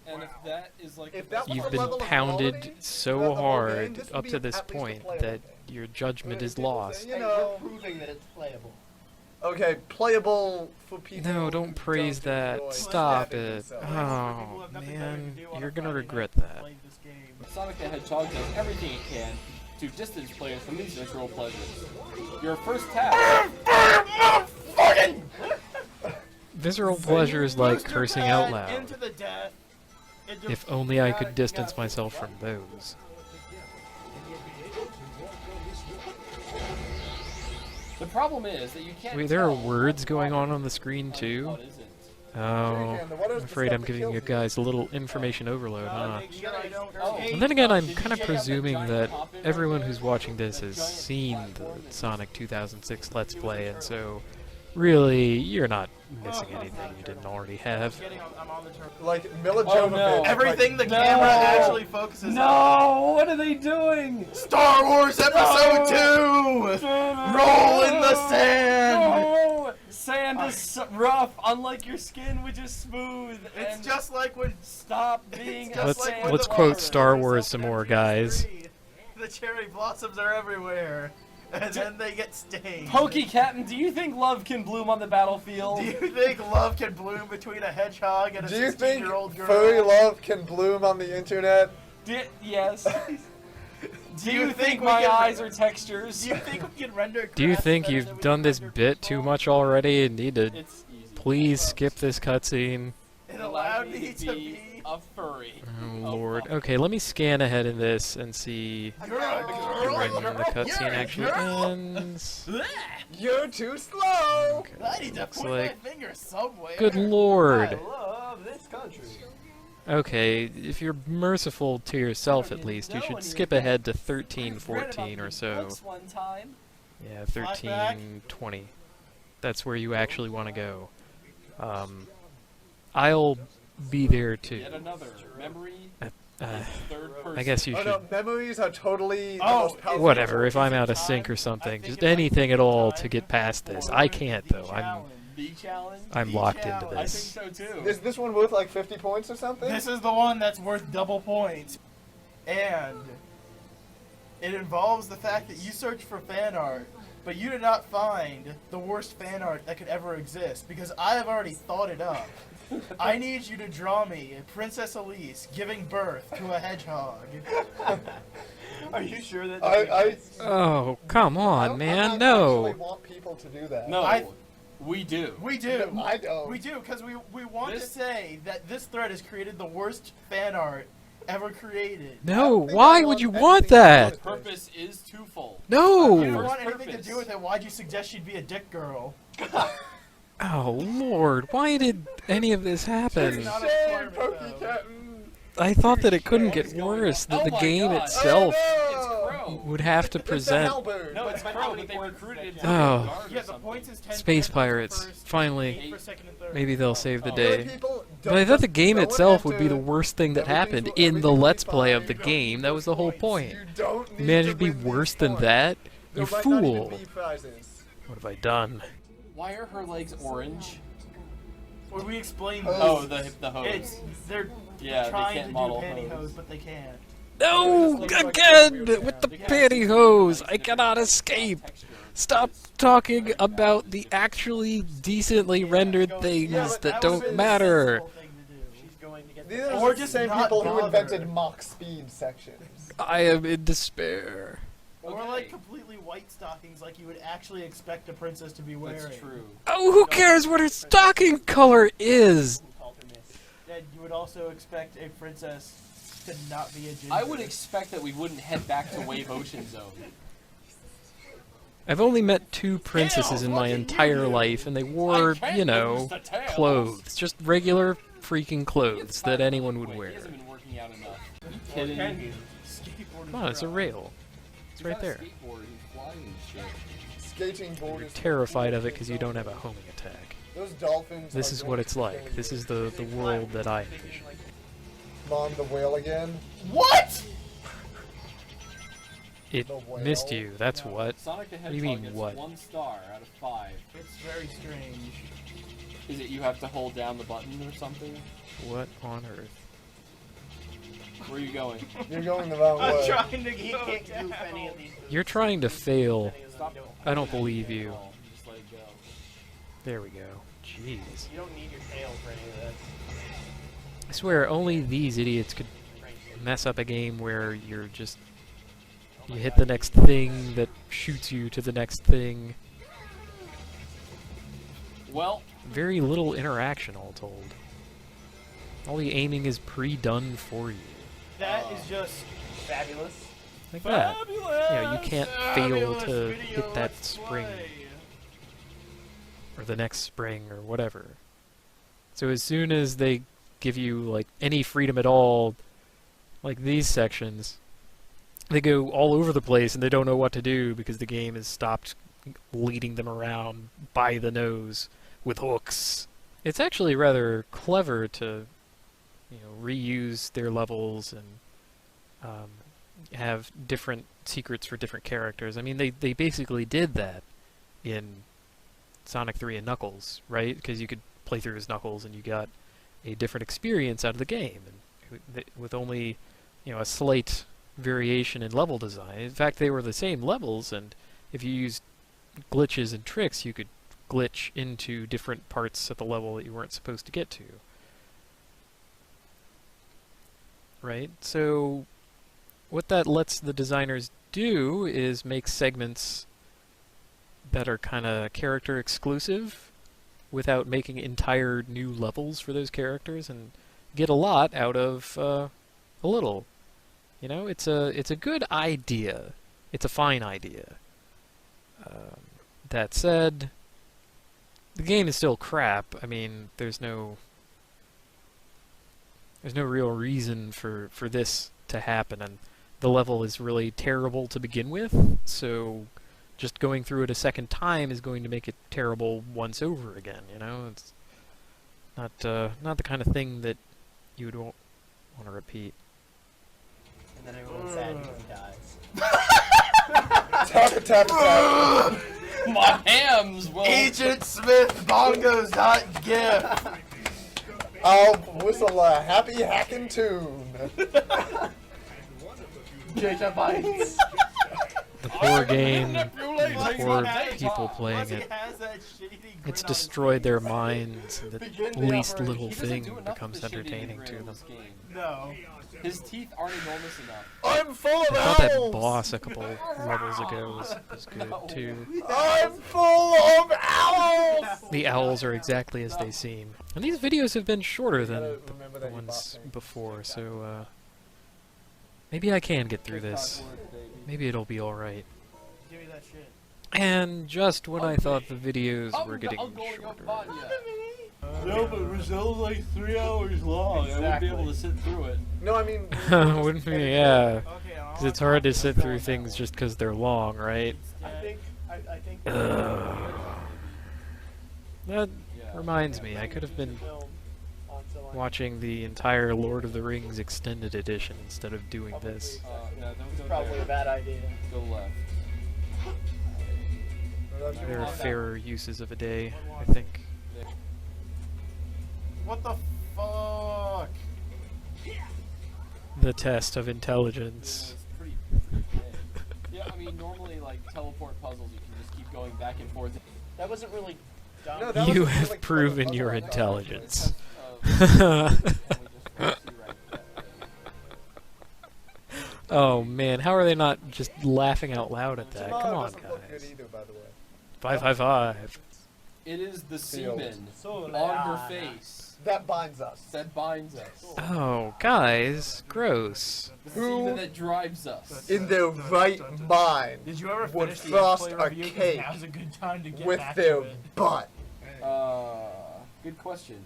Speaker 2: And if that is like
Speaker 4: If
Speaker 2: the
Speaker 4: that
Speaker 2: best
Speaker 4: was
Speaker 1: You've
Speaker 4: the
Speaker 1: been
Speaker 4: level of
Speaker 1: pounded
Speaker 4: quality
Speaker 1: so
Speaker 4: throughout the whole game,
Speaker 1: hard
Speaker 4: this would
Speaker 1: up
Speaker 4: be
Speaker 1: to this
Speaker 4: at least a
Speaker 1: point
Speaker 4: playable
Speaker 1: that
Speaker 4: game.
Speaker 1: your judgment is
Speaker 4: People
Speaker 1: lost.
Speaker 4: say, you know,
Speaker 5: proving that it's playable.
Speaker 4: okay, playable for people.
Speaker 1: No,
Speaker 4: who
Speaker 1: don't praise that.
Speaker 4: enjoy
Speaker 1: Stop
Speaker 4: stabbing
Speaker 1: it.
Speaker 4: themselves.
Speaker 3: People
Speaker 1: Oh,
Speaker 3: have nothing better
Speaker 1: man.
Speaker 3: to do on a
Speaker 1: You're gonna
Speaker 3: Friday
Speaker 1: regret
Speaker 3: night than
Speaker 1: that.
Speaker 3: play this game.
Speaker 2: Sonic the Hedgehog does everything it can to distance players from these visceral pleasures. Your first task.
Speaker 1: Visceral pleasures like
Speaker 3: Booster
Speaker 1: cursing
Speaker 3: pad
Speaker 1: out loud.
Speaker 3: Into the death. Into
Speaker 1: If only I could distance myself from those.
Speaker 2: The problem is that you can't.
Speaker 1: Wait, there are
Speaker 2: tell
Speaker 1: words
Speaker 2: what
Speaker 1: going on
Speaker 2: what
Speaker 1: the screen too?
Speaker 2: what isn't.
Speaker 1: Oh,
Speaker 4: Shuriken, the water's
Speaker 1: I'm
Speaker 4: the
Speaker 1: afraid
Speaker 4: stuff
Speaker 1: I'm
Speaker 4: that
Speaker 1: giving
Speaker 4: kills
Speaker 1: you
Speaker 4: you.
Speaker 1: guys a little information overload, huh?
Speaker 3: make sure I don't
Speaker 2: Oh.
Speaker 3: hate
Speaker 1: And then again, I'm
Speaker 2: Did you
Speaker 1: kind of
Speaker 2: check out the
Speaker 1: presuming
Speaker 2: giant
Speaker 1: that
Speaker 2: pop-in right
Speaker 1: everyone
Speaker 2: there?
Speaker 1: who's watching this
Speaker 2: That
Speaker 1: has
Speaker 2: giant
Speaker 1: seen
Speaker 2: platform
Speaker 1: the
Speaker 2: that
Speaker 1: Sonic 2006 Let's Play, and so really, you're not missing anything you didn't already have.
Speaker 3: I'm on the turf.
Speaker 4: Like Mila
Speaker 2: Oh,
Speaker 4: Jovovich.
Speaker 2: no.
Speaker 3: Everything the
Speaker 2: No.
Speaker 3: camera actually focuses on.
Speaker 2: No! What are they doing?
Speaker 3: Star Wars Episode 2! Roll in the sand!
Speaker 2: No! Sand is rough, unlike your skin, which is smooth.
Speaker 3: It's
Speaker 2: and
Speaker 3: just like when
Speaker 2: stop being
Speaker 3: it's
Speaker 2: a
Speaker 3: just
Speaker 1: Let's-
Speaker 3: like when
Speaker 1: let's
Speaker 3: the
Speaker 1: quote
Speaker 3: water
Speaker 1: Star
Speaker 3: is
Speaker 1: Wars some more, guys.
Speaker 3: self-emptying. The cherry blossoms are everywhere, and then they get stained.
Speaker 2: Pokey Captain, do you think love can bloom on the battlefield?
Speaker 3: Do you think love can bloom between a hedgehog and a
Speaker 4: Do you think
Speaker 3: 16-year-old girl?
Speaker 4: furry love can bloom on the internet?
Speaker 2: Yes. Do you think
Speaker 3: think we
Speaker 2: my
Speaker 3: can-
Speaker 2: eyes are textures?
Speaker 3: Do you think we can render
Speaker 1: Do you
Speaker 3: grass
Speaker 1: think
Speaker 3: better
Speaker 1: you've
Speaker 3: than we
Speaker 1: done
Speaker 3: can
Speaker 1: this
Speaker 3: render
Speaker 1: bit
Speaker 3: football?
Speaker 1: too much already and need to
Speaker 2: It's easy.
Speaker 1: please skip this cutscene?
Speaker 3: It allowed me to be.
Speaker 2: a furry.
Speaker 1: Oh lord. Okay, let me scan ahead in this and see
Speaker 3: You're a girl.
Speaker 1: when the
Speaker 3: You're
Speaker 1: cutscene
Speaker 3: a
Speaker 1: actually
Speaker 3: girl.
Speaker 1: ends.
Speaker 4: You're too slow.
Speaker 1: Okay,
Speaker 3: I need to
Speaker 1: looks
Speaker 3: point
Speaker 1: like...
Speaker 3: my finger somewhere.
Speaker 1: Good lord.
Speaker 2: love this country.
Speaker 1: Okay, if you're merciful to yourself at least, you should skip ahead to 13, 14 or so.
Speaker 2: One time.
Speaker 1: Yeah,
Speaker 3: Flashback.
Speaker 1: 13, 20. That's where you actually want to go. I'll be there too.
Speaker 2: Yet another memory. Third person.
Speaker 1: I guess you
Speaker 4: Oh
Speaker 1: should.
Speaker 4: no, memories are totally the
Speaker 3: Oh,
Speaker 4: most powerful.
Speaker 1: Whatever, if I'm
Speaker 3: Is it
Speaker 1: out of
Speaker 3: time?
Speaker 1: sync or
Speaker 3: I
Speaker 1: something,
Speaker 3: think
Speaker 1: just
Speaker 3: it's like
Speaker 1: anything at all
Speaker 3: time
Speaker 1: to get past this. I can't though.
Speaker 2: The challenge.
Speaker 1: I'm
Speaker 3: The
Speaker 1: locked into
Speaker 3: challenge.
Speaker 2: I
Speaker 1: this.
Speaker 2: think so too.
Speaker 4: Is this one worth like 50 points or something?
Speaker 3: This is the one that's worth double points. And it involves the fact that you search for fan art, but you did not find the worst fan art that could ever exist, because I have already thought it up. I need you to draw me Princess Elise giving birth to a hedgehog.
Speaker 2: Are you sure that?
Speaker 4: I
Speaker 1: Oh, come
Speaker 4: I
Speaker 1: on,
Speaker 4: don't
Speaker 1: man,
Speaker 4: actually
Speaker 1: no.
Speaker 4: want people to do that.
Speaker 2: No,
Speaker 3: I-
Speaker 2: we do.
Speaker 3: We do.
Speaker 4: No, I don't.
Speaker 3: We do, because we want
Speaker 2: This-
Speaker 3: to say that this thread has created the worst fan art ever created.
Speaker 1: No,
Speaker 4: I think
Speaker 1: why
Speaker 4: I
Speaker 1: would
Speaker 4: want
Speaker 1: you
Speaker 4: anything
Speaker 1: want
Speaker 4: to do
Speaker 1: that?
Speaker 4: with
Speaker 2: The purpose is twofold.
Speaker 3: You don't
Speaker 1: No!
Speaker 3: want
Speaker 2: First
Speaker 3: anything to
Speaker 2: purpose.
Speaker 3: do with it. Why'd you suggest she'd be a dick girl?
Speaker 1: Oh, Lord, why did any of this happen?
Speaker 3: Not a
Speaker 4: Shame,
Speaker 3: requirement,
Speaker 4: Pokey
Speaker 3: though.
Speaker 4: Cat.
Speaker 1: I thought that it couldn't
Speaker 2: What
Speaker 1: get
Speaker 2: is going
Speaker 1: worse,
Speaker 2: on?
Speaker 1: that
Speaker 2: Oh
Speaker 1: the
Speaker 2: my
Speaker 1: game
Speaker 2: God.
Speaker 1: itself
Speaker 2: It's
Speaker 4: Oh,
Speaker 2: Crow.
Speaker 1: would have to
Speaker 4: no.
Speaker 1: present.
Speaker 4: It's the Hellbird.
Speaker 2: No, it's
Speaker 6: But
Speaker 2: Crow,
Speaker 6: how
Speaker 2: but
Speaker 6: many
Speaker 2: they
Speaker 6: points
Speaker 2: recruited
Speaker 6: is
Speaker 2: him.
Speaker 6: that?
Speaker 1: Oh.
Speaker 2: Guard or
Speaker 3: Yeah, the
Speaker 2: something.
Speaker 3: points is 10
Speaker 1: Space
Speaker 3: for
Speaker 1: Pirates,
Speaker 3: first,
Speaker 1: finally.
Speaker 3: 8 for second and third.
Speaker 1: Maybe they'll save the
Speaker 2: Oh.
Speaker 1: day.
Speaker 4: Good people,
Speaker 1: But I
Speaker 4: don't
Speaker 1: thought the
Speaker 4: just
Speaker 1: game
Speaker 4: go
Speaker 1: itself
Speaker 4: and
Speaker 1: would be the
Speaker 4: enter.
Speaker 1: worst thing that
Speaker 4: Everything's
Speaker 1: happened
Speaker 4: will-
Speaker 1: in the
Speaker 4: everything will be
Speaker 1: Let's Play of the
Speaker 4: fine.
Speaker 1: game. That was the whole point.
Speaker 4: You don't need
Speaker 1: Imagine
Speaker 4: to
Speaker 1: to be
Speaker 4: win
Speaker 1: worse
Speaker 4: these
Speaker 1: than
Speaker 4: points.
Speaker 1: that?
Speaker 4: There
Speaker 1: You
Speaker 4: might not even
Speaker 1: fool.
Speaker 4: be prizes.
Speaker 1: What have I done?
Speaker 2: Why are her legs orange?
Speaker 3: Well, we explained
Speaker 4: Oh,
Speaker 3: this.
Speaker 2: the hose.
Speaker 3: It's they're
Speaker 2: Yeah, they
Speaker 3: trying
Speaker 2: can't
Speaker 3: to do
Speaker 2: model
Speaker 3: pantyhose,
Speaker 2: hose.
Speaker 3: but they can't.
Speaker 1: No!
Speaker 3: It just looks
Speaker 1: Again!
Speaker 3: like
Speaker 1: With the
Speaker 2: They
Speaker 3: can't.
Speaker 1: pantyhose! I cannot escape! Stop talking about the actually decently rendered things
Speaker 4: Yeah, but
Speaker 1: that
Speaker 3: That would've
Speaker 1: don't
Speaker 3: been
Speaker 1: matter.
Speaker 3: the sensible thing to do.
Speaker 6: She's going to get
Speaker 4: These
Speaker 6: the
Speaker 4: are
Speaker 3: Or
Speaker 4: the
Speaker 3: just
Speaker 4: same
Speaker 3: not
Speaker 4: people who
Speaker 3: bother.
Speaker 4: invented Mach speed sections.
Speaker 1: I am in despair.
Speaker 3: Or
Speaker 2: Okay.
Speaker 3: like completely white stockings, like you would actually expect a princess to be wearing.
Speaker 2: That's true.
Speaker 1: Oh, who cares what her stocking color is?
Speaker 3: And you would also expect a princess to not be a ginger.
Speaker 2: I would expect that we wouldn't head back to Wave Ocean Zone.
Speaker 1: I've only met 2 princesses in my entire life, and they wore,
Speaker 2: I can't
Speaker 1: you know,
Speaker 2: lose the tails.
Speaker 1: clothes. Just regular freaking clothes that anyone would
Speaker 2: Wait,
Speaker 1: wear.
Speaker 2: He hasn't been working out enough. Are you kidding?
Speaker 3: Skateboard
Speaker 1: Come on, it's a rail. It's
Speaker 2: He's
Speaker 1: right
Speaker 2: got a
Speaker 1: there.
Speaker 2: skateboard, he's flying and shit.
Speaker 4: Skating board
Speaker 1: You're
Speaker 4: is
Speaker 1: terrified of it because you don't have a homing attack.
Speaker 4: Those dolphins.
Speaker 1: This
Speaker 4: are
Speaker 1: is
Speaker 4: going
Speaker 1: what
Speaker 4: to
Speaker 1: it's
Speaker 4: kill
Speaker 1: like.
Speaker 4: you.
Speaker 1: This is the world that I envision.
Speaker 4: Mom the whale again.
Speaker 3: What?
Speaker 1: It
Speaker 4: The whale?
Speaker 1: missed you, that's
Speaker 2: No,
Speaker 1: what.
Speaker 2: Sonic the
Speaker 1: What do you
Speaker 2: Hedgehog
Speaker 1: mean,
Speaker 2: gets
Speaker 1: what?
Speaker 2: 1 star out of 5.
Speaker 3: It's very strange.
Speaker 2: Is it you have to hold down the button or something?
Speaker 1: What on earth?
Speaker 2: Where are you going?
Speaker 4: You're going the wrong
Speaker 3: I'm
Speaker 4: way.
Speaker 3: trying to
Speaker 6: He
Speaker 3: go
Speaker 6: can't goof
Speaker 3: down.
Speaker 6: any of these.
Speaker 1: You're trying to fail.
Speaker 2: Stop.
Speaker 1: I don't believe you.
Speaker 2: Oh, just let it go.
Speaker 1: There we go. Jeez.
Speaker 6: You don't need your tail for any of this.
Speaker 1: I swear, only these idiots could mess up a game where you're just... You hit the next thing that shoots you to the next thing.
Speaker 2: Well,
Speaker 1: Very little interaction, all told. All the aiming is pre-done for you.
Speaker 3: That is just
Speaker 6: Fabulous.
Speaker 1: Like that.
Speaker 3: fabulous.
Speaker 1: Yeah, you can't fail
Speaker 3: Fabulous
Speaker 1: to
Speaker 3: video
Speaker 1: hit that
Speaker 3: Let's
Speaker 1: spring.
Speaker 3: Play.
Speaker 1: Or the next spring, or whatever. So as soon as they give you, like, any freedom at all, like these sections, they go all over the place and they don't know what to do because the game has stopped leading them around by the nose with hooks. It's actually rather clever to, you know, reuse their levels and have different secrets for different characters. I mean, they basically did that in Sonic 3 and Knuckles, right? Because you could play through as Knuckles and you got a different experience out of the game, and with only, you know, a slight variation in level design. In fact, they were the same levels, and if you used glitches and tricks, you could glitch into different parts at the level that you weren't supposed to get to. Right? So what that lets the designers do is make segments that are kind of character exclusive without making entire new levels for those characters, and get a lot out of a little. You know, it's a good idea. It's a fine idea. That said, the game is still crap. I mean, there's no There's no real reason for this to happen, and the level is really terrible to begin with, so just going through it a second time is going to make it terrible once over again, you know? It's not the kind of thing that you would want to repeat.
Speaker 5: And then everyone's sad because he dies.
Speaker 4: Tap.
Speaker 2: My hams will.
Speaker 3: Agent Smith bongos not gift.
Speaker 4: I'll whistle a happy hacking tune.
Speaker 5: Jacob bites.
Speaker 1: The poor game, the
Speaker 3: Plus,
Speaker 1: poor
Speaker 3: he has-
Speaker 1: people
Speaker 3: plus
Speaker 1: playing
Speaker 3: he
Speaker 1: it,
Speaker 3: has that shitty grin
Speaker 1: it's
Speaker 3: on his
Speaker 1: destroyed their
Speaker 3: face.
Speaker 1: minds, and the
Speaker 3: Begin the
Speaker 1: least
Speaker 3: operation.
Speaker 1: little
Speaker 7: He doesn't
Speaker 1: thing
Speaker 7: do enough
Speaker 1: becomes
Speaker 7: of the shitty
Speaker 1: entertaining to
Speaker 7: grin in
Speaker 1: them.
Speaker 7: this game.
Speaker 3: No.
Speaker 7: His teeth aren't enormous enough.
Speaker 4: I'm full of
Speaker 1: I thought that
Speaker 4: owls.
Speaker 1: boss a couple levels ago was good too.
Speaker 4: I'm full of owls.
Speaker 1: The owls are exactly as they seem. And these videos have been shorter than
Speaker 4: Gotta remember
Speaker 1: the
Speaker 4: that you bought
Speaker 1: ones
Speaker 4: things.
Speaker 1: before, so maybe I can get through this. Maybe it'll be alright.
Speaker 3: Give me that shit.
Speaker 1: And just when I thought the videos were getting shorter.
Speaker 5: No, but Brazil's like 3 hours long. I wouldn't be able to sit through it.
Speaker 4: No, I mean.
Speaker 1: Wouldn't be, yeah.
Speaker 3: Okay,
Speaker 1: Because it's hard to sit through things just because they're long, right?
Speaker 5: I think.
Speaker 1: That reminds me, I could have been watching the entire Lord of the Rings extended edition instead of doing this.
Speaker 7: No, don't go
Speaker 5: Probably
Speaker 7: there.
Speaker 5: a bad idea.
Speaker 7: Go left.
Speaker 1: There are fairer uses of a day, I think.
Speaker 3: What the fuck?
Speaker 1: The test of intelligence.
Speaker 7: It's pretty big. Yeah, I mean, normally, like, teleport puzzles, you can just keep going back and forth.
Speaker 5: That wasn't really dumb.
Speaker 4: No, that
Speaker 1: You
Speaker 4: was
Speaker 1: have
Speaker 4: like
Speaker 1: proven
Speaker 4: puzzle
Speaker 1: your
Speaker 4: I got.
Speaker 1: intelligence. Oh man, how are they not just laughing out loud at that?
Speaker 4: Oh,
Speaker 1: Come
Speaker 4: it
Speaker 1: on,
Speaker 4: doesn't look good
Speaker 1: guys.
Speaker 4: either, by the way.
Speaker 1: 555.
Speaker 7: It is the
Speaker 4: Field.
Speaker 7: semen
Speaker 5: So
Speaker 7: on her face
Speaker 4: That binds us.
Speaker 7: that binds us.
Speaker 1: Oh, guys, gross.
Speaker 7: The
Speaker 4: Who-
Speaker 7: semen that drives us.
Speaker 4: In their right mind,
Speaker 3: Did you ever
Speaker 4: would
Speaker 3: finish the
Speaker 4: frost
Speaker 3: play
Speaker 4: a
Speaker 3: review? 'Cause
Speaker 4: cake
Speaker 3: Now's a good time to get
Speaker 4: with
Speaker 3: back
Speaker 4: their
Speaker 3: to it.
Speaker 4: butt.
Speaker 7: Good question.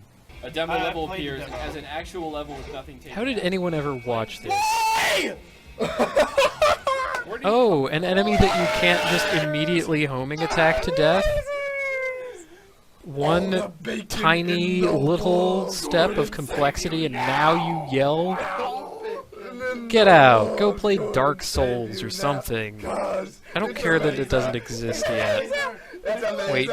Speaker 7: A demo
Speaker 3: I
Speaker 7: level
Speaker 3: played the
Speaker 7: appears and
Speaker 3: demo.
Speaker 7: has an actual level with nothing taken.
Speaker 1: How did
Speaker 7: out.
Speaker 1: anyone ever watch this?
Speaker 7: Where do you-
Speaker 1: Oh, an enemy that you can't just immediately homing attack to death? One tiny little step of complexity and now you yell? Get out. Go play Dark Souls or something. I don't care that it doesn't exist yet.
Speaker 4: It's a laser.
Speaker 1: Wait.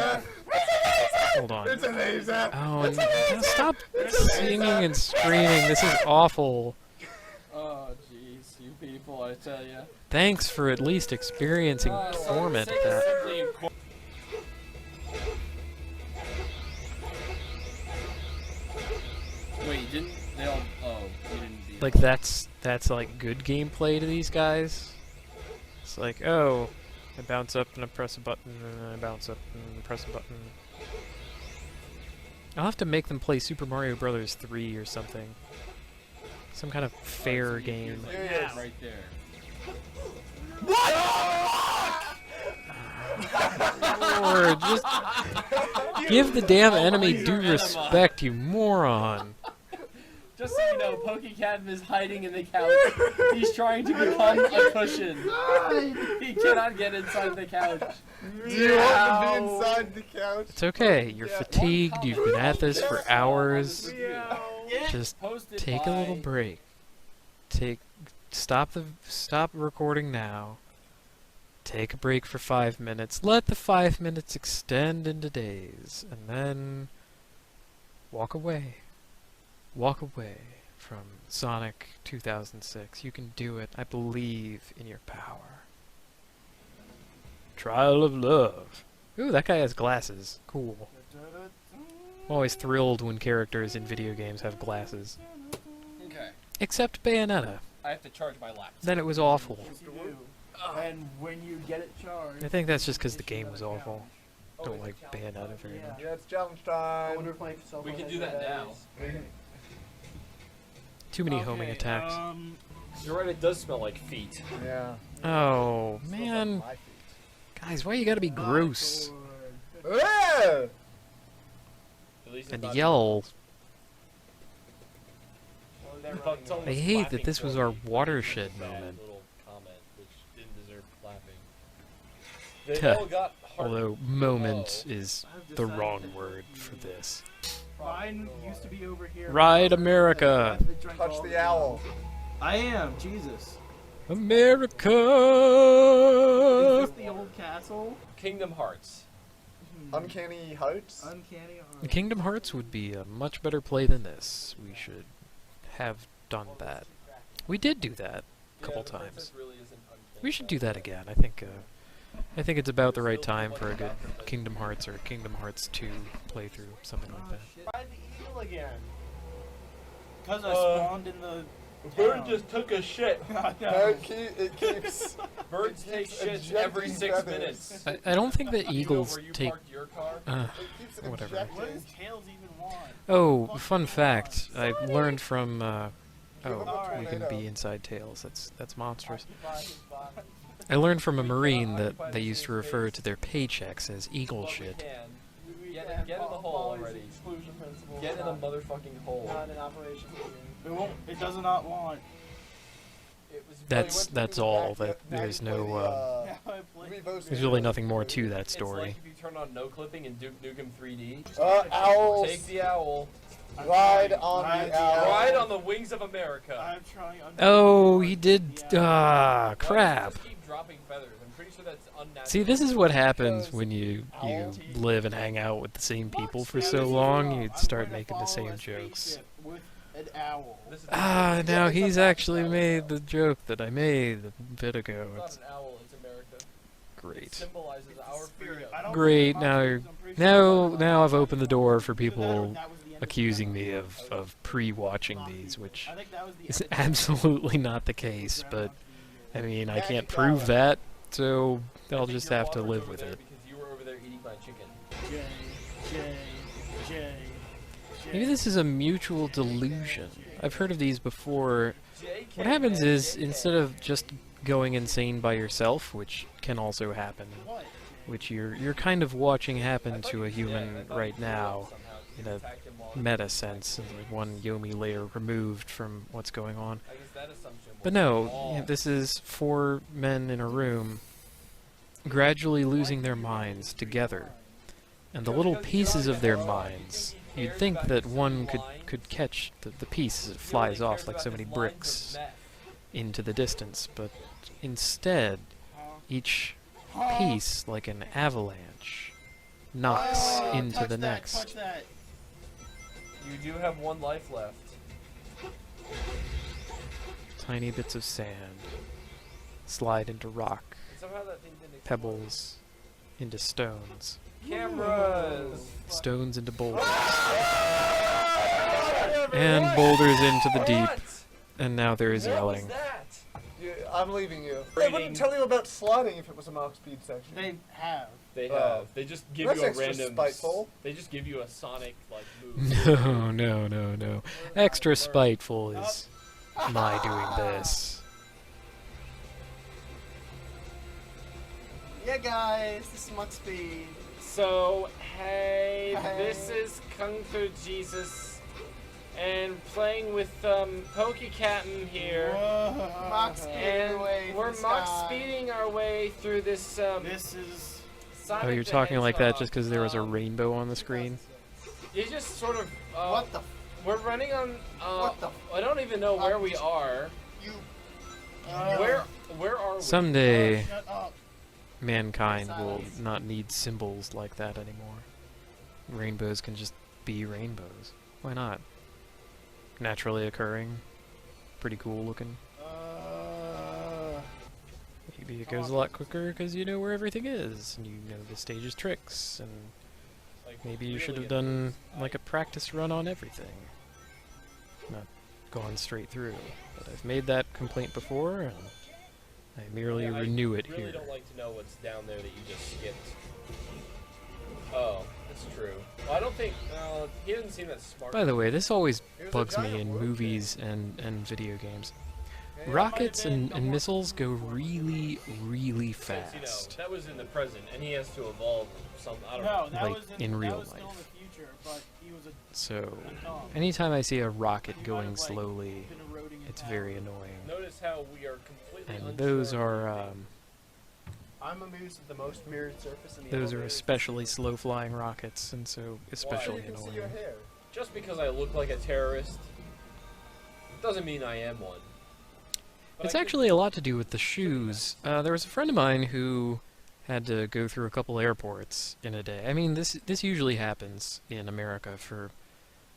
Speaker 4: It's
Speaker 1: Hold on.
Speaker 4: a laser.
Speaker 1: Oh, and stop singing and screaming. This is awful.
Speaker 7: Oh, jeez, you people, I tell ya.
Speaker 1: Thanks for at least experiencing torment at that.
Speaker 7: Wait, you didn't? They all. Oh, you didn't beat
Speaker 1: Like that's like good gameplay to these guys. It's like, oh, I bounce up and I press a button and I bounce up and press a button. I'll have to make them play Super Mario Brothers 3 or something. Some kind of fair game.
Speaker 7: Like, right there.
Speaker 1: Or just give the damn enemy due respect, you moron.
Speaker 7: Just so you know, PokeCat is hiding in the couch. He's trying to become a cushion. He cannot get inside the couch.
Speaker 4: Do you want to be inside the couch?
Speaker 1: It's okay, you're fatigued, you've been at this for hours. Just
Speaker 7: Posted
Speaker 1: take a little
Speaker 7: by-
Speaker 1: break. Stop recording now. Take a break for 5 minutes. Let the 5 minutes extend into days, and then walk away. Walk away from Sonic 2006. You can do it. I believe in your power. Trial of Love. Ooh, that guy has glasses. Cool. I'm always thrilled when characters in video games have glasses.
Speaker 7: Okay.
Speaker 1: Except Bayonetta.
Speaker 7: I have to charge my laptop.
Speaker 1: Then it was awful.
Speaker 3: And when you get it charged,
Speaker 1: I think that's just because the game was awful. Don't like Bayonetta very much.
Speaker 4: Yeah, it's challenge
Speaker 5: I
Speaker 4: time.
Speaker 5: wonder if my cell
Speaker 7: We
Speaker 5: phone
Speaker 7: can
Speaker 5: has
Speaker 7: do that now.
Speaker 5: batteries.
Speaker 1: Too many homing
Speaker 3: Okay,
Speaker 1: attacks.
Speaker 2: You're right, it does smell like feet.
Speaker 4: Yeah.
Speaker 1: Oh,
Speaker 4: Smells like
Speaker 1: man.
Speaker 4: my feet.
Speaker 1: Guys, why you gotta be gross?
Speaker 4: Ah!
Speaker 2: At least it's
Speaker 1: And
Speaker 2: not-
Speaker 1: yell.
Speaker 2: But someone
Speaker 1: I
Speaker 2: was
Speaker 1: hate that
Speaker 2: clapping
Speaker 1: this was
Speaker 2: for
Speaker 1: our
Speaker 2: me.
Speaker 1: watershed
Speaker 2: Bad
Speaker 1: moment.
Speaker 2: little comment, which didn't deserve clapping. They all got heart
Speaker 1: Although
Speaker 2: below.
Speaker 1: moment is
Speaker 3: I've
Speaker 1: the
Speaker 3: decided
Speaker 1: wrong
Speaker 3: that
Speaker 1: word for this.
Speaker 3: Mine used to be over here.
Speaker 1: Ride America!
Speaker 4: Touch the owl.
Speaker 3: I am, Jesus. Is
Speaker 1: America!
Speaker 3: this the old castle?
Speaker 2: Kingdom Hearts.
Speaker 4: Uncanny Heights.
Speaker 3: Uncanny.
Speaker 1: Kingdom Hearts would be a much better play than this. We should have done that. We did do that a couple
Speaker 2: the
Speaker 1: times.
Speaker 2: princess really isn't uncanny.
Speaker 1: We should do that again. I think it's about the right time for a good Kingdom Hearts or Kingdom Hearts 2 playthrough, something like that.
Speaker 6: Ride the eagle again.
Speaker 3: Because I spawned in the.
Speaker 2: Bird
Speaker 3: town.
Speaker 2: just took a shit.
Speaker 3: I
Speaker 4: No,
Speaker 3: know.
Speaker 4: it keeps.
Speaker 2: Birds
Speaker 4: It
Speaker 2: take
Speaker 4: keeps
Speaker 2: shits
Speaker 4: ejecting
Speaker 2: every 6
Speaker 4: feathers.
Speaker 2: minutes.
Speaker 1: I don't think that
Speaker 2: You know
Speaker 1: eagles
Speaker 2: where you
Speaker 1: take.
Speaker 2: parked your car?
Speaker 1: Uh,
Speaker 4: It keeps
Speaker 1: Whatever.
Speaker 4: ejecting.
Speaker 3: What does Tails even want?
Speaker 1: oh, fun fact! I learned from.
Speaker 4: Give him a
Speaker 1: Oh, we can
Speaker 4: tornado.
Speaker 1: be inside Tails. That's monstrous. I learned from a Marine that they used to refer to their paychecks as eagle
Speaker 2: But we
Speaker 1: shit.
Speaker 2: can. Get in the hole already.
Speaker 6: Exclusion principle.
Speaker 2: Get in the motherfucking hole.
Speaker 6: Not an operation.
Speaker 3: It won't. It does not want.
Speaker 2: It was
Speaker 1: That's all. That there's no.
Speaker 3: Yeah, I played.
Speaker 1: There's really nothing more to that
Speaker 2: It's
Speaker 1: story.
Speaker 2: like if you turn on no clipping and Duke Nukem 3D.
Speaker 4: Owls.
Speaker 2: Take the owl.
Speaker 4: Ride on
Speaker 3: Ride
Speaker 4: the
Speaker 3: the
Speaker 4: owl.
Speaker 2: Ride on the wings of America.
Speaker 3: I'm trying.
Speaker 1: Oh, he did. Crap.
Speaker 2: Just keep dropping feathers. I'm pretty sure that's unnatural.
Speaker 1: See, this is what happens when you live and hang out with the same people for so long. You'd start making the same jokes.
Speaker 3: With an owl.
Speaker 2: This is
Speaker 1: Now he's actually made the joke that I made a bit ago.
Speaker 2: It's not
Speaker 1: It's
Speaker 2: an owl. It's America. It
Speaker 1: great.
Speaker 2: symbolizes our freedom.
Speaker 3: I don't
Speaker 1: Great.
Speaker 3: think
Speaker 1: Now,
Speaker 3: I'm pretty sure
Speaker 1: now I've opened the door for
Speaker 3: that
Speaker 1: people
Speaker 3: was the end of
Speaker 1: accusing
Speaker 3: the
Speaker 1: me of pre-watching these, which
Speaker 3: I think that was the
Speaker 1: is
Speaker 3: end of the
Speaker 1: absolutely not the case. But I mean, I can't prove that, so I'll
Speaker 2: I think
Speaker 1: just
Speaker 2: your
Speaker 1: have to
Speaker 2: water was
Speaker 1: live
Speaker 2: over
Speaker 1: with
Speaker 2: there
Speaker 1: it.
Speaker 2: Because you were over there eating my chicken.
Speaker 3: J, J, J.
Speaker 1: Maybe this is a mutual delusion. I've heard of these before. What happens is, instead of just going insane by yourself, which can also happen, which you're kind of watching happen to a human right now, in a meta sense, and one Yomi layer removed from what's going on.
Speaker 2: I guess that assumption
Speaker 1: But
Speaker 2: was
Speaker 1: no,
Speaker 2: wrong.
Speaker 1: this is 4 men in a room, gradually losing their minds together. And the little pieces of their minds, you'd think that one could catch the piece as it flies off like so many bricks into the distance, but instead, each piece, like an avalanche, knocks into the next.
Speaker 3: Touch that.
Speaker 2: You do have 1 life left.
Speaker 1: Tiny bits of sand slide into rock,
Speaker 2: Somehow that thing didn't explode.
Speaker 1: pebbles into stones,
Speaker 2: Cameras.
Speaker 1: stones into boulders, and boulders into the deep.
Speaker 2: What?
Speaker 1: And now there is
Speaker 2: What was
Speaker 1: yelling.
Speaker 2: that?
Speaker 4: I'm leaving you. They
Speaker 2: Reading.
Speaker 4: wouldn't tell you about sliding if it was a Mach speed section.
Speaker 3: They have.
Speaker 2: They
Speaker 4: Oh.
Speaker 2: have. They just give
Speaker 4: That's
Speaker 2: you a
Speaker 4: extra
Speaker 2: random.
Speaker 4: spiteful.
Speaker 2: They just give you a Sonic like move.
Speaker 1: No. Extra spiteful is my doing this.
Speaker 5: Yeah, guys, this is Mach Speed.
Speaker 2: So hey,
Speaker 5: Hey.
Speaker 2: this is Kung Fu Jesus, and playing with Pokecatton here.
Speaker 5: Mach speed
Speaker 2: And
Speaker 5: away
Speaker 2: we're
Speaker 5: from
Speaker 2: Mach
Speaker 5: sky.
Speaker 2: speeding our way through this.
Speaker 3: This is.
Speaker 2: Sonic
Speaker 1: Oh, you're
Speaker 2: the
Speaker 1: talking like that
Speaker 2: Hedgehog.
Speaker 1: just because there was a rainbow on the screen?
Speaker 2: You just sort of.
Speaker 5: What the?
Speaker 2: We're running on.
Speaker 5: What the?
Speaker 2: I don't even know where we are.
Speaker 5: You.
Speaker 2: Where are we?
Speaker 1: Someday,
Speaker 3: Shut up.
Speaker 1: mankind will not need symbols like that anymore. Rainbows can just be rainbows. Why not? Naturally occurring. Pretty cool looking. Maybe it goes a lot quicker because you know where everything is, and you know the stage's tricks, and
Speaker 2: Like,
Speaker 1: maybe you should
Speaker 2: really
Speaker 1: have done like a practice run on everything. Not gone straight through. But I've made that complaint before, and I merely
Speaker 2: Yeah,
Speaker 1: renew it
Speaker 2: I really
Speaker 1: here.
Speaker 2: don't like to know what's down there that you just skipped. Oh, that's true. Well, I don't think. He doesn't seem that smart.
Speaker 1: By the way, this always
Speaker 4: It was a
Speaker 1: bugs me
Speaker 4: giant
Speaker 1: in
Speaker 4: road
Speaker 1: movies and video games. rockets and missiles go really, really
Speaker 2: Since, you know,
Speaker 1: fast.
Speaker 2: that was in the present, and he has to evolve some. I don't
Speaker 3: No,
Speaker 2: know.
Speaker 3: that
Speaker 1: Like,
Speaker 3: was
Speaker 1: in
Speaker 3: that
Speaker 1: real
Speaker 3: was still in
Speaker 1: life.
Speaker 3: the future, but he was a
Speaker 1: So,
Speaker 3: dog.
Speaker 1: anytime I see a rocket
Speaker 3: He might
Speaker 1: going
Speaker 3: have, like,
Speaker 1: slowly,
Speaker 3: been eroding in
Speaker 1: it's
Speaker 3: power.
Speaker 1: very annoying.
Speaker 2: Notice how we are completely
Speaker 1: And
Speaker 2: unsure
Speaker 1: those
Speaker 2: of
Speaker 1: are,
Speaker 2: what we're doing.
Speaker 5: I'm amused at the most mirrored surface in the
Speaker 1: those are
Speaker 5: elevator.
Speaker 1: especially slow-flying rockets, and so especially
Speaker 5: You can see your
Speaker 1: annoying.
Speaker 5: hair.
Speaker 2: Just because I look like a terrorist doesn't mean I am one. But
Speaker 1: It's
Speaker 2: I could-
Speaker 1: actually a lot to do with the shoes. There was a friend of mine who had to go through a couple airports in a day. I mean, this usually happens in America for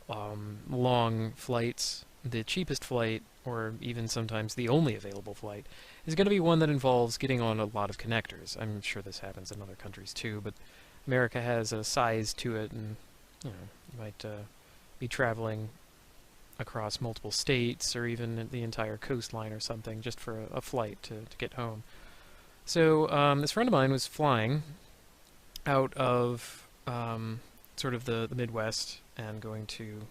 Speaker 1: long flights. The cheapest flight, or even sometimes the only available flight, is going to be one that involves getting on a lot of connectors. I'm sure this happens in other countries too, but America has a size to it, and you might be traveling across multiple states or even the entire coastline or something just for a flight to get home. So this friend of mine was flying out of sort of the Midwest and going to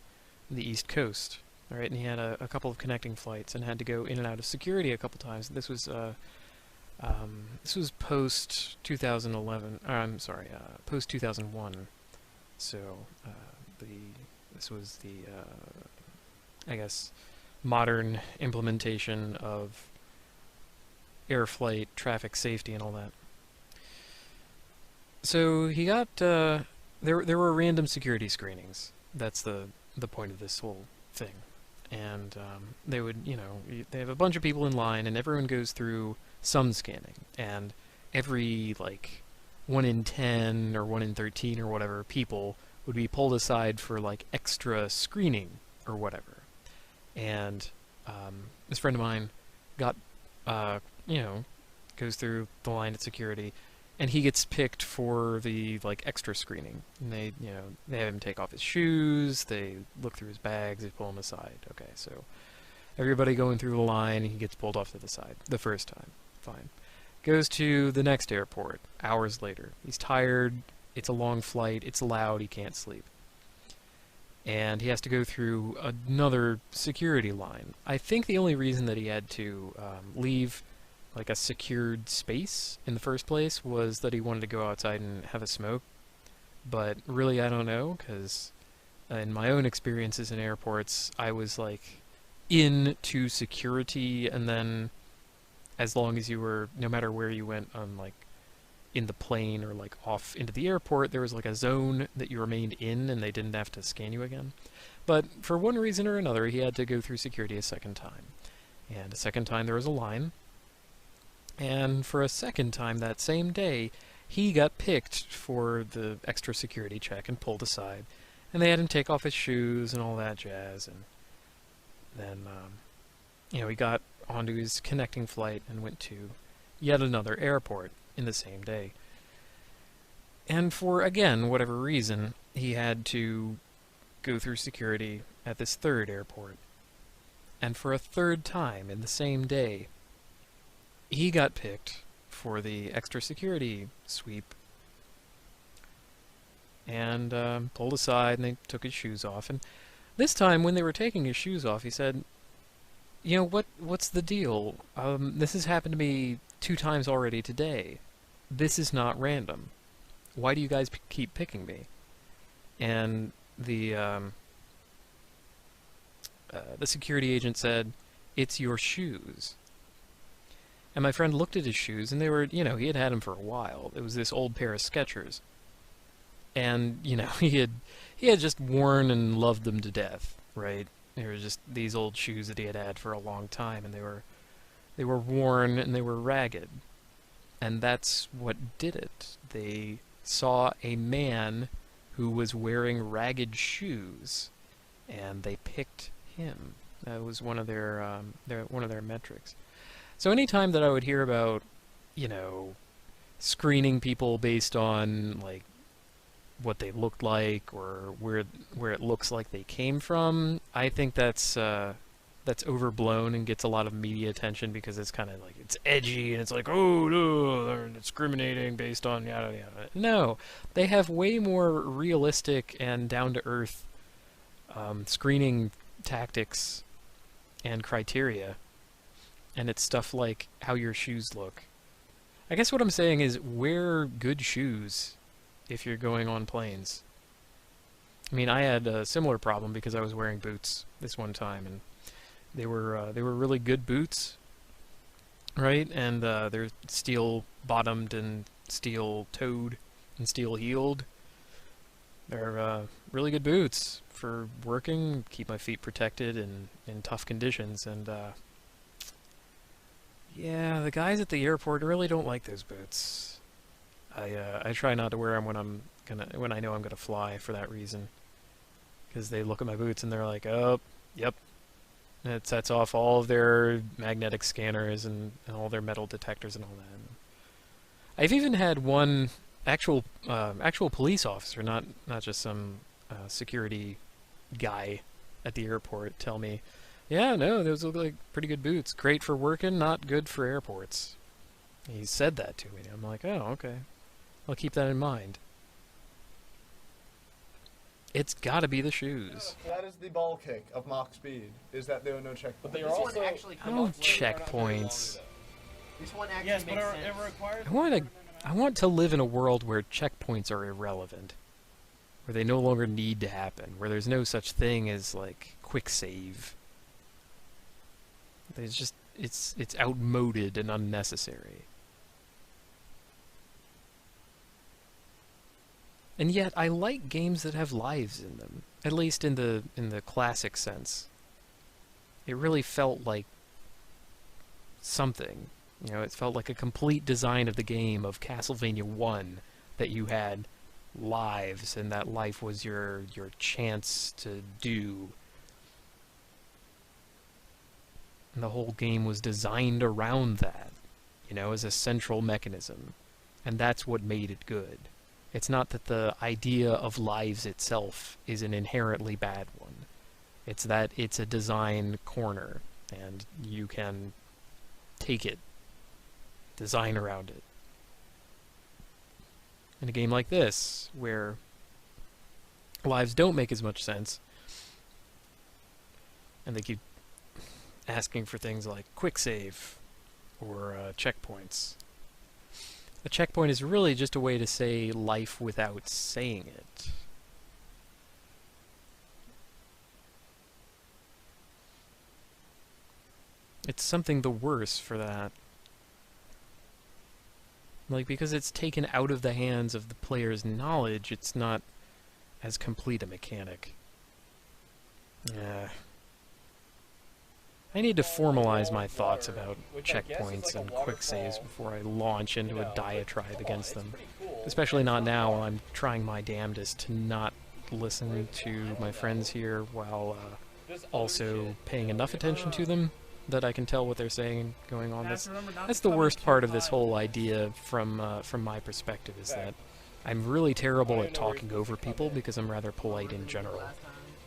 Speaker 1: the East Coast. All right, and he had a couple of connecting flights and had to go in and out of security a couple times. This was post 2011. I'm sorry, post 2001. So this was the I guess modern implementation of air flight traffic safety and all that. So he got there were random security screenings. That's the point of this whole thing. And they would, they have a bunch of people in line, and everyone goes through some scanning. And every, 1 in 10 or 1 in 13 or whatever people would be pulled aside for, extra screening or whatever. And this friend of mine got, goes through the line at security, and he gets picked for the extra screening. And they have him take off his shoes, they look through his bags, they pull him aside. Okay, so everybody going through the line, he gets pulled off to the side the first time. Fine. Goes to the next airport hours later. He's tired, it's a long flight, it's loud, he can't sleep. And he has to go through another security line. I think the only reason that he had to leave a secured space in the first place was that he wanted to go outside and have a smoke. But really, I don't know, because in my own experiences in airports, I was into security, and then as long as you were, no matter where you went on in the plane or off into the airport, there was a zone that you remained in, and they didn't have to scan you again. But for one reason or another, he had to go through security a second time. And a second time there was a line. And for a second time that same day, he got picked for the extra security check and pulled aside. And they had him take off his shoes and all that jazz. And then, he got onto his connecting flight and went to yet another airport in the same day. And for, again, whatever reason, he had to go through security at this third airport. And for a third time in the same day, he got picked for the extra security sweep and pulled aside, and they took his shoes off. And this time, when they were taking his shoes off, he said, what's the deal? This has happened to me 2 times already today. This is not random. Why do you guys keep picking me? And the security agent said, "It's your shoes." And my friend looked at his shoes, and they were, he had them for a while. It was this old pair of Skechers. And, he had just worn and loved them to death, right? They were just these old shoes that he had had for a long time, and they were worn and they were ragged. And that's what did it. They saw a man who was wearing ragged shoes, and they picked him. That was one of their metrics. So anytime that I would hear about, screening people based on what they looked like or where it looks like they came from, I think that's overblown and gets a lot of media attention because it's kind of it's edgy and it's oh no, they're discriminating based on yada yada. No, they have way more realistic and down to earth screening tactics and criteria and it's stuff like how your shoes look. I guess what I'm saying is wear good shoes if you're going on planes. I mean, I had a similar problem because I was wearing boots this one time, and they were really good boots, right? And they're steel bottomed and steel toed and steel heeled. They're really good boots for working, keep my feet protected in tough conditions, and yeah, the guys at the airport really don't like those boots. I try not to wear them when I know I'm gonna fly for that reason, because they look at my boots and they're like, oh, yep. And it sets off all of their magnetic scanners and all their metal detectors and all that. I've even had one actual police officer, not just some security guy at the airport, tell me, yeah, no, those look like pretty good boots. Great for working, not good for airports. He said that to me. I'm like, oh, okay. I'll keep that in mind. It's gotta be the shoes.
Speaker 4: That is the ball kick of Mach Speed, is that there are no checkpoints.
Speaker 2: But they are
Speaker 5: This one
Speaker 2: also
Speaker 5: actually
Speaker 1: Oh,
Speaker 5: comes.
Speaker 1: checkpoints.
Speaker 5: This one actually
Speaker 3: Yes, but
Speaker 5: makes
Speaker 3: it
Speaker 5: sense.
Speaker 3: requires.
Speaker 1: I want to live in a world where checkpoints are irrelevant, where they no longer need to happen, where there's no such thing as like quick save. There's just it's outmoded and unnecessary. And yet I like games that have lives in them, at least in the classic sense. It really felt like something. You know, it felt like a complete design of the game of Castlevania 1, that you had lives and that life was your chance to do. And the whole game was designed around that, you know, as a central mechanism. And that's what made it good. It's not that the idea of lives itself is an inherently bad one. It's that it's a design corner, and you can take it, design around it. In a game like this, where lives don't make as much sense, and they keep asking for things like quick save or checkpoints. A checkpoint is really just a way to say life without saying it. It's something the worse for that. Like, because it's taken out of the hands of the player's knowledge, it's not as complete a mechanic. I need to formalize my thoughts about checkpoints and quick saves before I launch into a diatribe against them. Especially not now, while I'm trying my damnedest to not listen to my friends here while also paying enough attention to them that I can tell what they're saying going on. That's the worst part of this whole idea from my perspective, is that I'm really terrible at talking over people because I'm rather polite in general.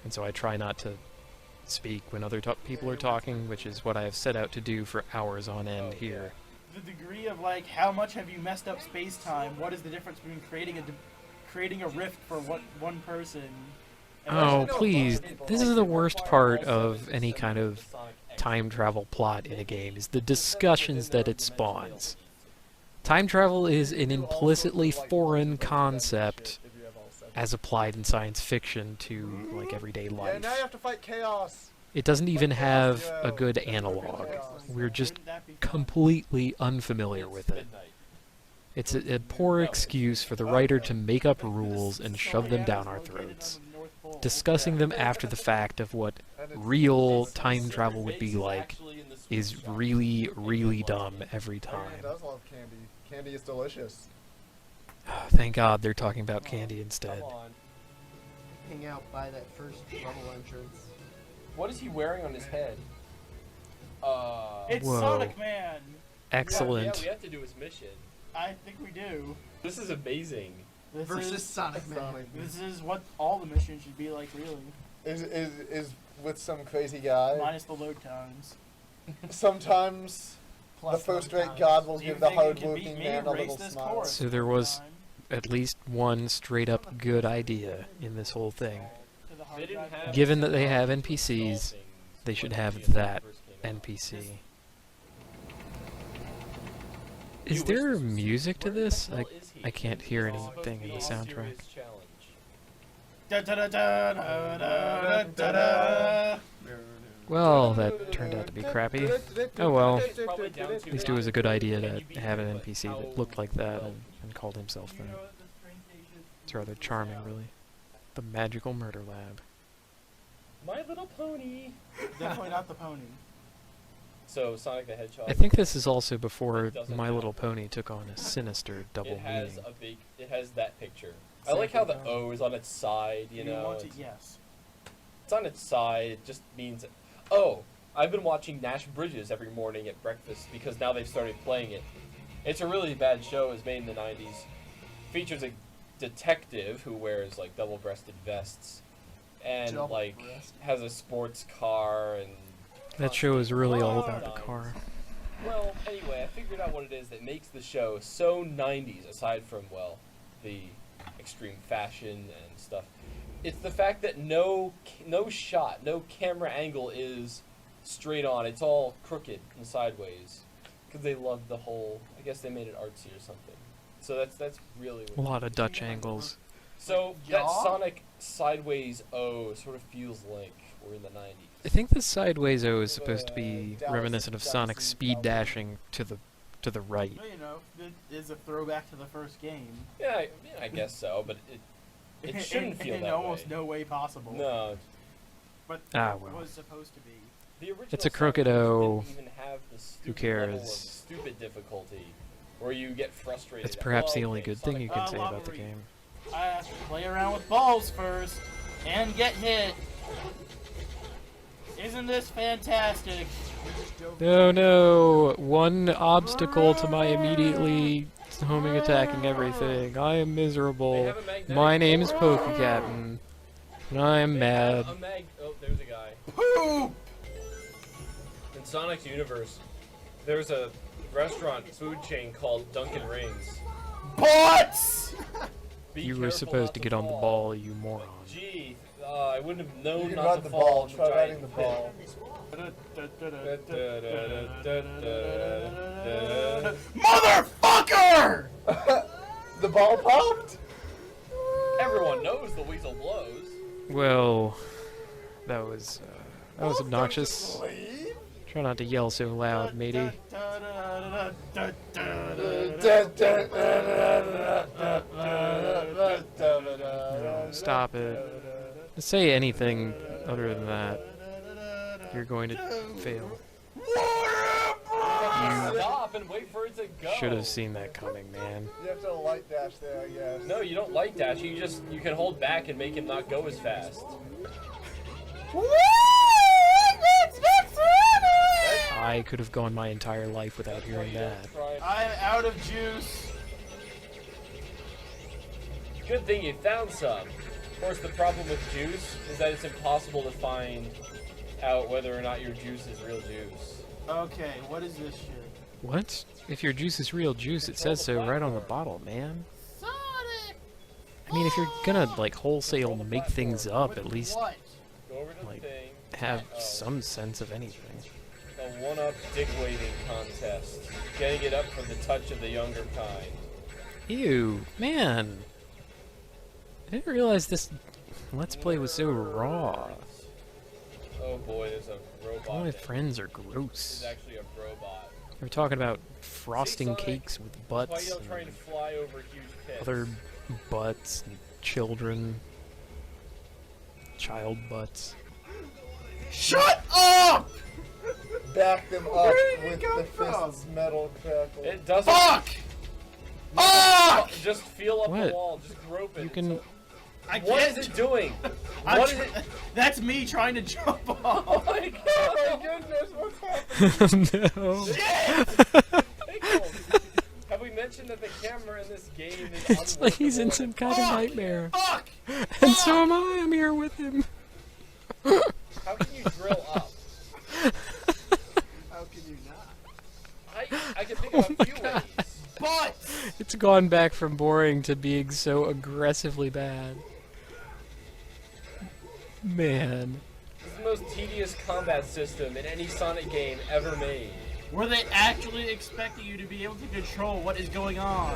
Speaker 1: And so I try not to speak when other people are talking, which is what I have set out to do for hours on end here.
Speaker 3: The degree of like how much have you messed up space-time? What is the difference between creating a rift for one person?
Speaker 1: Oh, please. This is the worst part of any kind of time travel plot in a game, is the discussions that it spawns. Time travel is an implicitly foreign concept as applied in science fiction to like everyday
Speaker 4: Yeah,
Speaker 1: life.
Speaker 4: now you have to fight chaos.
Speaker 1: It doesn't even have a good analog. We're just completely unfamiliar with it. It's a poor excuse for the writer to make up rules and shove them down our throats. Discussing them after the fact of what real time travel would be like is really, really dumb every
Speaker 4: Everyone
Speaker 1: time.
Speaker 4: does love candy. Candy is delicious.
Speaker 1: Thank God they're talking about candy instead.
Speaker 2: Come on.
Speaker 5: Hang out by that first level entrance.
Speaker 2: What is he wearing on his head?
Speaker 3: It's
Speaker 1: Whoa.
Speaker 3: Sonic Man.
Speaker 1: Excellent.
Speaker 2: Yeah, we have to do his mission.
Speaker 3: I think we do.
Speaker 2: This is amazing.
Speaker 3: This
Speaker 5: Versus
Speaker 3: is
Speaker 5: Sonic Man.
Speaker 3: this is what all the missions should be like, really,
Speaker 4: Is with some crazy guy.
Speaker 3: minus the load times.
Speaker 4: Sometimes
Speaker 3: Plus
Speaker 4: the first-rate
Speaker 3: load times.
Speaker 4: God will
Speaker 3: Do you
Speaker 4: give the
Speaker 3: think it can beat
Speaker 4: hard-working
Speaker 3: me?
Speaker 4: man a
Speaker 3: Race
Speaker 4: little
Speaker 3: this
Speaker 4: smile.
Speaker 3: course
Speaker 1: So there
Speaker 3: one
Speaker 1: was
Speaker 3: time
Speaker 1: at least one straight up good idea in this whole thing.
Speaker 3: to the hard
Speaker 2: They didn't
Speaker 3: drive.
Speaker 2: have
Speaker 1: Given that they have NPCs, they should have that NPC. Is
Speaker 2: You wish
Speaker 1: there
Speaker 2: this was-
Speaker 1: music to
Speaker 2: Where the
Speaker 1: this?
Speaker 2: hell is he?
Speaker 1: I can't hear
Speaker 2: It's supposed
Speaker 1: anything
Speaker 2: to
Speaker 1: in
Speaker 2: be
Speaker 1: the
Speaker 2: a
Speaker 1: soundtrack.
Speaker 2: serious challenge.
Speaker 3: Da-da-da-da-da-da-da-da.
Speaker 1: Well, that turned out to be crappy. Oh well.
Speaker 2: It's probably down to
Speaker 1: At least it was a good idea
Speaker 2: can you
Speaker 1: to
Speaker 2: be
Speaker 1: have an
Speaker 2: like
Speaker 1: NPC
Speaker 2: how
Speaker 1: that looked like that
Speaker 2: well-
Speaker 1: and called himself that. It's rather charming, really. The Magical Murder Lab.
Speaker 2: My Little Pony.
Speaker 3: Definitely not the pony.
Speaker 2: So Sonic the Hedgehog.
Speaker 1: I think this is also before
Speaker 2: It doesn't
Speaker 1: My
Speaker 2: have
Speaker 1: Little
Speaker 2: that.
Speaker 1: Pony took on a sinister double
Speaker 2: it has
Speaker 1: meaning.
Speaker 2: a big. It has that picture. I like how the O is on its side. You know,
Speaker 3: want to,
Speaker 2: it's,
Speaker 3: yes.
Speaker 2: it's on its side. It just means. Oh, I've been watching Nash Bridges every morning at breakfast because now they've started playing it. It's a really bad show. It was made in the '90s. Features a detective who wears like double-breasted vests and like
Speaker 3: Double-breasted.
Speaker 2: has a sports car and.
Speaker 1: That show is really all
Speaker 2: constantly
Speaker 1: about the
Speaker 2: dies.
Speaker 1: car.
Speaker 2: Well, anyway, I figured out what it is that makes the show so 90s, aside from, well, the extreme fashion and stuff. It's the fact that no shot, no camera angle is straight on. It's all crooked and sideways. Because they loved the whole, I guess they made it artsy or something. So that's really
Speaker 1: A
Speaker 2: what.
Speaker 1: lot of Dutch angles.
Speaker 2: So that
Speaker 3: Yeah?
Speaker 2: Sonic sideways O sort of feels like we're in the 90s.
Speaker 1: I think the Sideways O is supposed to be
Speaker 4: Dallas-
Speaker 1: reminiscent of
Speaker 4: Dallas
Speaker 1: Sonic's
Speaker 4: and
Speaker 1: speed
Speaker 4: Cowboys.
Speaker 1: dashing to the right.
Speaker 3: Well, you know, it is a throwback to the first game.
Speaker 2: Yeah, I guess so, but it shouldn't feel
Speaker 3: in
Speaker 2: that
Speaker 3: almost
Speaker 2: way.
Speaker 3: no way possible.
Speaker 2: No,
Speaker 3: But
Speaker 1: Ah,
Speaker 3: it
Speaker 1: well.
Speaker 3: was supposed to be.
Speaker 2: the original
Speaker 1: It's a
Speaker 2: Sonic
Speaker 1: crooked
Speaker 2: games
Speaker 1: O.
Speaker 2: didn't even have the stupid
Speaker 1: Who cares?
Speaker 2: level of stupid difficulty where you get frustrated.
Speaker 1: That's perhaps the
Speaker 2: Oh,
Speaker 1: only
Speaker 2: okay,
Speaker 1: good thing
Speaker 2: Sonic-
Speaker 1: you can say
Speaker 3: Lava
Speaker 1: about the
Speaker 3: Reef.
Speaker 1: game.
Speaker 3: I have to play around with balls first and get hit. Isn't this fantastic?
Speaker 1: No, no! One obstacle to my immediately homing attacking everything. I am
Speaker 2: They
Speaker 1: miserable.
Speaker 2: have a magnetic
Speaker 1: My name is
Speaker 2: pole.
Speaker 1: Pokecaptain. And I am
Speaker 2: They
Speaker 1: mad.
Speaker 2: have oh, there's a guy.
Speaker 3: Poop!
Speaker 2: In Sonic's universe, there's a restaurant food chain called Dunkin' Rings.
Speaker 3: Butts!
Speaker 2: Be
Speaker 1: You were
Speaker 2: careful
Speaker 1: supposed
Speaker 2: not
Speaker 1: to get on the
Speaker 2: fall.
Speaker 1: ball, you moron.
Speaker 2: Gee, I wouldn't have known
Speaker 4: You can
Speaker 2: not
Speaker 4: ride
Speaker 2: to
Speaker 4: the
Speaker 2: fall.
Speaker 4: ball.
Speaker 2: from
Speaker 4: Try
Speaker 2: giant
Speaker 4: riding the
Speaker 2: pit.
Speaker 4: ball.
Speaker 3: Motherfucker!
Speaker 4: The ball popped.
Speaker 2: Everyone knows the weasel blows.
Speaker 1: Well, that was obnoxious.
Speaker 4: Leave.
Speaker 1: Try not to yell so loud, matey. Stop it. To say anything other than that, you're going to fail.
Speaker 2: Stop and wait for it to go.
Speaker 1: Should have seen that coming, man.
Speaker 4: You have to light dash there, I guess.
Speaker 2: No, you don't like dash. You can hold back and make him not go as fast.
Speaker 1: I could have gone my entire life without hearing that.
Speaker 3: I'm out of juice.
Speaker 2: Good thing you found some. Of course, the problem with juice is that it's impossible to find out whether or not your juice is real juice.
Speaker 3: Okay, what is this shit?
Speaker 1: What? If your juice is real juice, it says so right on the bottle, man.
Speaker 3: Sonic!
Speaker 1: I mean, if you're gonna, like, wholesale make things up, at least
Speaker 3: What?
Speaker 2: Go over to the
Speaker 1: Like,
Speaker 2: thing.
Speaker 1: have
Speaker 2: Oh,
Speaker 1: some sense of anything.
Speaker 2: a one-up dick waving contest. Getting it up for the touch of the younger kind.
Speaker 1: Ew, man. I didn't realize this Let's Play was so raw.
Speaker 2: Oh boy, there's a robot.
Speaker 1: All my
Speaker 2: there.
Speaker 1: friends are
Speaker 2: This is
Speaker 1: gross.
Speaker 2: actually a robot.
Speaker 1: We're talking about frosting
Speaker 2: Sonic,
Speaker 1: cakes with
Speaker 2: That's why
Speaker 1: butts
Speaker 2: you don't try to
Speaker 1: and
Speaker 2: fly over huge pits.
Speaker 1: other butts and children. Child butts.
Speaker 3: Shut up!
Speaker 4: Back them up
Speaker 3: Where did it
Speaker 4: with
Speaker 3: come
Speaker 4: the
Speaker 3: from?
Speaker 4: fist's metal crackle.
Speaker 2: It doesn't.
Speaker 3: Fuck! Fuck!
Speaker 2: Just feel up
Speaker 1: What?
Speaker 2: the wall. Just grope it.
Speaker 1: You can.
Speaker 3: I
Speaker 2: What
Speaker 3: can't.
Speaker 2: is it doing?
Speaker 3: I'm
Speaker 2: What is
Speaker 3: tr-
Speaker 2: it?
Speaker 3: That's me trying to jump
Speaker 2: Oh
Speaker 3: off.
Speaker 2: my god!
Speaker 4: Oh my goodness, what's happening?
Speaker 1: No.
Speaker 2: Pickles. Have we mentioned that the camera in this game is
Speaker 1: It's like he's in some kind of
Speaker 3: Fuck!
Speaker 1: nightmare.
Speaker 3: Fuck!
Speaker 1: And so am I. I'm here with him.
Speaker 2: How can you drill up?
Speaker 5: How can you not?
Speaker 2: I can think of a few ways.
Speaker 3: But
Speaker 1: It's gone back from boring to being so aggressively bad. Man.
Speaker 2: This is the most tedious combat system in any Sonic game ever made.
Speaker 3: Were they actually expecting you to be able to control what is going on?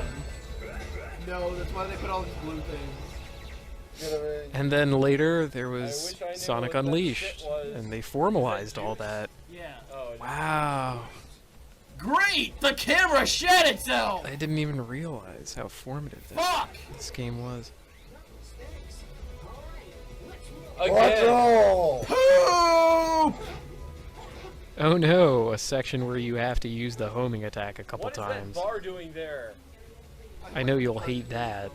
Speaker 5: No, that's why they put all these blue things.
Speaker 1: And then later there
Speaker 2: I
Speaker 1: was
Speaker 2: wish I knew
Speaker 1: Sonic
Speaker 2: what that
Speaker 1: Unleashed,
Speaker 2: shit was.
Speaker 1: and they formalized all that.
Speaker 3: Yeah.
Speaker 2: Oh, it-
Speaker 1: Wow.
Speaker 3: Great! The camera shed itself!
Speaker 1: I didn't even realize how formative
Speaker 3: Fuck!
Speaker 1: this game was.
Speaker 2: Again.
Speaker 3: Poop!
Speaker 1: Oh no, a section where you have to use the homing attack a couple
Speaker 2: What is that
Speaker 1: times.
Speaker 2: bar doing there?
Speaker 1: I know you'll hate that.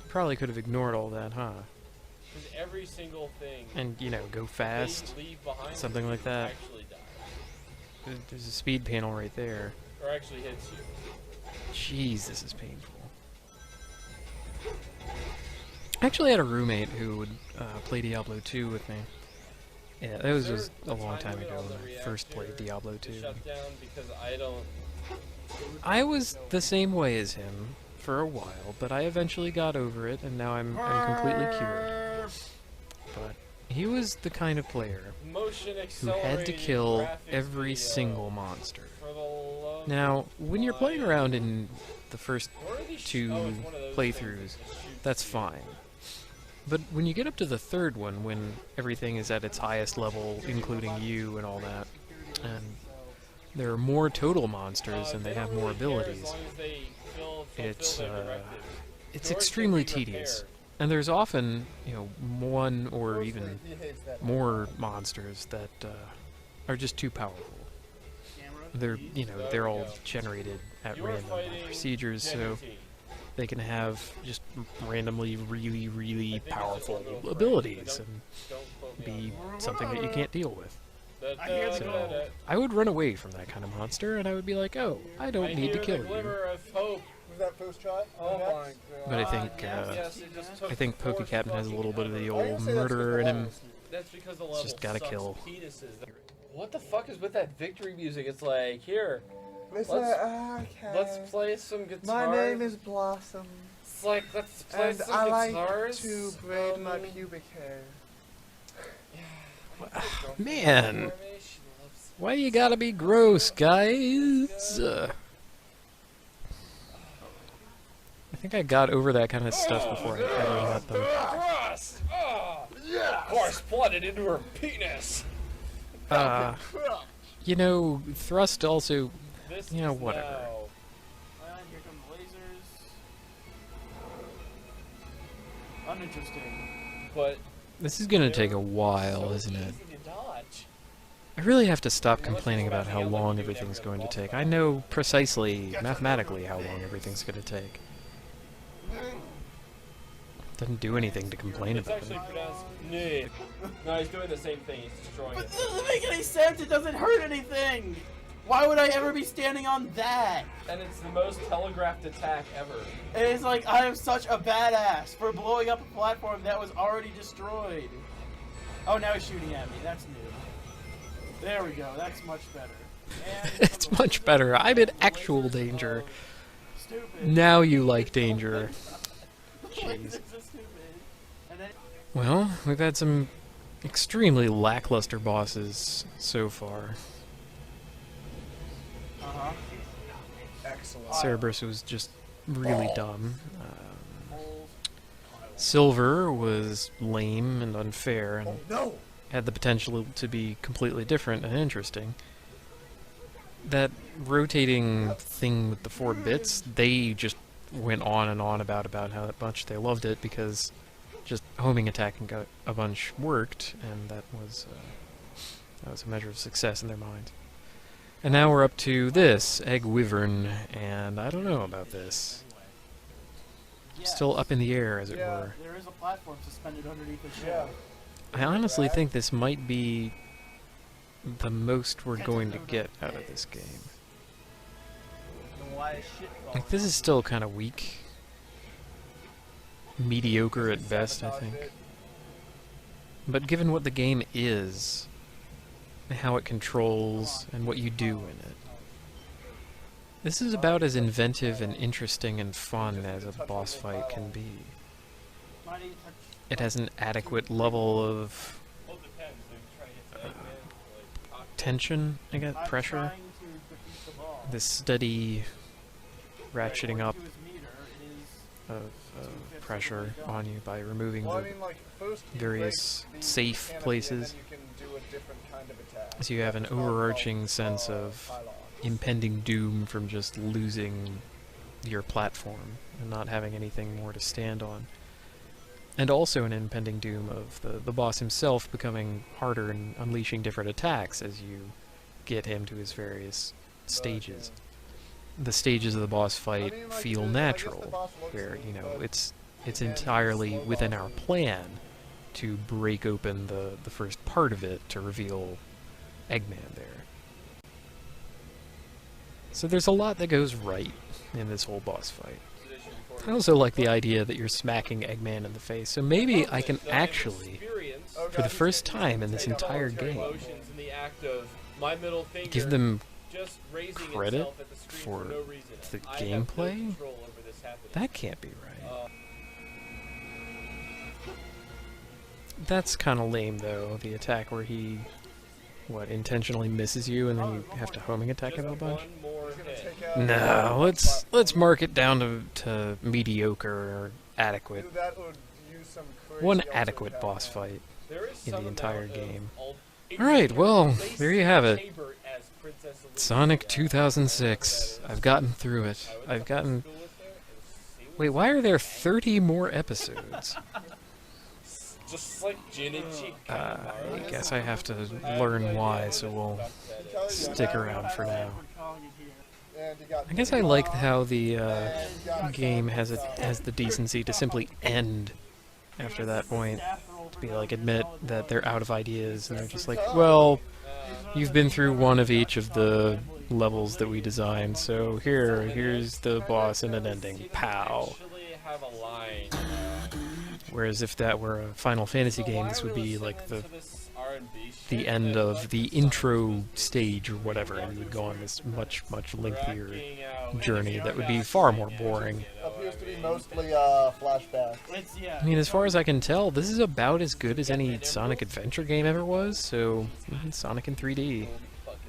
Speaker 1: Probably could have ignored all that, huh?
Speaker 2: Because every single thing
Speaker 1: And, you know, go fast.
Speaker 2: they leave behind
Speaker 1: something
Speaker 2: you
Speaker 1: like that.
Speaker 2: actually dies.
Speaker 1: There's a speed panel right there.
Speaker 2: Or actually hits you.
Speaker 1: Jeez, this is painful. I actually had a roommate who would play Diablo 2 with me. Yeah, that was
Speaker 2: Is there
Speaker 1: just a long time
Speaker 2: limit
Speaker 1: ago
Speaker 2: on the
Speaker 1: when I first played
Speaker 2: reactor
Speaker 1: Diablo
Speaker 2: to
Speaker 1: 2.
Speaker 2: shut down? Because I don't.
Speaker 1: I was the same way as him for a while, but I eventually got over it, and now I'm completely cured. But he was the kind of player
Speaker 2: Motion
Speaker 1: who
Speaker 2: accelerated
Speaker 1: had to kill
Speaker 2: graphics
Speaker 1: every
Speaker 2: video
Speaker 1: single monster.
Speaker 2: for the love
Speaker 1: Now,
Speaker 2: of
Speaker 1: when you're playing
Speaker 2: my-
Speaker 1: around in the first
Speaker 2: Where are these sh-
Speaker 1: two
Speaker 2: oh, it's one of those
Speaker 1: playthroughs,
Speaker 2: things that just shoots
Speaker 1: that's
Speaker 2: you.
Speaker 1: fine. But when you get up to the third one, when everything is at its highest level, including you and all that, and there are more total monsters and they
Speaker 2: don't
Speaker 1: have more
Speaker 2: really care as
Speaker 1: abilities,
Speaker 2: long as they fulfill
Speaker 1: it's
Speaker 2: their
Speaker 1: uh,
Speaker 2: directives.
Speaker 1: it's
Speaker 2: George
Speaker 1: extremely
Speaker 2: can be
Speaker 1: tedious.
Speaker 2: repaired.
Speaker 1: And there's often, you know, one or
Speaker 4: Mostly
Speaker 1: even
Speaker 4: he hates that.
Speaker 1: more monsters that are just too powerful.
Speaker 3: Camera,
Speaker 1: They're,
Speaker 3: please.
Speaker 1: you know,
Speaker 2: There
Speaker 1: they're
Speaker 2: we
Speaker 1: all
Speaker 2: go.
Speaker 1: generated at
Speaker 2: You are
Speaker 1: random by
Speaker 2: fighting
Speaker 1: procedures, so
Speaker 2: Genity.
Speaker 1: they can have just randomly really, really
Speaker 2: I think it's just
Speaker 1: powerful
Speaker 2: one little frame,
Speaker 1: abilities
Speaker 2: but
Speaker 1: and
Speaker 2: Don't quote me
Speaker 1: be
Speaker 2: on
Speaker 1: something that you can't deal with.
Speaker 2: that.
Speaker 3: I hear the
Speaker 2: Da-
Speaker 3: goal.
Speaker 2: da- da-
Speaker 1: I would run away from that kind of monster, and I would be like, oh, I don't
Speaker 2: I
Speaker 1: need to
Speaker 2: hear
Speaker 1: kill
Speaker 2: the
Speaker 1: you.
Speaker 2: glimmer of hope.
Speaker 4: Was that first try?
Speaker 2: Oh
Speaker 4: Next?
Speaker 2: my god.
Speaker 1: But I think,
Speaker 2: yes, it just took
Speaker 1: I think
Speaker 2: 4
Speaker 1: PokeCaptain has a
Speaker 2: fucking
Speaker 1: little bit of the
Speaker 2: ever.
Speaker 4: I didn't
Speaker 1: old
Speaker 4: say that's
Speaker 1: murderer in
Speaker 4: because
Speaker 1: him.
Speaker 2: That's because the
Speaker 1: It's
Speaker 2: level
Speaker 1: just gotta
Speaker 2: sucks
Speaker 1: kill.
Speaker 2: penises. What the fuck is with that victory music? It's like, here,
Speaker 4: Listen, okay.
Speaker 2: let's play some guitar.
Speaker 4: My name is Blossom,
Speaker 2: It's like, let's play
Speaker 4: and
Speaker 2: some
Speaker 4: I like
Speaker 2: guitars.
Speaker 4: to braid my pubic hair.
Speaker 1: Man, why you gotta be gross, guys? I think I got over that kind of stuff before I ever met them.
Speaker 2: Thrust! Oh, yeah! Course plotted into her penis.
Speaker 1: You know, thrust also.
Speaker 2: This
Speaker 1: You know,
Speaker 2: is
Speaker 1: whatever.
Speaker 2: now-
Speaker 3: And here come the lasers. Uninteresting.
Speaker 2: But
Speaker 1: This is gonna take a while,
Speaker 2: so
Speaker 1: isn't it?
Speaker 2: easy to dodge.
Speaker 1: I really have to stop
Speaker 2: Unless it's
Speaker 1: complaining about how
Speaker 2: about the
Speaker 1: long
Speaker 2: other
Speaker 1: everything's
Speaker 2: dude
Speaker 1: going to
Speaker 2: never
Speaker 1: take.
Speaker 2: boss
Speaker 1: I know precisely, mathematically, how long everything's going to take. Doesn't do anything to complain
Speaker 2: It's
Speaker 1: about
Speaker 2: actually
Speaker 1: it.
Speaker 2: pronounced Nick. No, he's doing the same thing. He's destroying
Speaker 3: But
Speaker 2: it.
Speaker 3: this doesn't make any sense. It doesn't hurt anything. Why would I ever be standing on that?
Speaker 2: And it's the most telegraphed attack ever.
Speaker 3: It's like I am such a badass for blowing up a platform that was already destroyed. Oh, now he's shooting at me. That's new. There we go. That's much better. And
Speaker 1: It's much better. I'm in actual danger.
Speaker 3: Stupid.
Speaker 1: Now you like danger.
Speaker 3: Lasers are stupid. And then
Speaker 1: Well, we've had some extremely lackluster bosses so far.
Speaker 4: Excellent.
Speaker 1: Cerberus was just really dumb. Silver was lame and unfair and
Speaker 4: No!
Speaker 1: had the potential to be completely different and interesting. That rotating thing with the 4 bits, they just went on and on about how much they loved it because just homing attack and got a bunch worked, and that was a measure of success in their minds. And now we're up to this, Egg Wyvern, and I don't know about this. Still up in the air, as it
Speaker 4: Yeah.
Speaker 1: were.
Speaker 3: there is a platform suspended underneath the
Speaker 4: Yeah.
Speaker 3: ship.
Speaker 1: I honestly think this might be the most we're going to get out of this game. Like, this is still kind of weak. Mediocre at best, I think. But given what the game is, and how it controls, and what you do in it, this is about as inventive and interesting and fun as a boss fight can be.
Speaker 3: Mighty touch
Speaker 1: it has an adequate level of
Speaker 2: Well, it depends. Are you trying to hit Eggman? Like,
Speaker 1: tension, I guess,
Speaker 3: I'm
Speaker 1: pressure,
Speaker 3: trying to defeat the boss.
Speaker 1: this steady ratcheting up
Speaker 3: According to his meter, it is
Speaker 1: of pressure on you by removing
Speaker 4: Well, I
Speaker 1: the
Speaker 4: mean, like, first you
Speaker 1: various
Speaker 4: break the
Speaker 1: safe
Speaker 4: canopy,
Speaker 1: places.
Speaker 4: And then you can do a different kind of attack.
Speaker 1: So you have an
Speaker 4: It's called,
Speaker 1: overarching sense of
Speaker 4: pylons.
Speaker 1: impending doom from just losing your platform and not having anything more to stand on. And also an impending doom of the boss himself becoming harder and unleashing different attacks as you get him to his various stages. The stages of the boss fight
Speaker 4: I mean, like,
Speaker 1: feel
Speaker 4: I guess the
Speaker 1: natural,
Speaker 4: boss looks
Speaker 1: where,
Speaker 4: neat,
Speaker 1: you know,
Speaker 4: but
Speaker 1: it's
Speaker 4: again,
Speaker 1: entirely
Speaker 4: slow
Speaker 1: within
Speaker 4: boss
Speaker 1: our
Speaker 4: fight.
Speaker 1: plan to break open the first part of it to reveal Eggman there. So there's a lot that goes right in this whole boss fight. I also like the idea that you're smacking Eggman in the face, so maybe I can actually,
Speaker 4: Oh,
Speaker 1: for the
Speaker 4: God,
Speaker 1: first
Speaker 4: he's
Speaker 1: time in this
Speaker 4: taking
Speaker 1: entire
Speaker 4: voluntary
Speaker 1: game,
Speaker 2: Emotions in the act of my middle finger
Speaker 1: give them
Speaker 2: just raising
Speaker 1: credit
Speaker 2: itself at the screen
Speaker 1: for
Speaker 2: no reason.
Speaker 1: the
Speaker 2: I have no
Speaker 1: gameplay?
Speaker 2: control over this happening.
Speaker 1: That can't be right.
Speaker 2: Uh,
Speaker 1: That's kind of lame, though, the attack where he, intentionally misses you and then you have to homing attack him a
Speaker 2: just
Speaker 1: bunch?
Speaker 2: one more
Speaker 4: gonna
Speaker 2: hit.
Speaker 4: take out
Speaker 1: No,
Speaker 4: the
Speaker 1: let's mark it down to mediocre or adequate.
Speaker 4: Either that or use some crazy
Speaker 1: One
Speaker 4: ultimate
Speaker 1: adequate
Speaker 4: attack
Speaker 1: boss
Speaker 4: now.
Speaker 1: fight.
Speaker 2: There is
Speaker 1: in the
Speaker 2: some
Speaker 1: entire
Speaker 2: amount of
Speaker 1: game.
Speaker 2: al-
Speaker 1: Alright, well,
Speaker 2: Lacey
Speaker 1: there you have it.
Speaker 2: Tabor as Princess Elizabeth.
Speaker 1: Sonic
Speaker 2: Yeah,
Speaker 1: 2006.
Speaker 2: whatever that
Speaker 1: I've
Speaker 2: is.
Speaker 1: gotten through it.
Speaker 2: I would
Speaker 1: I've
Speaker 2: come to
Speaker 1: gotten...
Speaker 2: school with her and see
Speaker 1: Wait,
Speaker 2: what's
Speaker 1: why are there
Speaker 2: happening.
Speaker 1: 30 more episodes?
Speaker 2: Just like Jin and Chi.
Speaker 1: I guess I have to learn why, so we'll stick around for now.
Speaker 4: And you got
Speaker 1: I guess I like how the
Speaker 4: and you got
Speaker 1: game has
Speaker 4: some,
Speaker 1: has the decency to simply end after that point. To be like, admit that they're out of ideas, and they're just like, well, you've been through one of each of the levels that we designed, so here's the boss and an ending. Pow.
Speaker 2: Actually have a line.
Speaker 1: Whereas if that were a Final Fantasy game, this would be like the end of the intro stage or whatever, and you would go on this much lengthier journey that would be far more boring.
Speaker 4: appears to be mostly flashbacks.
Speaker 3: It's, yeah.
Speaker 1: I mean, as far as I can tell, this is about as good as any Sonic Adventure game ever was, so Sonic in 3D.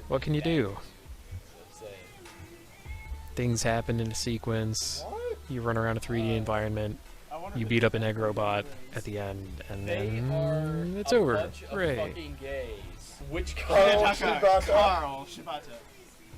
Speaker 1: What can you do? Things happen in a sequence, you run around a 3D environment, you beat up an egg robot at the end, and then it's over. Hooray.
Speaker 2: Which
Speaker 4: Oh,
Speaker 2: kind?
Speaker 4: Shibata.
Speaker 3: Carl Shibata.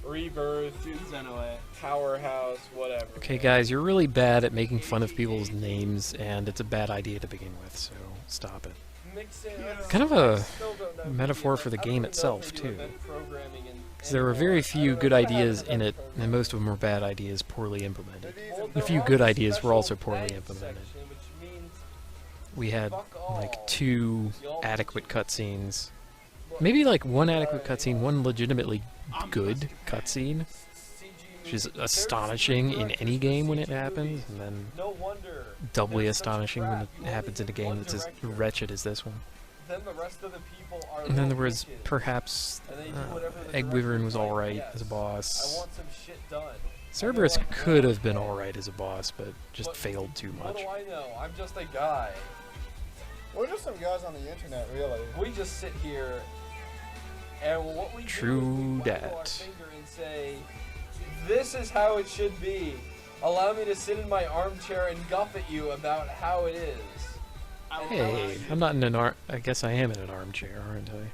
Speaker 2: Rebirth,
Speaker 3: Xenoe.
Speaker 2: Powerhouse, whatever.
Speaker 1: Okay, guys, you're really bad at making fun of people's names, and it's a bad idea to begin with, so stop it.
Speaker 2: Mix it.
Speaker 1: Kind of a
Speaker 2: Still don't know
Speaker 1: metaphor
Speaker 2: media,
Speaker 1: for the
Speaker 2: but I
Speaker 1: game
Speaker 2: don't know
Speaker 1: itself,
Speaker 2: if they do
Speaker 1: too.
Speaker 2: event programming
Speaker 1: Because there were very few good ideas in it, and most of them were bad ideas poorly implemented. A few good ideas were also poorly implemented. We had like 2 adequate cutscenes. Maybe like 1 adequate cutscene, 1 legitimately good cutscene, which is astonishing in any game when it happens, and then
Speaker 2: No wonder.
Speaker 1: doubly astonishing when it happens in a game that's as wretched as this one.
Speaker 2: Then the rest of the people are
Speaker 1: And then there
Speaker 2: little
Speaker 1: was
Speaker 2: bitches,
Speaker 1: perhaps
Speaker 2: and they do whatever the
Speaker 1: Egg
Speaker 2: director
Speaker 1: Wyvern was
Speaker 2: is like,
Speaker 1: alright
Speaker 2: yes,
Speaker 1: as a
Speaker 2: I
Speaker 1: boss.
Speaker 2: want some shit done.
Speaker 1: Cerberus
Speaker 2: like,
Speaker 1: could have been alright as a boss, but just
Speaker 2: But
Speaker 1: failed too
Speaker 2: What
Speaker 1: much.
Speaker 2: do I know? I'm just a guy.
Speaker 4: We're just some guys on the internet, really.
Speaker 2: We just sit here, and what we
Speaker 1: True
Speaker 2: do is we waggle our
Speaker 1: dat.
Speaker 2: finger and say, "This is how it should be." Allow me to sit in my armchair and guff at you about how it is.
Speaker 1: Hey, I'm not in an I guess I am in an armchair, aren't I?